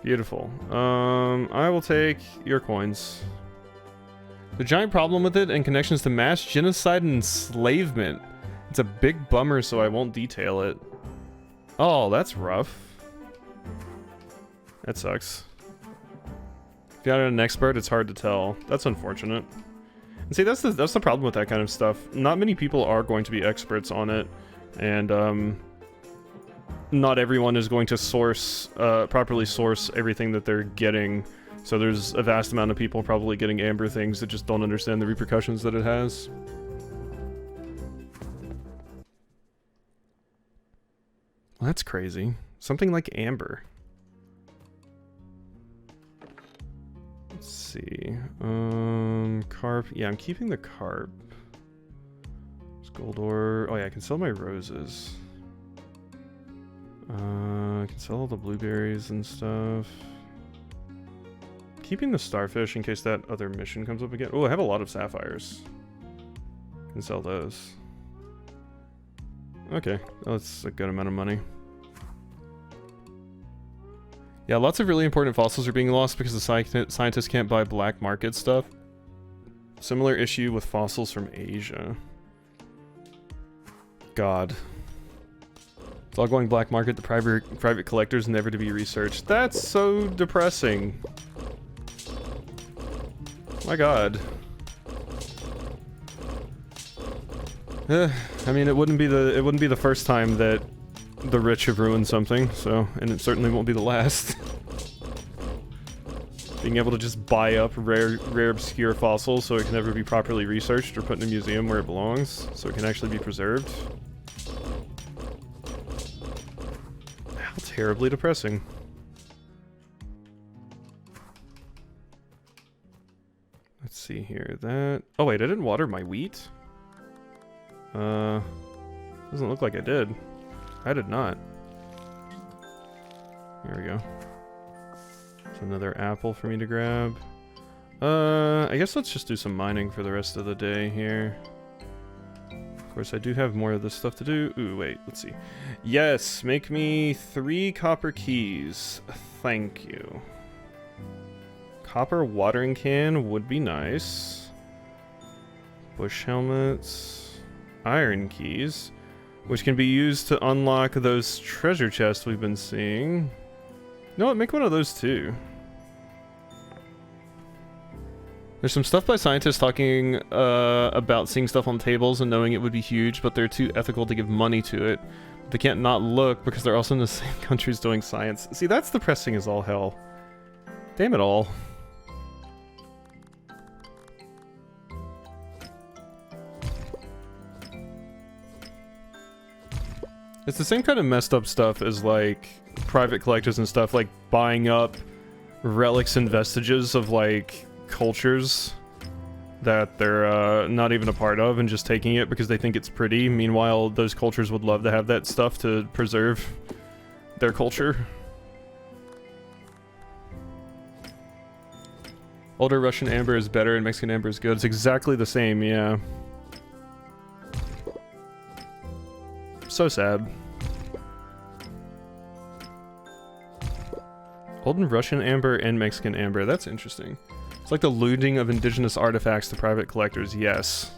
Beautiful. I will take your coins. The giant problem with it and connections to mass genocide and enslavement. It's a big bummer, so I won't detail it. Oh, that's rough. That sucks. If you're not an expert, it's hard to tell. That's unfortunate. And see, that's the problem with that kind of stuff. Not many people are going to be experts on it, and not everyone is going to properly source everything that they're getting. So there's a vast amount of people probably getting amber things that just don't understand the repercussions that it has. Well, that's crazy. Something like amber. Let's see. Carp. Yeah, I'm keeping the carp. There's gold ore. Oh yeah, I can sell my roses. I can sell all the blueberries and stuff. Keeping the starfish in case that other mission comes up again. Oh, I have a lot of sapphires. Can sell those. Okay, that's a good amount of money. Yeah, lots of really important fossils are being lost because the scientists can't buy black market stuff. Similar issue with fossils from Asia. God. It's all going black market, the private collectors never to be researched. That's so depressing. My God. I mean, it wouldn't be the first time that the rich have ruined something, so, and it certainly won't be the last. Being able to just buy up rare obscure fossils so it can never be properly researched or put in a museum where it belongs, so it can actually be preserved. How terribly depressing. Let's see here, that... oh wait, I didn't water my wheat? Doesn't look like I did. I did not. There we go. There's another apple for me to grab. I guess let's just do some mining for the rest of the day here. Of course, I do have more of this stuff to do. Ooh, wait, let's see. Yes, make me 3 copper keys. Thank you. Copper watering can would be nice. Bush helmets. Iron keys, which can be used to unlock those treasure chests we've been seeing. No, make one of those too. There's some stuff by scientists talking about seeing stuff on tables and knowing it would be huge, but they're too ethical to give money to it. They can't not look because they're also in the same countries doing science. See, that's depressing as all hell. Damn it all. It's the same kind of messed up stuff as, like, private collectors and stuff, like buying up relics and vestiges of, like, cultures that they're not even a part of and just taking it because they think it's pretty. Meanwhile, those cultures would love to have that stuff to preserve their culture. Older Russian amber is better and Mexican amber is good. It's exactly the same, yeah. So sad. Olden Russian amber and Mexican amber. That's interesting. It's like the looting of indigenous artifacts to private collectors. Yes.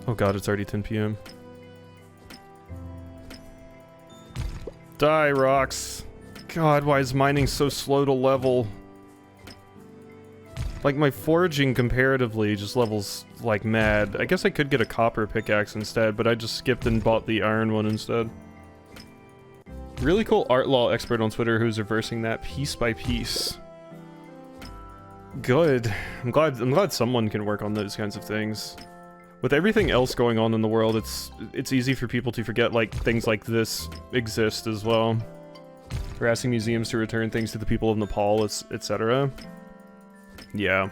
Oh god, it's already 10 p.m. Die, rocks. God, why is mining so slow to level? Like, my foraging comparatively just levels like mad. I guess I could get a copper pickaxe instead, but I just skipped and bought the iron one instead. Really cool art law expert on Twitter who's reversing that piece by piece. Good. I'm glad someone can work on those kinds of things. With everything else going on in the world, it's easy for people to forget, like, things like this exist as well. We're asking museums to return things to the people of Nepal, etc. Yeah.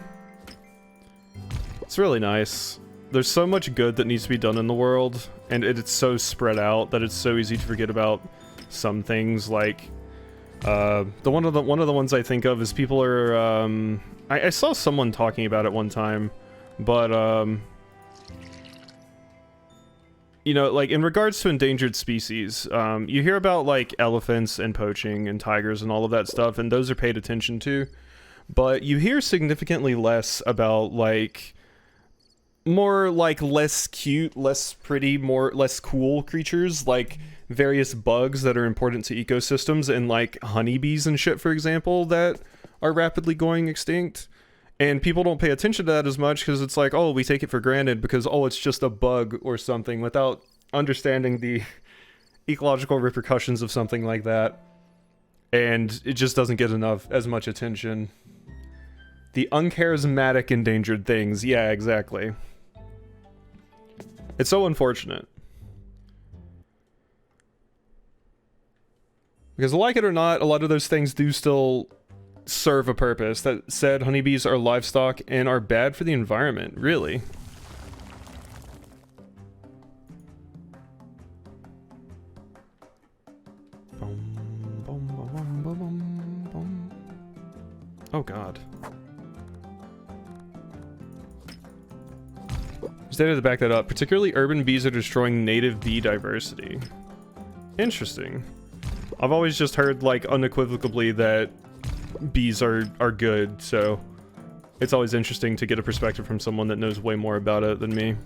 It's really nice. There's so much good that needs to be done in the world, and it's so spread out that it's so easy to forget about some things, like... one of the ones I think of is people are, I saw someone talking about it one time, but, you know, like, in regards to endangered species, you hear about, like, elephants and poaching and tigers and all of that stuff, and those are paid attention to, but you hear significantly less about, like, more, like, less cute, less pretty, less cool creatures, like various bugs that are important to ecosystems, and, like, honeybees and shit, for example, that are rapidly going extinct. And people don't pay attention to that as much because it's like, oh, we take it for granted because, oh, it's just a bug or something, without understanding the ecological repercussions of something like that. And it just doesn't get as much attention. The uncharismatic endangered things. Yeah, exactly. It's so unfortunate. Because, like it or not, a lot of those things do still serve a purpose. That said, honeybees are livestock and are bad for the environment, really. Oh god. There's data to back that up. Particularly urban bees are destroying native bee diversity. Interesting. I've always just heard, like, unequivocally that bees are good, so it's always interesting to get a perspective from someone that knows way more about it than me.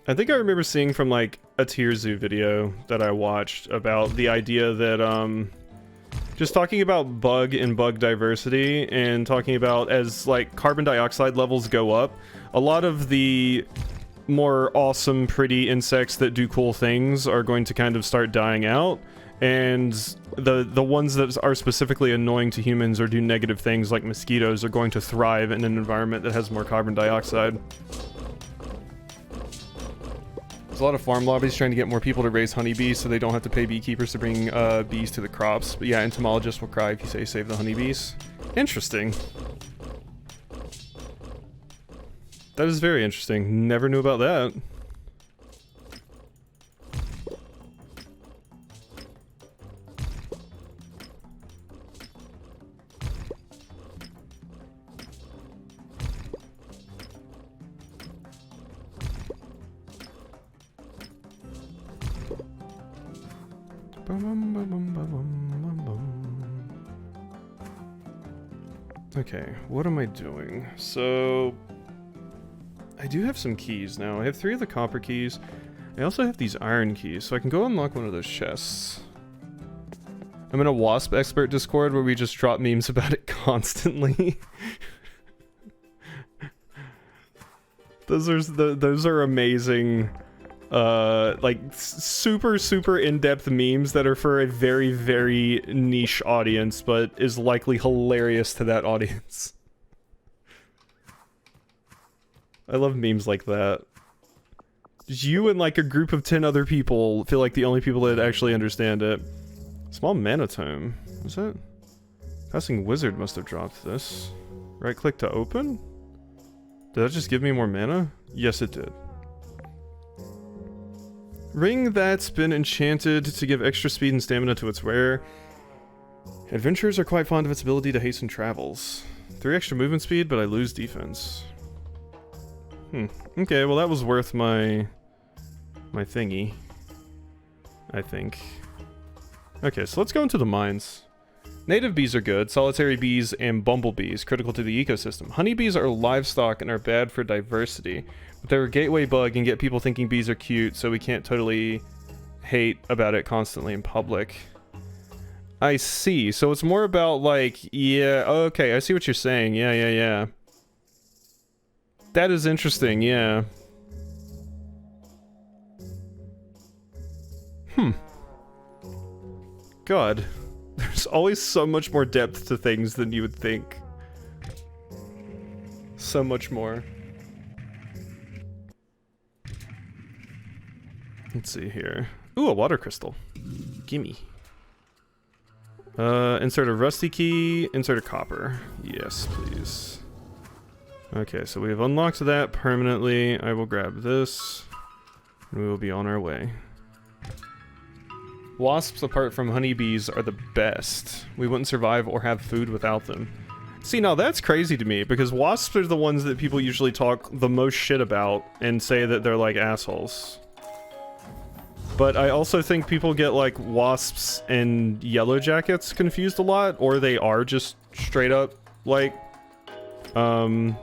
I think I remember seeing from, like, a Tierzoo video that I watched about the idea that, just talking about bug and bug diversity, and talking about as, like, carbon dioxide levels go up, a lot of the more awesome, pretty insects that do cool things are going to kind of start dying out, and the ones that are specifically annoying to humans or do negative things, like mosquitoes, are going to thrive in an environment that has more carbon dioxide. There's a lot of farm lobbies trying to get more people to raise honeybees so they don't have to pay beekeepers to bring bees to the crops. But yeah, entomologists will cry if you say save the honeybees. Interesting. That is very interesting. Never knew about that. Okay, what am I doing? So, I do have some keys now. I have 3 of the copper keys. I also have these iron keys, so I can go unlock one of those chests. I'm in a Wasp expert Discord where we just drop memes about it constantly. Those are amazing. Like, super in-depth memes that are for a very, very niche audience, but is likely hilarious to that audience. I love memes like that. You and, like, a group of 10 other people feel like the only people that actually understand it. Small mana tome. What's that? Passing Wizard must have dropped this. Right-click to open? Did that just give me more mana? Yes, it did. Ring that's been enchanted to give extra speed and stamina to its wearer. Adventurers are quite fond of its ability to hasten travels. 3 extra movement speed, but I lose defense. Okay, well that was worth my thingy, I think. Okay, so let's go into the mines. Native bees are good, solitary bees and bumblebees, critical to the ecosystem. Honeybees are livestock and are bad for diversity, but they're a gateway bug and get people thinking bees are cute, so we can't totally hate about it constantly in public. I see, so it's more about like, yeah, okay, I see what you're saying, yeah. That is interesting, yeah. God. There's always so much more depth to things than you would think. So much more. Let's see here. Ooh, a water crystal. Gimme. Insert a rusty key, insert a copper. Yes, please. Okay, so we have unlocked that permanently. I will grab this. And we will be on our way. Wasps, apart from honeybees, are the best. We wouldn't survive or have food without them. See, now that's crazy to me, because wasps are the ones that people usually talk the most shit about and say that they're like assholes. But I also think people get like wasps and yellow jackets confused a lot, or they are just straight up like the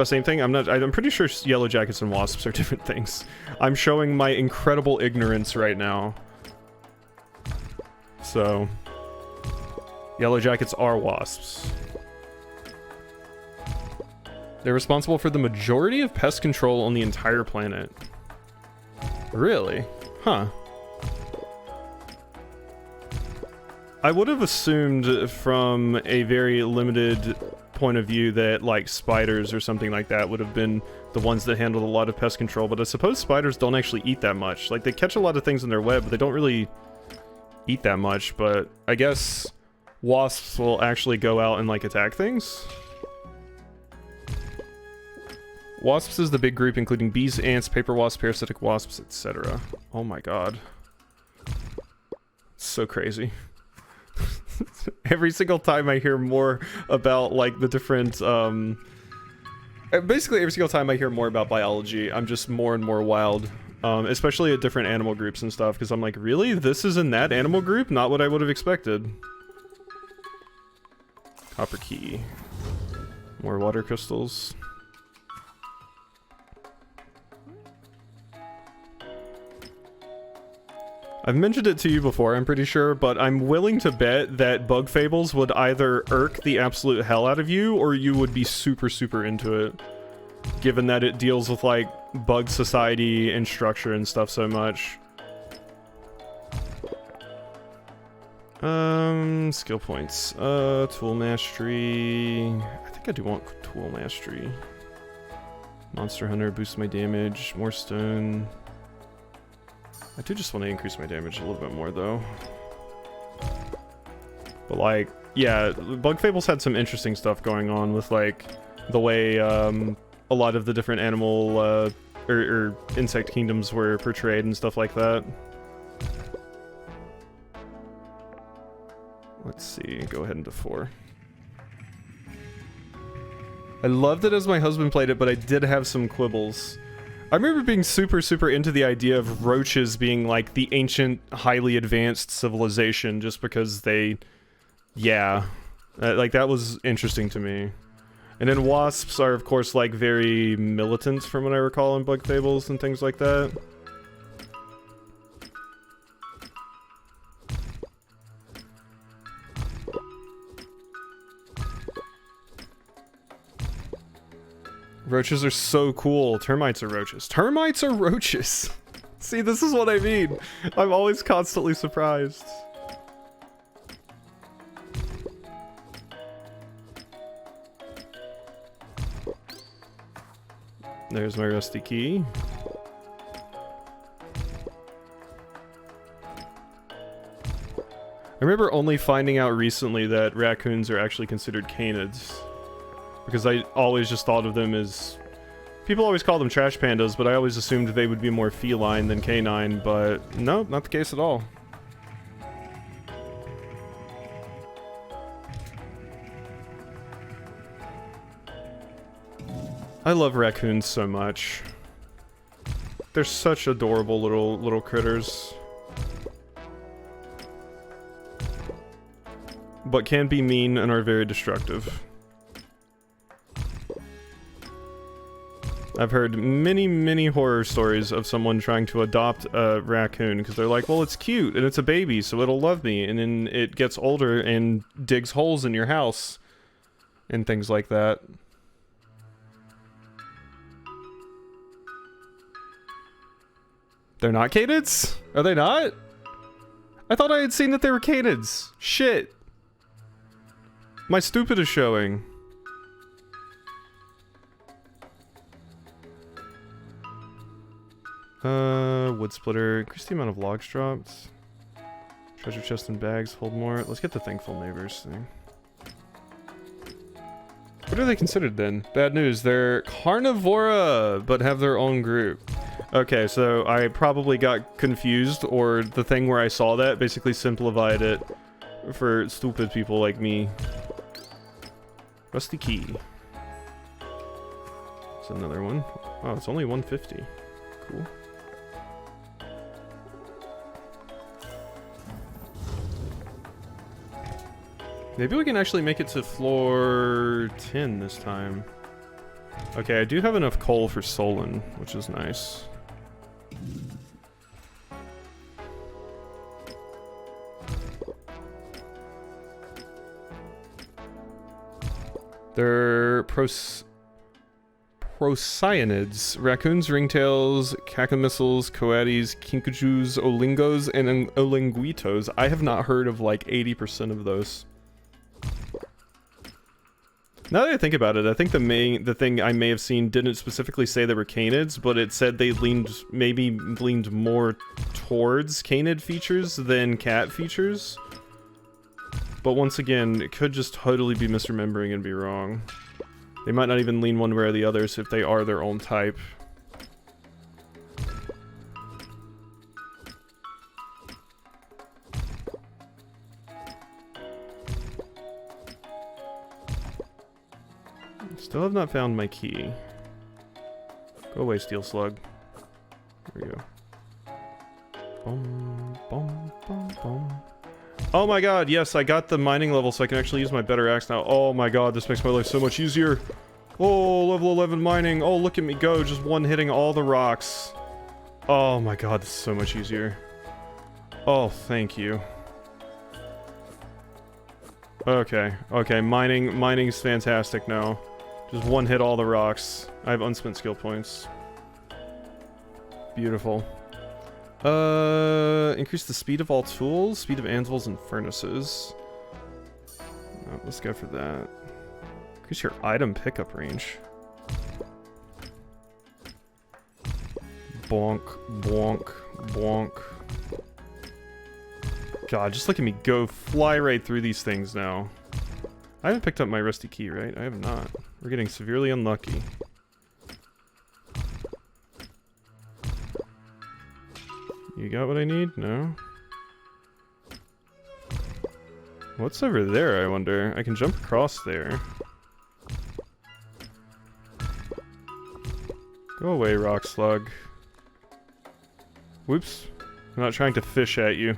same thing. I'm pretty sure yellow jackets and wasps are different things. I'm showing my incredible ignorance right now. So, yellow jackets are wasps. They're responsible for the majority of pest control on the entire planet. Really? Huh. I would have assumed from a very limited point of view that like spiders or something like that would have been the ones that handled a lot of pest control, but I suppose spiders don't actually eat that much. Like, they catch a lot of things in their web, but they don't really eat that much. But I guess wasps will actually go out and like attack things. Wasps is the big group, including bees, ants, paper wasps, parasitic wasps, etc. Oh my god. It's so crazy. Every single time I hear more about like the different basically every single time I hear more about biology, I'm just more and more wild. Especially at different animal groups and stuff, because I'm like, really? This is in that animal group? Not what I would have expected. Copper key. More water crystals. I've mentioned it to you before, I'm pretty sure, but I'm willing to bet that bug fables would either irk the absolute hell out of you, or you would be super, super into it. Given that it deals with, like, bug society and structure and stuff so much. Skill points. Tool mastery. I think I do want tool mastery. Monster Hunter boosts my damage. More stone. I do just want to increase my damage a little bit more, though. But, like, yeah, Bug Fables had some interesting stuff going on with, like, the way, a lot of the different animal, or insect kingdoms were portrayed and stuff like that. Let's see, go ahead into 4. I loved it as my husband played it, but I did have some quibbles. I remember being super, super into the idea of roaches being like the ancient, highly advanced civilization just because they... yeah. Like, that was interesting to me. And then wasps are, of course, like, very militant from what I recall in Bug Fables and things like that. Roaches are so cool. Termites are roaches. Termites are roaches! See, this is what I mean. I'm always constantly surprised. There's my rusty key. I remember only finding out recently that raccoons are actually considered canids. Because I always just thought of them as People always call them trash pandas, but I always assumed they would be more feline than canine, but no, not the case at all. I love raccoons so much. They're such adorable little critters. But can be mean and are very destructive. I've heard many horror stories of someone trying to adopt a raccoon because they're like, well, it's cute and it's a baby, so it'll love me, and then it gets older and digs holes in your house and things like that. They're not canids? Are they not? I thought I had seen that they were canids. Shit. My stupid is showing. Wood splitter. Increase the amount of logs dropped. Treasure chest and bags. Hold more. Let's get the thankful neighbors thing. What are they considered then? Bad news. They're carnivora, but have their own group. Okay, so I probably got confused, or the thing where I saw that basically simplified it for stupid people like me. Rusty key. It's another one. Oh, it's only 150. Cool. Maybe we can actually make it to floor 10 this time. Okay, I do have enough coal for Solon, which is nice. They're procyanids. Raccoons, ringtails, cacomissals, coatis, kinkajous, olingos, and olinguitos. I have not heard of like 80% of those. Now that I think about it, I think the thing I may have seen didn't specifically say they were canids, but it said they maybe leaned more towards canid features than cat features. But once again, it could just totally be misremembering and be wrong. They might not even lean one way or the other, so if they are their own type. Still have not found my key. Go away, steel slug. There we go. Boom, boom, boom, boom. Oh my god, yes, I got the mining level so I can actually use my better axe now. Oh my god, this makes my life so much easier. Oh, level 11 mining. Oh, look at me go, just one hitting all the rocks. Oh my god, this is so much easier. Oh, thank you. Okay, okay, mining's fantastic now. Just one hit all the rocks. I have unspent skill points. Beautiful. Increase the speed of all tools, speed of anvils and furnaces. No, let's go for that. Increase your item pickup range. Bonk, bonk, bonk. God, just look at me go fly right through these things now. I haven't picked up my rusty key, right? I have not. We're getting severely unlucky. You got what I need? No? What's over there, I wonder? I can jump across there. Go away, rock slug. Whoops. I'm not trying to fish at you.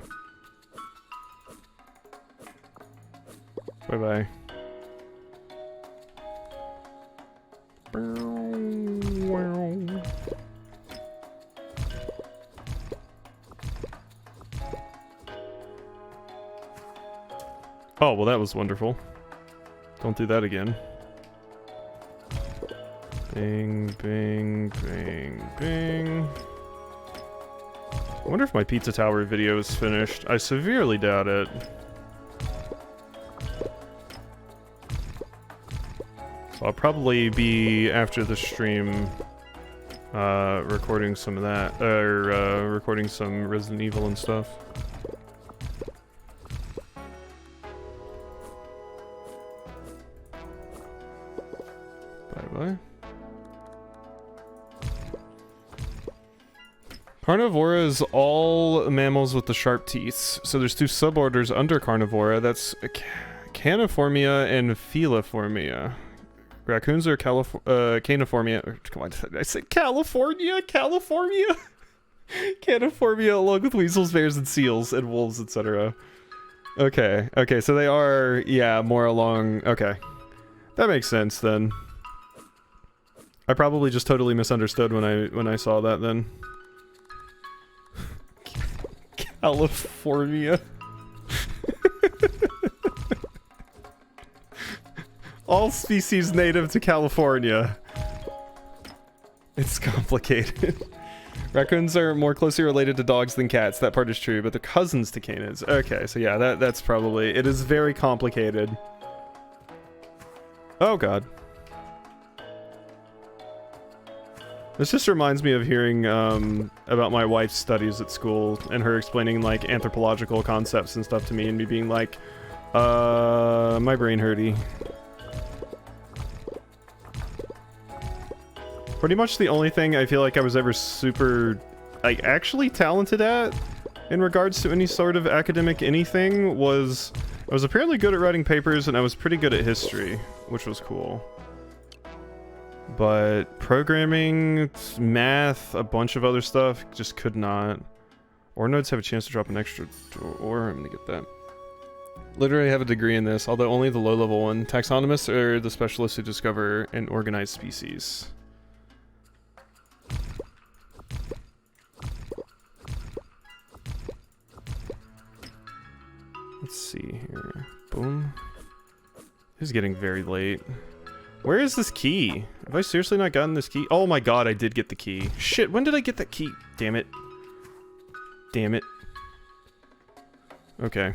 Bye-bye. Oh, well that was wonderful. Don't do that again. Bing, bing, bing, bing. I wonder if my pizza tower video is finished. I severely doubt it. So I'll probably be, after the stream, recording some of that, or recording some Resident Evil and stuff. Bye-bye. Carnivora is all mammals with the sharp teeth. So there's 2 suborders under Carnivora. That's Caniformia and Feliformia. Raccoons are Caniformia. Come on, I said California? California? Caniformia along with weasels, bears, and seals, and wolves, etc. Okay, okay, so they are, yeah, more along, okay. That makes sense, then. I probably just totally misunderstood when I saw that, then. California. All species native to California. It's complicated. Raccoons are more closely related to dogs than cats. That part is true, but they're cousins to canids. Okay, so yeah, that's probably... It is very complicated. Oh god. This just reminds me of hearing about my wife's studies at school and her explaining like anthropological concepts and stuff to me and me being like, my brain hurty. Pretty much the only thing I feel like I was ever super, like, actually talented at in regards to any sort of academic anything was I was apparently good at writing papers and I was pretty good at history, which was cool. But programming, math, a bunch of other stuff, just could not. Or nodes have a chance to drop an extra or I'm gonna get that. Literally have a degree in this, although only the low-level one. Taxonomists are the specialists who discover and organize species. Let's see here. Boom. It's getting very late. Where is this key? Have I seriously not gotten this key? Oh my god, I did get the key. Shit, when did I get that key? Damn it. Damn it. Okay.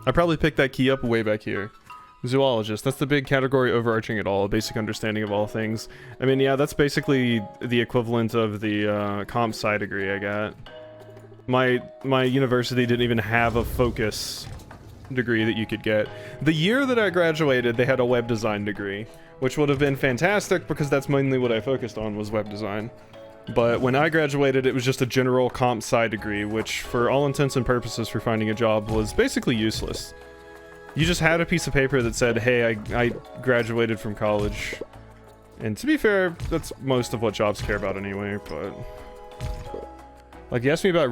I probably picked that key up way back here. Zoologist, that's the big category overarching it all, a basic understanding of all things. I mean, yeah, that's basically the equivalent of the comp sci degree I got. My university didn't even have a focus degree that you could get. The year that I graduated, they had a web design degree, which would have been fantastic because that's mainly what I focused on was web design. But when I graduated, it was just a general comp sci degree, which for all intents and purposes for finding a job was basically useless. You just had a piece of paper that said, hey, I graduated from college. And to be fair, that's most of what jobs care about anyway, but... Like, you asked me about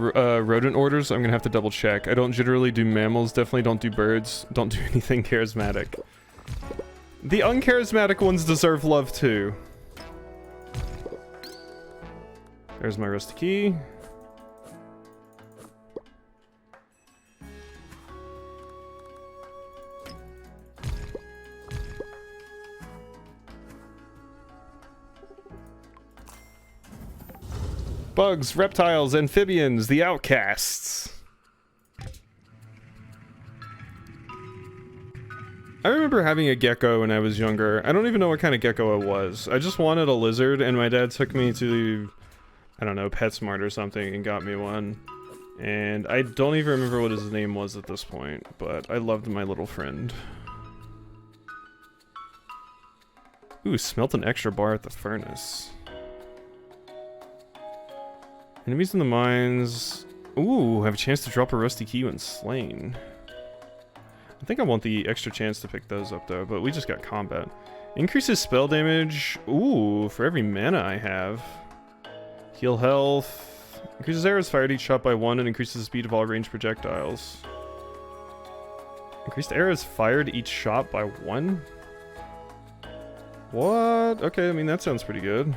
rodent orders, I'm gonna have to double check. I don't generally do mammals, definitely don't do birds, don't do anything charismatic. The uncharismatic ones deserve love too. There's my rusty key. Bugs, reptiles, amphibians, the outcasts. I remember having a gecko when I was younger. I don't even know what kind of gecko it was. I just wanted a lizard and my dad took me to, I don't know, PetSmart or something and got me one. And I don't even remember what his name was at this point, but I loved my little friend. Ooh, smelt an extra bar at the furnace. Enemies in the mines. Ooh, have a chance to drop a rusty key when slain. I think I want the extra chance to pick those up though, but we just got combat. Increases spell damage. Ooh, for every mana I have. Heal health. Increases arrows fired each shot by 1 and increases the speed of all ranged projectiles. Increased arrows fired each shot by 1? What? Okay, I mean that sounds pretty good.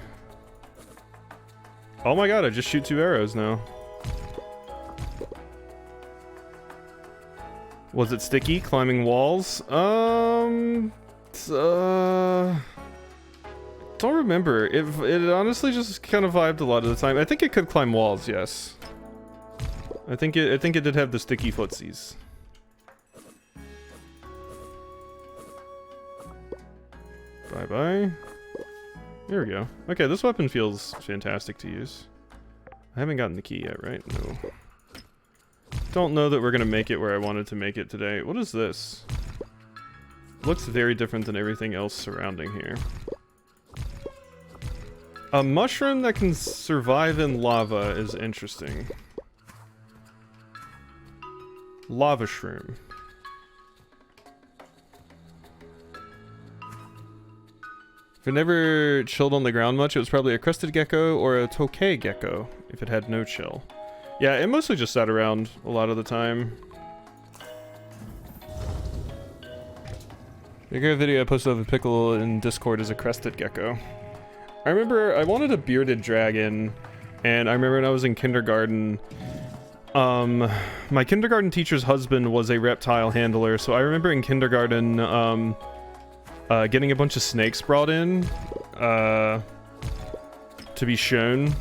Oh my god, I just shoot 2 arrows now. Was it sticky? Climbing walls? Don't remember. It honestly just kind of vibed a lot of the time. I think it could climb walls, yes. I think it did have the sticky footsies. Bye-bye. There we go. Okay, this weapon feels fantastic to use. I haven't gotten the key yet, right? No. Don't know that we're gonna make it where I wanted to make it today. What is this? Looks very different than everything else surrounding here. A mushroom that can survive in lava is interesting. Lava shroom. If it never chilled on the ground much, it was probably a crested gecko or a tokay gecko if it had no chill. Yeah, it mostly just sat around a lot of the time. The great video I posted of a pickle in Discord is a crested gecko. I remember I wanted a bearded dragon, and I remember when I was in kindergarten, my kindergarten teacher's husband was a reptile handler, so I remember in kindergarten, getting a bunch of snakes brought in, to be shown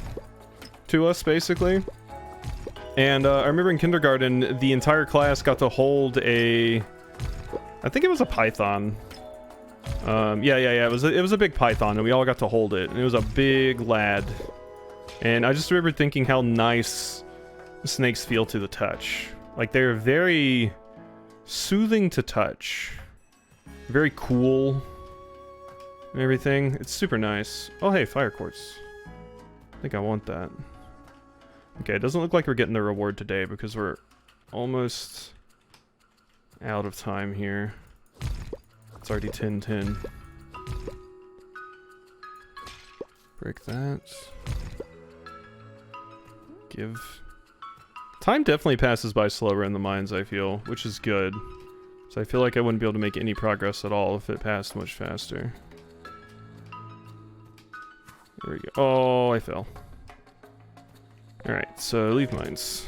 to us, basically. And, I remember in kindergarten, the entire class got to hold a... I think it was a python. Yeah, it was a big python, and we all got to hold it, and it was a big lad. And I just remember thinking how nice snakes feel to the touch. Like, they're very soothing to touch. Very cool. And everything. It's super nice. Oh, hey, fire quartz. I think I want that. Okay, it doesn't look like we're getting the reward today because we're almost out of time here. It's already 10:10. Break that. Give. Time definitely passes by slower in the mines, I feel, which is good. So I feel like I wouldn't be able to make any progress at all if it passed much faster. There we go. Oh, I fell. Alright, so leave mines.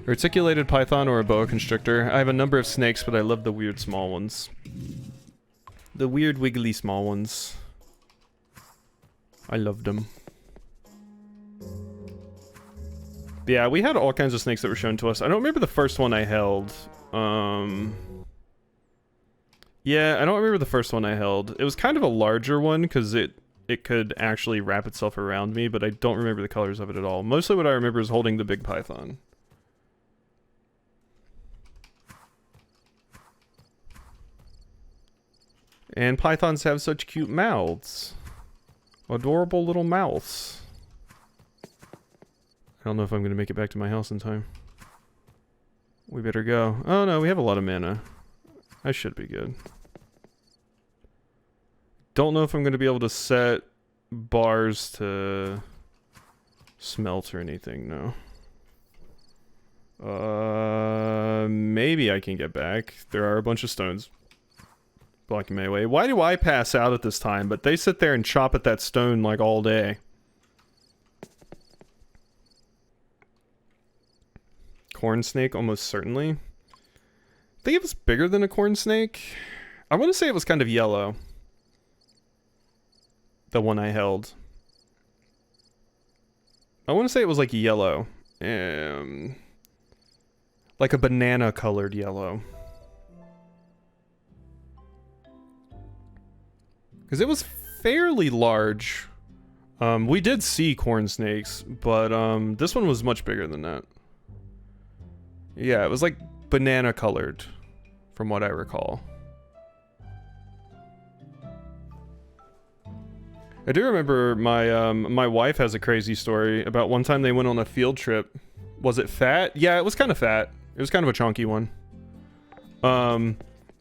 Articulated python or a boa constrictor. I have a number of snakes, but I love the weird small ones. The weird wiggly small ones. I loved them. But yeah, we had all kinds of snakes that were shown to us. I don't remember the first one I held. Yeah, I don't remember the first one I held. It was kind of a larger one because it could actually wrap itself around me, but I don't remember the colors of it at all. Mostly what I remember is holding the big python. And pythons have such cute mouths. Adorable little mouths. I don't know if I'm going to make it back to my house in time. We better go. Oh no, we have a lot of mana. I should be good. Don't know if I'm going to be able to set bars to smelt or anything, no. Maybe I can get back. There are a bunch of stones blocking my way. Why do I pass out at this time? But they sit there and chop at that stone like all day. Corn snake, almost certainly. I think it was bigger than a corn snake. I want to say it was kind of yellow. The one I held. I want to say it was like yellow. Like a banana colored yellow. Because it was fairly large. We did see corn snakes, but this one was much bigger than that. Yeah, it was like banana colored, from what I recall. I do remember my my wife has a crazy story about one time they went on a field trip. Was it fat? Yeah, it was kind of fat. It was kind of a chunky one.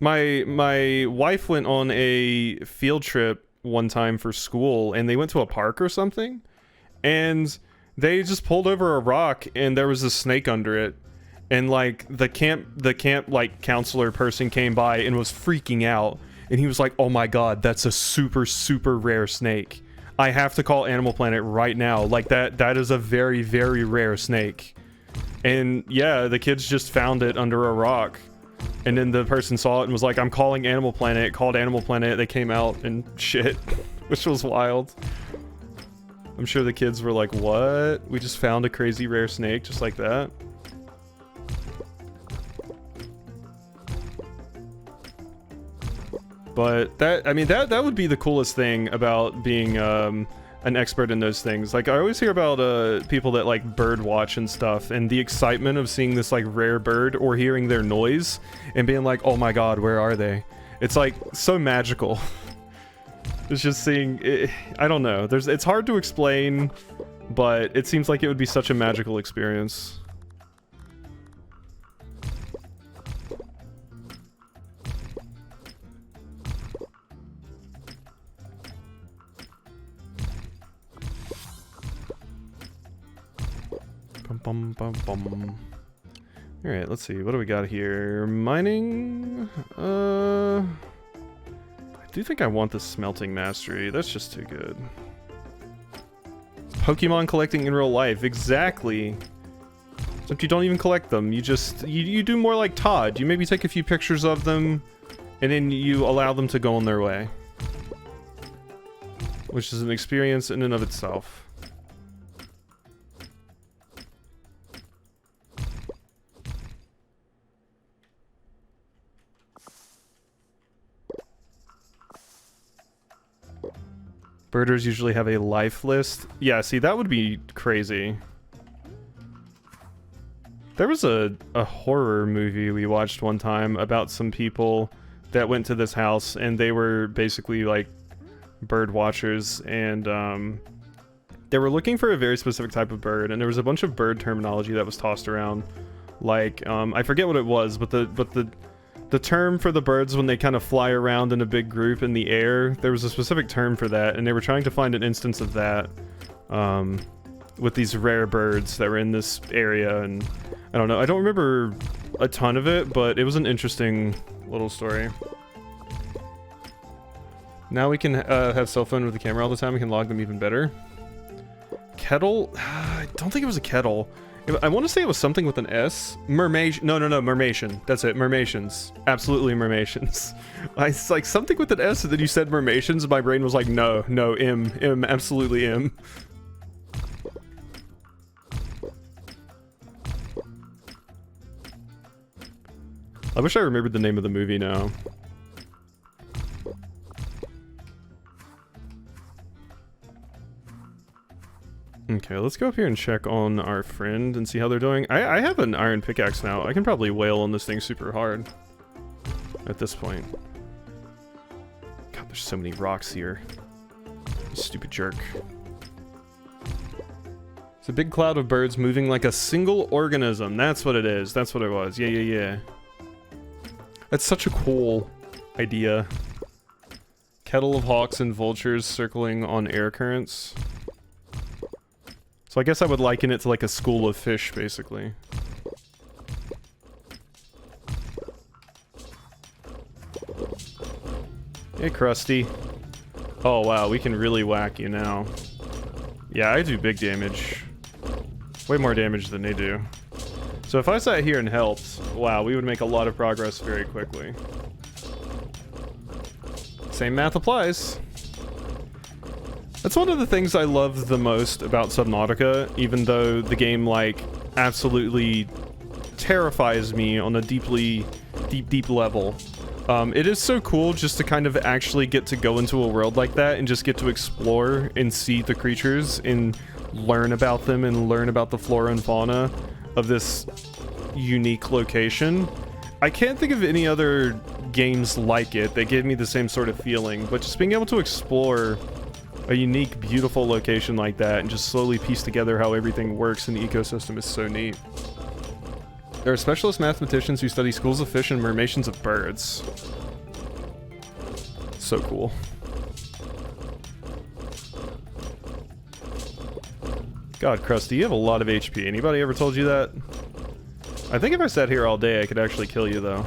My wife went on a field trip one time for school, and they went to a park or something, and they just pulled over a rock, and there was a snake under it, and like the camp like counselor person came by and was freaking out, and he was like, "Oh my god, that's a super rare snake. I have to call Animal Planet right now. Like that is a very rare snake." And yeah, the kids just found it under a rock. And then the person saw it and was like, "I'm calling Animal Planet," called Animal Planet, they came out and shit, which was wild. I'm sure the kids were like, "What? We just found a crazy rare snake just like that?" But that, I mean, that would be the coolest thing about being an expert in those things. Like, I always hear about people that like bird watch and stuff, and the excitement of seeing this like rare bird or hearing their noise and being like, "Oh my god, where are they?" It's like so magical. It's just seeing it, I don't know. It's hard to explain, but it seems like it would be such a magical experience. Bum, bum, bum, bum. All right, let's see. What do we got here? Mining. I do think I want the smelting mastery. That's just too good. Pokemon collecting in real life. Exactly. Except you don't even collect them. You just you do more like Todd. You maybe take a few pictures of them, and then you allow them to go on their way, which is an experience in and of itself. Birders usually have a life list. Yeah, see, that would be crazy. There was a horror movie we watched one time about some people that went to this house, and they were basically like bird watchers, and they were looking for a very specific type of bird, and there was a bunch of bird terminology that was tossed around. Like, I forget what it was, but the term for the birds when they kind of fly around in a big group in the air, there was a specific term for that, and they were trying to find an instance of that with these rare birds that were in this area, and I don't know, I don't remember a ton of it, but it was an interesting little story. Now we can have cell phone with the camera all the time, we can log them even better. Kettle? I don't think it was a kettle. I want to say it was something with an S. Mermation. No, Mermation. That's it. Mermations. Absolutely Mermations. It's like something with an S, and then you said Mermations, and my brain was like, no, M, absolutely M. I wish I remembered the name of the movie now. Okay, let's go up here and check on our friend and see how they're doing. I have an iron pickaxe now. I can probably wail on this thing super hard at this point. God, there's so many rocks here. Stupid jerk. It's a big cloud of birds moving like a single organism. That's what it is. That's what it was. Yeah. That's such a cool idea. Kettle of hawks and vultures circling on air currents. So I guess I would liken it to like a school of fish, basically. Hey, Krusty. Oh, wow, we can really whack you now. Yeah, I do big damage. Way more damage than they do. So if I sat here and helped, wow, we would make a lot of progress very quickly. Same math applies. That's one of the things I love the most about Subnautica, even though the game, like, absolutely terrifies me on a deep level. It is so cool just to kind of actually get to go into a world like that and just get to explore and see the creatures and learn about them and learn about the flora and fauna of this unique location. I can't think of any other games like it that give me the same sort of feeling, but just being able to explore a unique, beautiful location like that and just slowly piece together how everything works in the ecosystem is so neat. There are specialist mathematicians who study schools of fish and mermations of birds. So cool. God, Krusty, you have a lot of HP. Anybody ever told you that? I think if I sat here all day, I could actually kill you, though.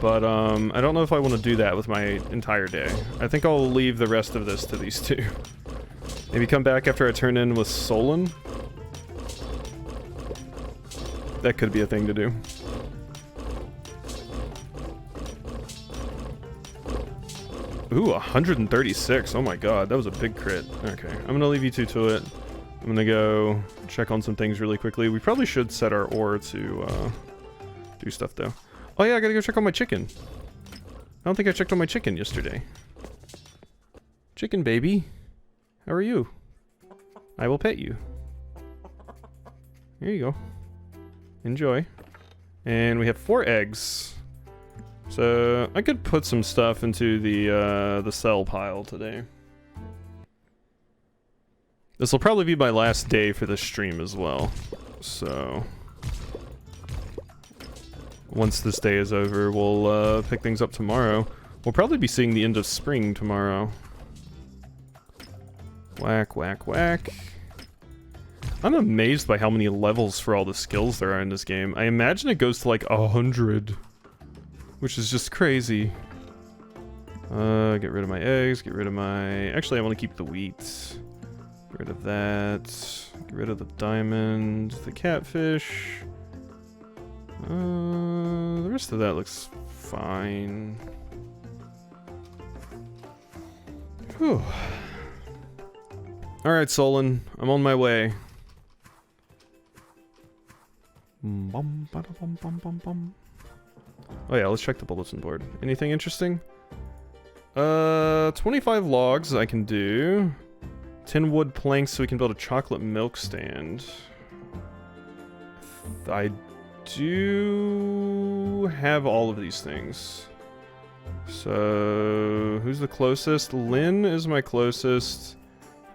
But, I don't know if I want to do that with my entire day. I think I'll leave the rest of this to these two. Maybe come back after I turn in with Solon. That could be a thing to do. Ooh, 136. Oh my god, that was a big crit. Okay, I'm gonna leave you two to it. I'm gonna go check on some things really quickly. We probably should set our ore to, do stuff, though. Oh yeah, I gotta go check on my chicken. I don't think I checked on my chicken yesterday. Chicken baby, how are you? I will pet you. Here you go. Enjoy. And we have 4 eggs. So I could put some stuff into the sell pile today. This will probably be my last day for this stream as well. So once this day is over, we'll pick things up tomorrow. We'll probably be seeing the end of spring tomorrow. Whack, whack, whack. I'm amazed by how many levels for all the skills there are in this game. I imagine it goes to like 100, which is just crazy. Get rid of my eggs, get rid of my... Actually, I want to keep the wheat. Get rid of that. Get rid of the diamond, the catfish. The rest of that looks fine. Whew. Alright, Solon, I'm on my way. Oh yeah, let's check the bulletin board. Anything interesting? 25 logs I can do. 10 wood planks so we can build a chocolate milk stand. I do have all of these things. So, who's the closest? Lynn is my closest.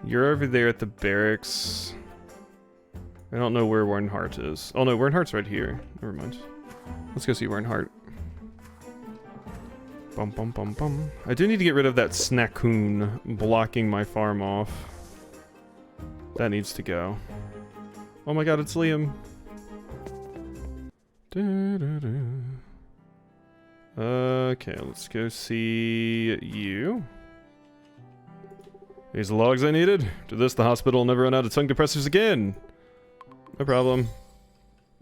You're over there at the barracks. I don't know where Warrenhart is. Oh no, Warrenhart's right here. Never mind. Let's go see Warrenhart. Bum bum bum bum. I do need to get rid of that snackoon blocking my farm off. That needs to go. Oh my god, it's Liam. Okay, let's go see you. These are the logs I needed. To this, the hospital will never run out of tongue depressors again. No problem.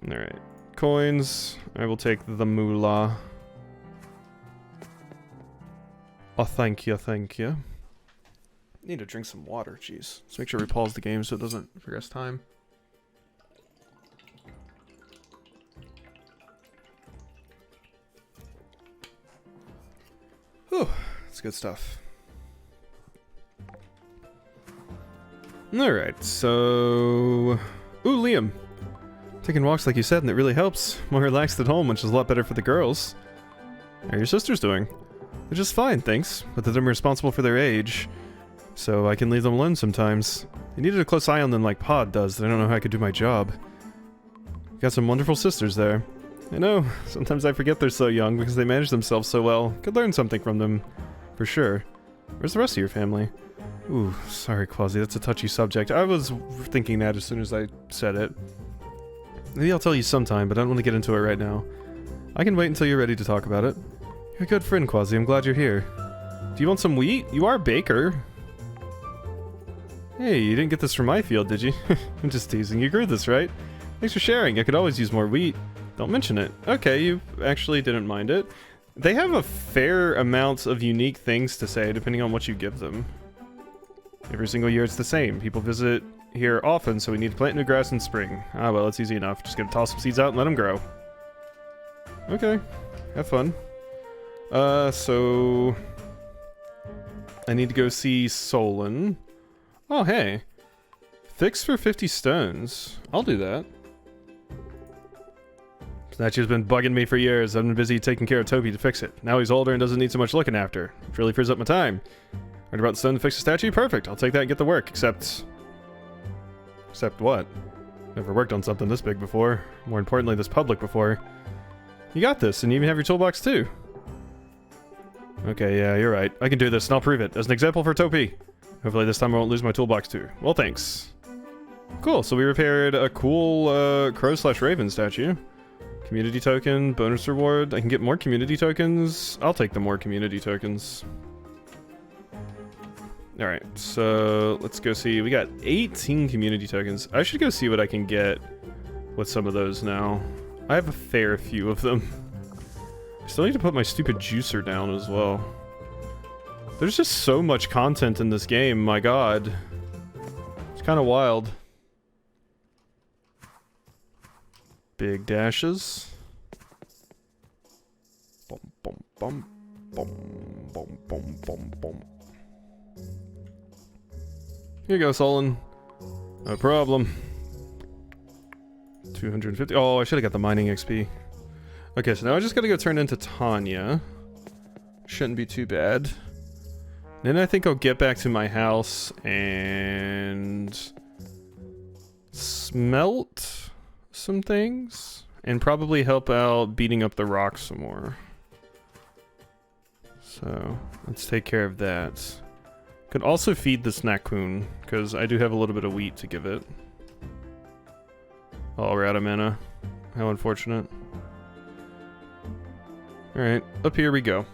Alright. Coins. I will take the moolah. Oh, thank you, thank you. Need to drink some water, jeez. Let's make sure we pause the game so it doesn't progress time. Whew, that's good stuff. Alright, so... Ooh, Liam. Taking walks like you said, and it really helps. More relaxed at home, which is a lot better for the girls. How are your sisters doing? They're just fine, thanks. But I'm responsible for their age, so I can leave them alone sometimes. They needed a close eye on them like Pod does, but I don't know how I could do my job. Got some wonderful sisters there. I know, sometimes I forget they're so young because they manage themselves so well. Could learn something from them, for sure. Where's the rest of your family? Ooh, sorry Quasi, that's a touchy subject. I was thinking that as soon as I said it. Maybe I'll tell you sometime, but I don't want to get into it right now. I can wait until you're ready to talk about it. You're a good friend, Quasi, I'm glad you're here. Do you want some wheat? You are a baker. Hey, you didn't get this from my field, did you? I'm just teasing. You grew this, right? Thanks for sharing. I could always use more wheat. Don't mention it. Okay, you actually didn't mind it. They have a fair amount of unique things to say, depending on what you give them. Every single year it's the same. People visit here often, so we need to plant new grass in spring. Ah, well, it's easy enough. Just gonna toss some seeds out and let them grow. Okay. Have fun. So... I need to go see Solon. Oh, hey. Fix for 50 stones. I'll do that. Statue's been bugging me for years. I've been busy taking care of Toby to fix it. Now he's older and doesn't need so much looking after. It really frees up my time. Heard about the stone to fix the statue? Perfect. I'll take that and get to work. Except what? Never worked on something this big before. More importantly, this public before. You got this, and you even have your toolbox too. Okay, yeah, you're right. I can do this, and I'll prove it. As an example for Topi. Hopefully this time I won't lose my toolbox too. Well, thanks. Cool, so we repaired a cool crow/raven statue. Community token, bonus reward. I can get more community tokens. I'll take the more community tokens. Alright, so let's go see. We got 18 community tokens. I should go see what I can get with some of those now. I have a fair few of them. I still need to put my stupid juicer down as well. There's just so much content in this game, my god. It's kind of wild. Big dashes. Bum bum bum bum bum bum bum bum. Here you go, Solon. No problem. 250. Oh, I should have got the mining XP. Okay, so now I just gotta go turn into Tanya. Shouldn't be too bad. Then I think I'll get back to my house and smelt some things and probably help out beating up the rock some more. So let's take care of that. Could also feed the snackcoon because I do have a little bit of wheat to give it. Oh, we're out of mana. How unfortunate. Alright, up here we go.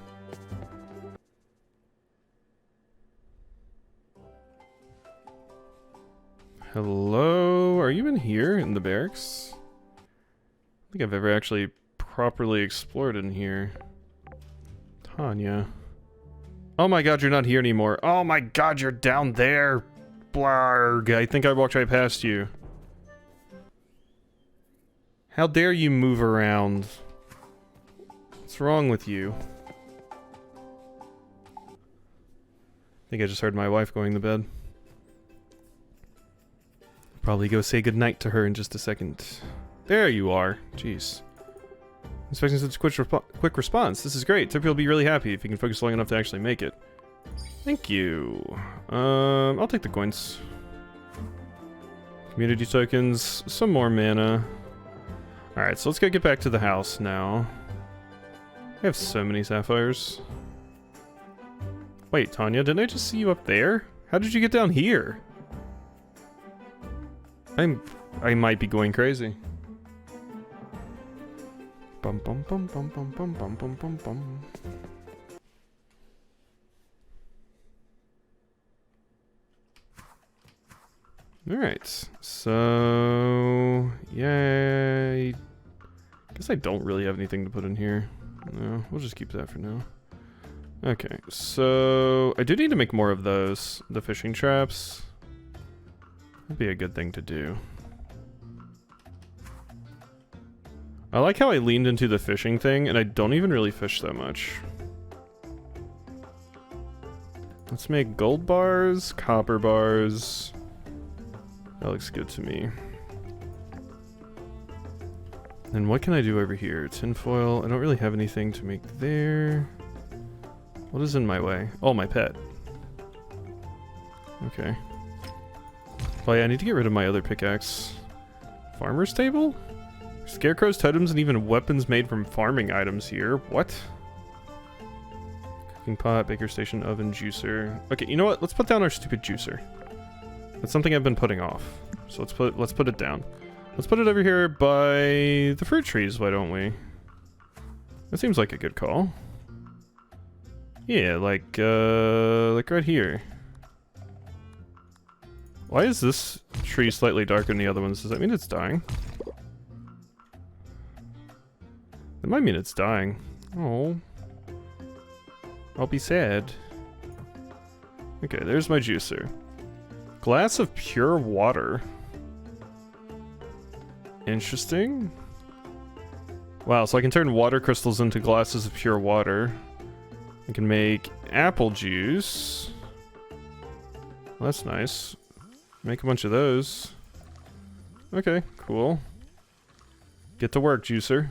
Hello? Are you in here in the barracks? I don't think I've ever actually properly explored in here. Tanya. Oh my god, you're not here anymore. Oh my god, you're down there. Blarg. I think I walked right past you. How dare you move around? What's wrong with you? I think I just heard my wife going to bed. Probably go say goodnight to her in just a second. There you are. Jeez. Expecting such a quick response. This is great. Tippy will be really happy if you can focus long enough to actually make it. Thank you. I'll take the coins. Community tokens. Some more mana. Alright, so let's go get back to the house now. I have so many sapphires. Wait, Tanya, didn't I just see you up there? How did you get down here? I might be going crazy. Bum bum bum bum bum bum bum bum bum bum. Alright, so yeah, I guess I don't really have anything to put in here. No, we'll just keep that for now. Okay, so I do need to make more of those, the fishing traps. That'd be a good thing to do. I like how I leaned into the fishing thing, and I don't even really fish that much. Let's make gold bars, copper bars. That looks good to me. And what can I do over here? Tinfoil. I don't really have anything to make there. What is in my way? Oh, my pet. Okay. Oh yeah, I need to get rid of my other pickaxe. Farmer's table? Scarecrows, totems, and even weapons made from farming items here. What? Cooking pot, baker station, oven, juicer. Okay, you know what? Let's put down our stupid juicer. That's something I've been putting off. So let's put it down. Let's put it over here by the fruit trees, why don't we? That seems like a good call. Yeah, like right here. Why is this tree slightly darker than the other ones? Does that mean it's dying? That might mean it's dying. Oh. I'll be sad. Okay, there's my juicer. Glass of pure water. Interesting. Wow, so I can turn water crystals into glasses of pure water. I can make apple juice. Well, that's nice. Make a bunch of those. Okay, cool. Get to work, juicer.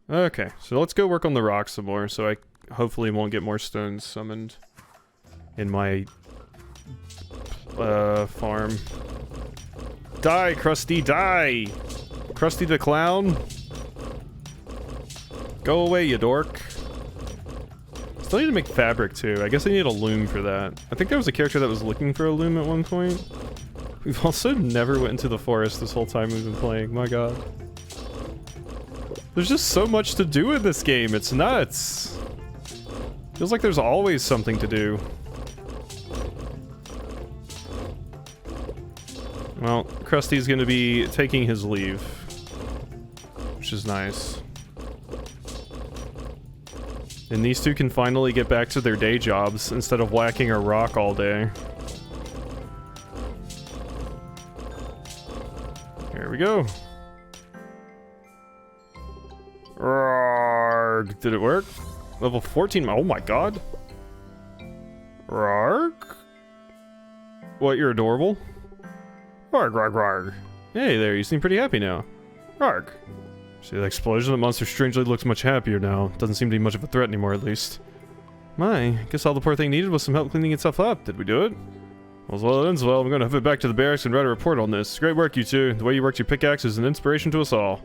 Okay, so let's go work on the rock some more, so I hopefully won't get more stones summoned in my farm. Die, Krusty, die! Krusty the Clown? Go away, you dork. Still need to make fabric, too. I guess I need a loom for that. I think there was a character that was looking for a loom at one point. We've also never went into the forest this whole time we've been playing. My god. There's just so much to do in this game. It's nuts. Feels like there's always something to do. Well, Krusty's gonna be taking his leave, which is nice. And these two can finally get back to their day jobs instead of whacking a rock all day. Here we go. Rarg. Did it work? Level 14. Oh my god. Rarg? What, you're adorable? Rarg, rarg, rarg. Hey there, you seem pretty happy now. Rarg. See the explosion? The monster strangely looks much happier now. Doesn't seem to be much of a threat anymore, at least. My, guess all the poor thing needed was some help cleaning itself up. Did we do it? Well, it ends well. I'm gonna hoof it back to the barracks and write a report on this. Great work, you two. The way you worked your pickaxe is an inspiration to us all.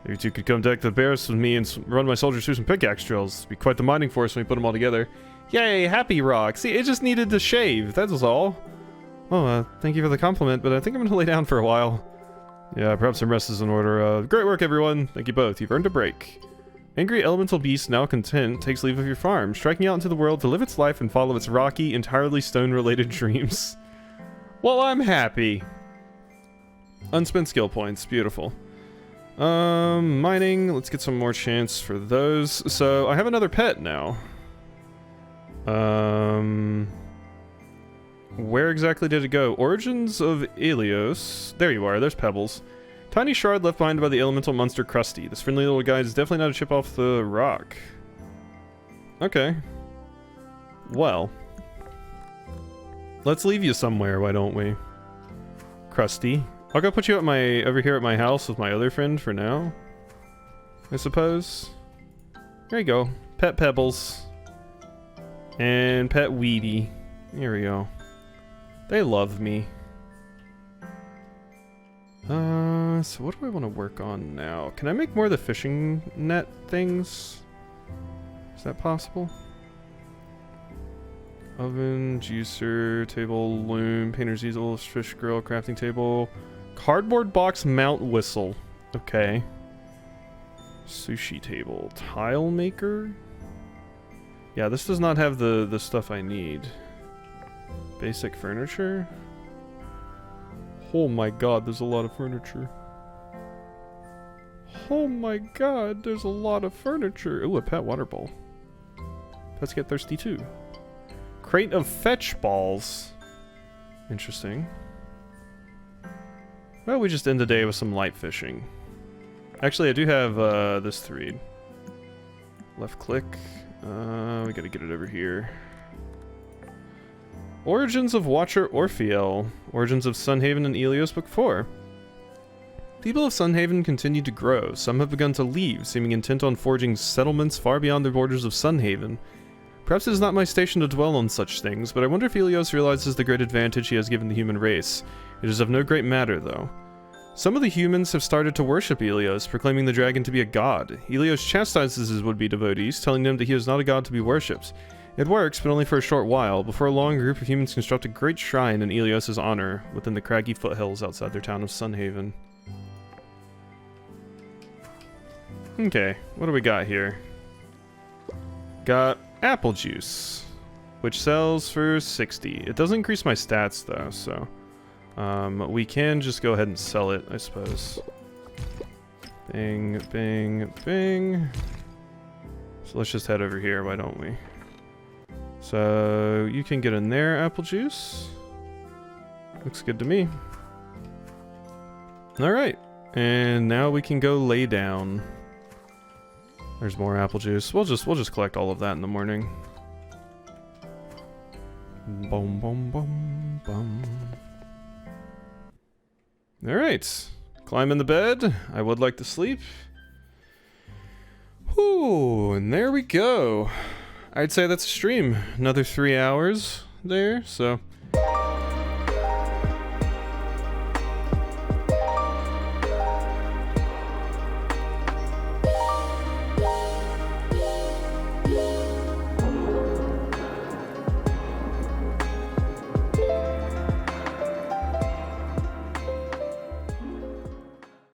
If you two could come deck the barracks with me and run my soldiers through some pickaxe drills. It'd be quite the mining force when we put them all together. Yay, happy rock. See, it just needed to shave. That was all. Oh, thank you for the compliment, but I think I'm gonna lay down for a while. Yeah, perhaps some rest is in order. Great work, everyone. Thank you both. You've earned a break. Angry elemental beast, now content, takes leave of your farm, striking out into the world to live its life and follow its rocky, entirely stone-related dreams. Well, I'm happy. Unspent skill points. Beautiful. Mining. Let's get some more chance for those. So, I have another pet now. Where exactly did it go? Origins of Ilios. There you are, there's Pebbles. Tiny shard left behind by the elemental monster Krusty. This friendly little guy is definitely not a chip off the rock. Okay. Well. Let's leave you somewhere, why don't we? Krusty. I'll go put you at over here at my house with my other friend for now. I suppose. There you go. Pet Pebbles. And Pet Weedy. Here we go. They love me. So what do I want to work on now? Can I make more of the fishing net things? Is that possible? Oven, juicer, table, loom, painter's easel, fish grill, crafting table, cardboard box mount whistle. Okay. Sushi table, tile maker. Yeah, this does not have the stuff I need. Basic furniture. Oh my god, there's a lot of furniture. Oh my god, there's a lot of furniture. Ooh, a pet water bowl. Pets get thirsty too. Crate of fetch balls. Interesting. Well, we just end the day with some light fishing. Actually, I do have this to read. Left click. We gotta get it over here. Origins of Watcher Orpheel. Origins of Sunhaven and Ilios, Book 4. People of Sunhaven continue to grow. Some have begun to leave, seeming intent on forging settlements far beyond the borders of Sunhaven. Perhaps it is not my station to dwell on such things, but I wonder if Ilios realizes the great advantage he has given the human race. It is of no great matter, though. Some of the humans have started to worship Ilios, proclaiming the dragon to be a god. Ilios chastises his would-be devotees, telling them that he is not a god to be worshipped. It works, but only for a short while. Before long, a group of humans construct a great shrine in Ilios' honor within the craggy foothills outside their town of Sunhaven. Okay, what do we got here? Got apple juice, which sells for 60. It doesn't increase my stats though, so we can just go ahead and sell it, I suppose. Bing, bing, bing. So let's just head over here, why don't we? So you can get in there, apple juice. Looks good to me. Alright, and now we can go lay down. There's more apple juice. We'll just collect all of that in the morning. Boom, boom, boom, boom. Alright. Climb in the bed. I would like to sleep. Whew, and there we go. I'd say that's a stream. Another 3 hours there, so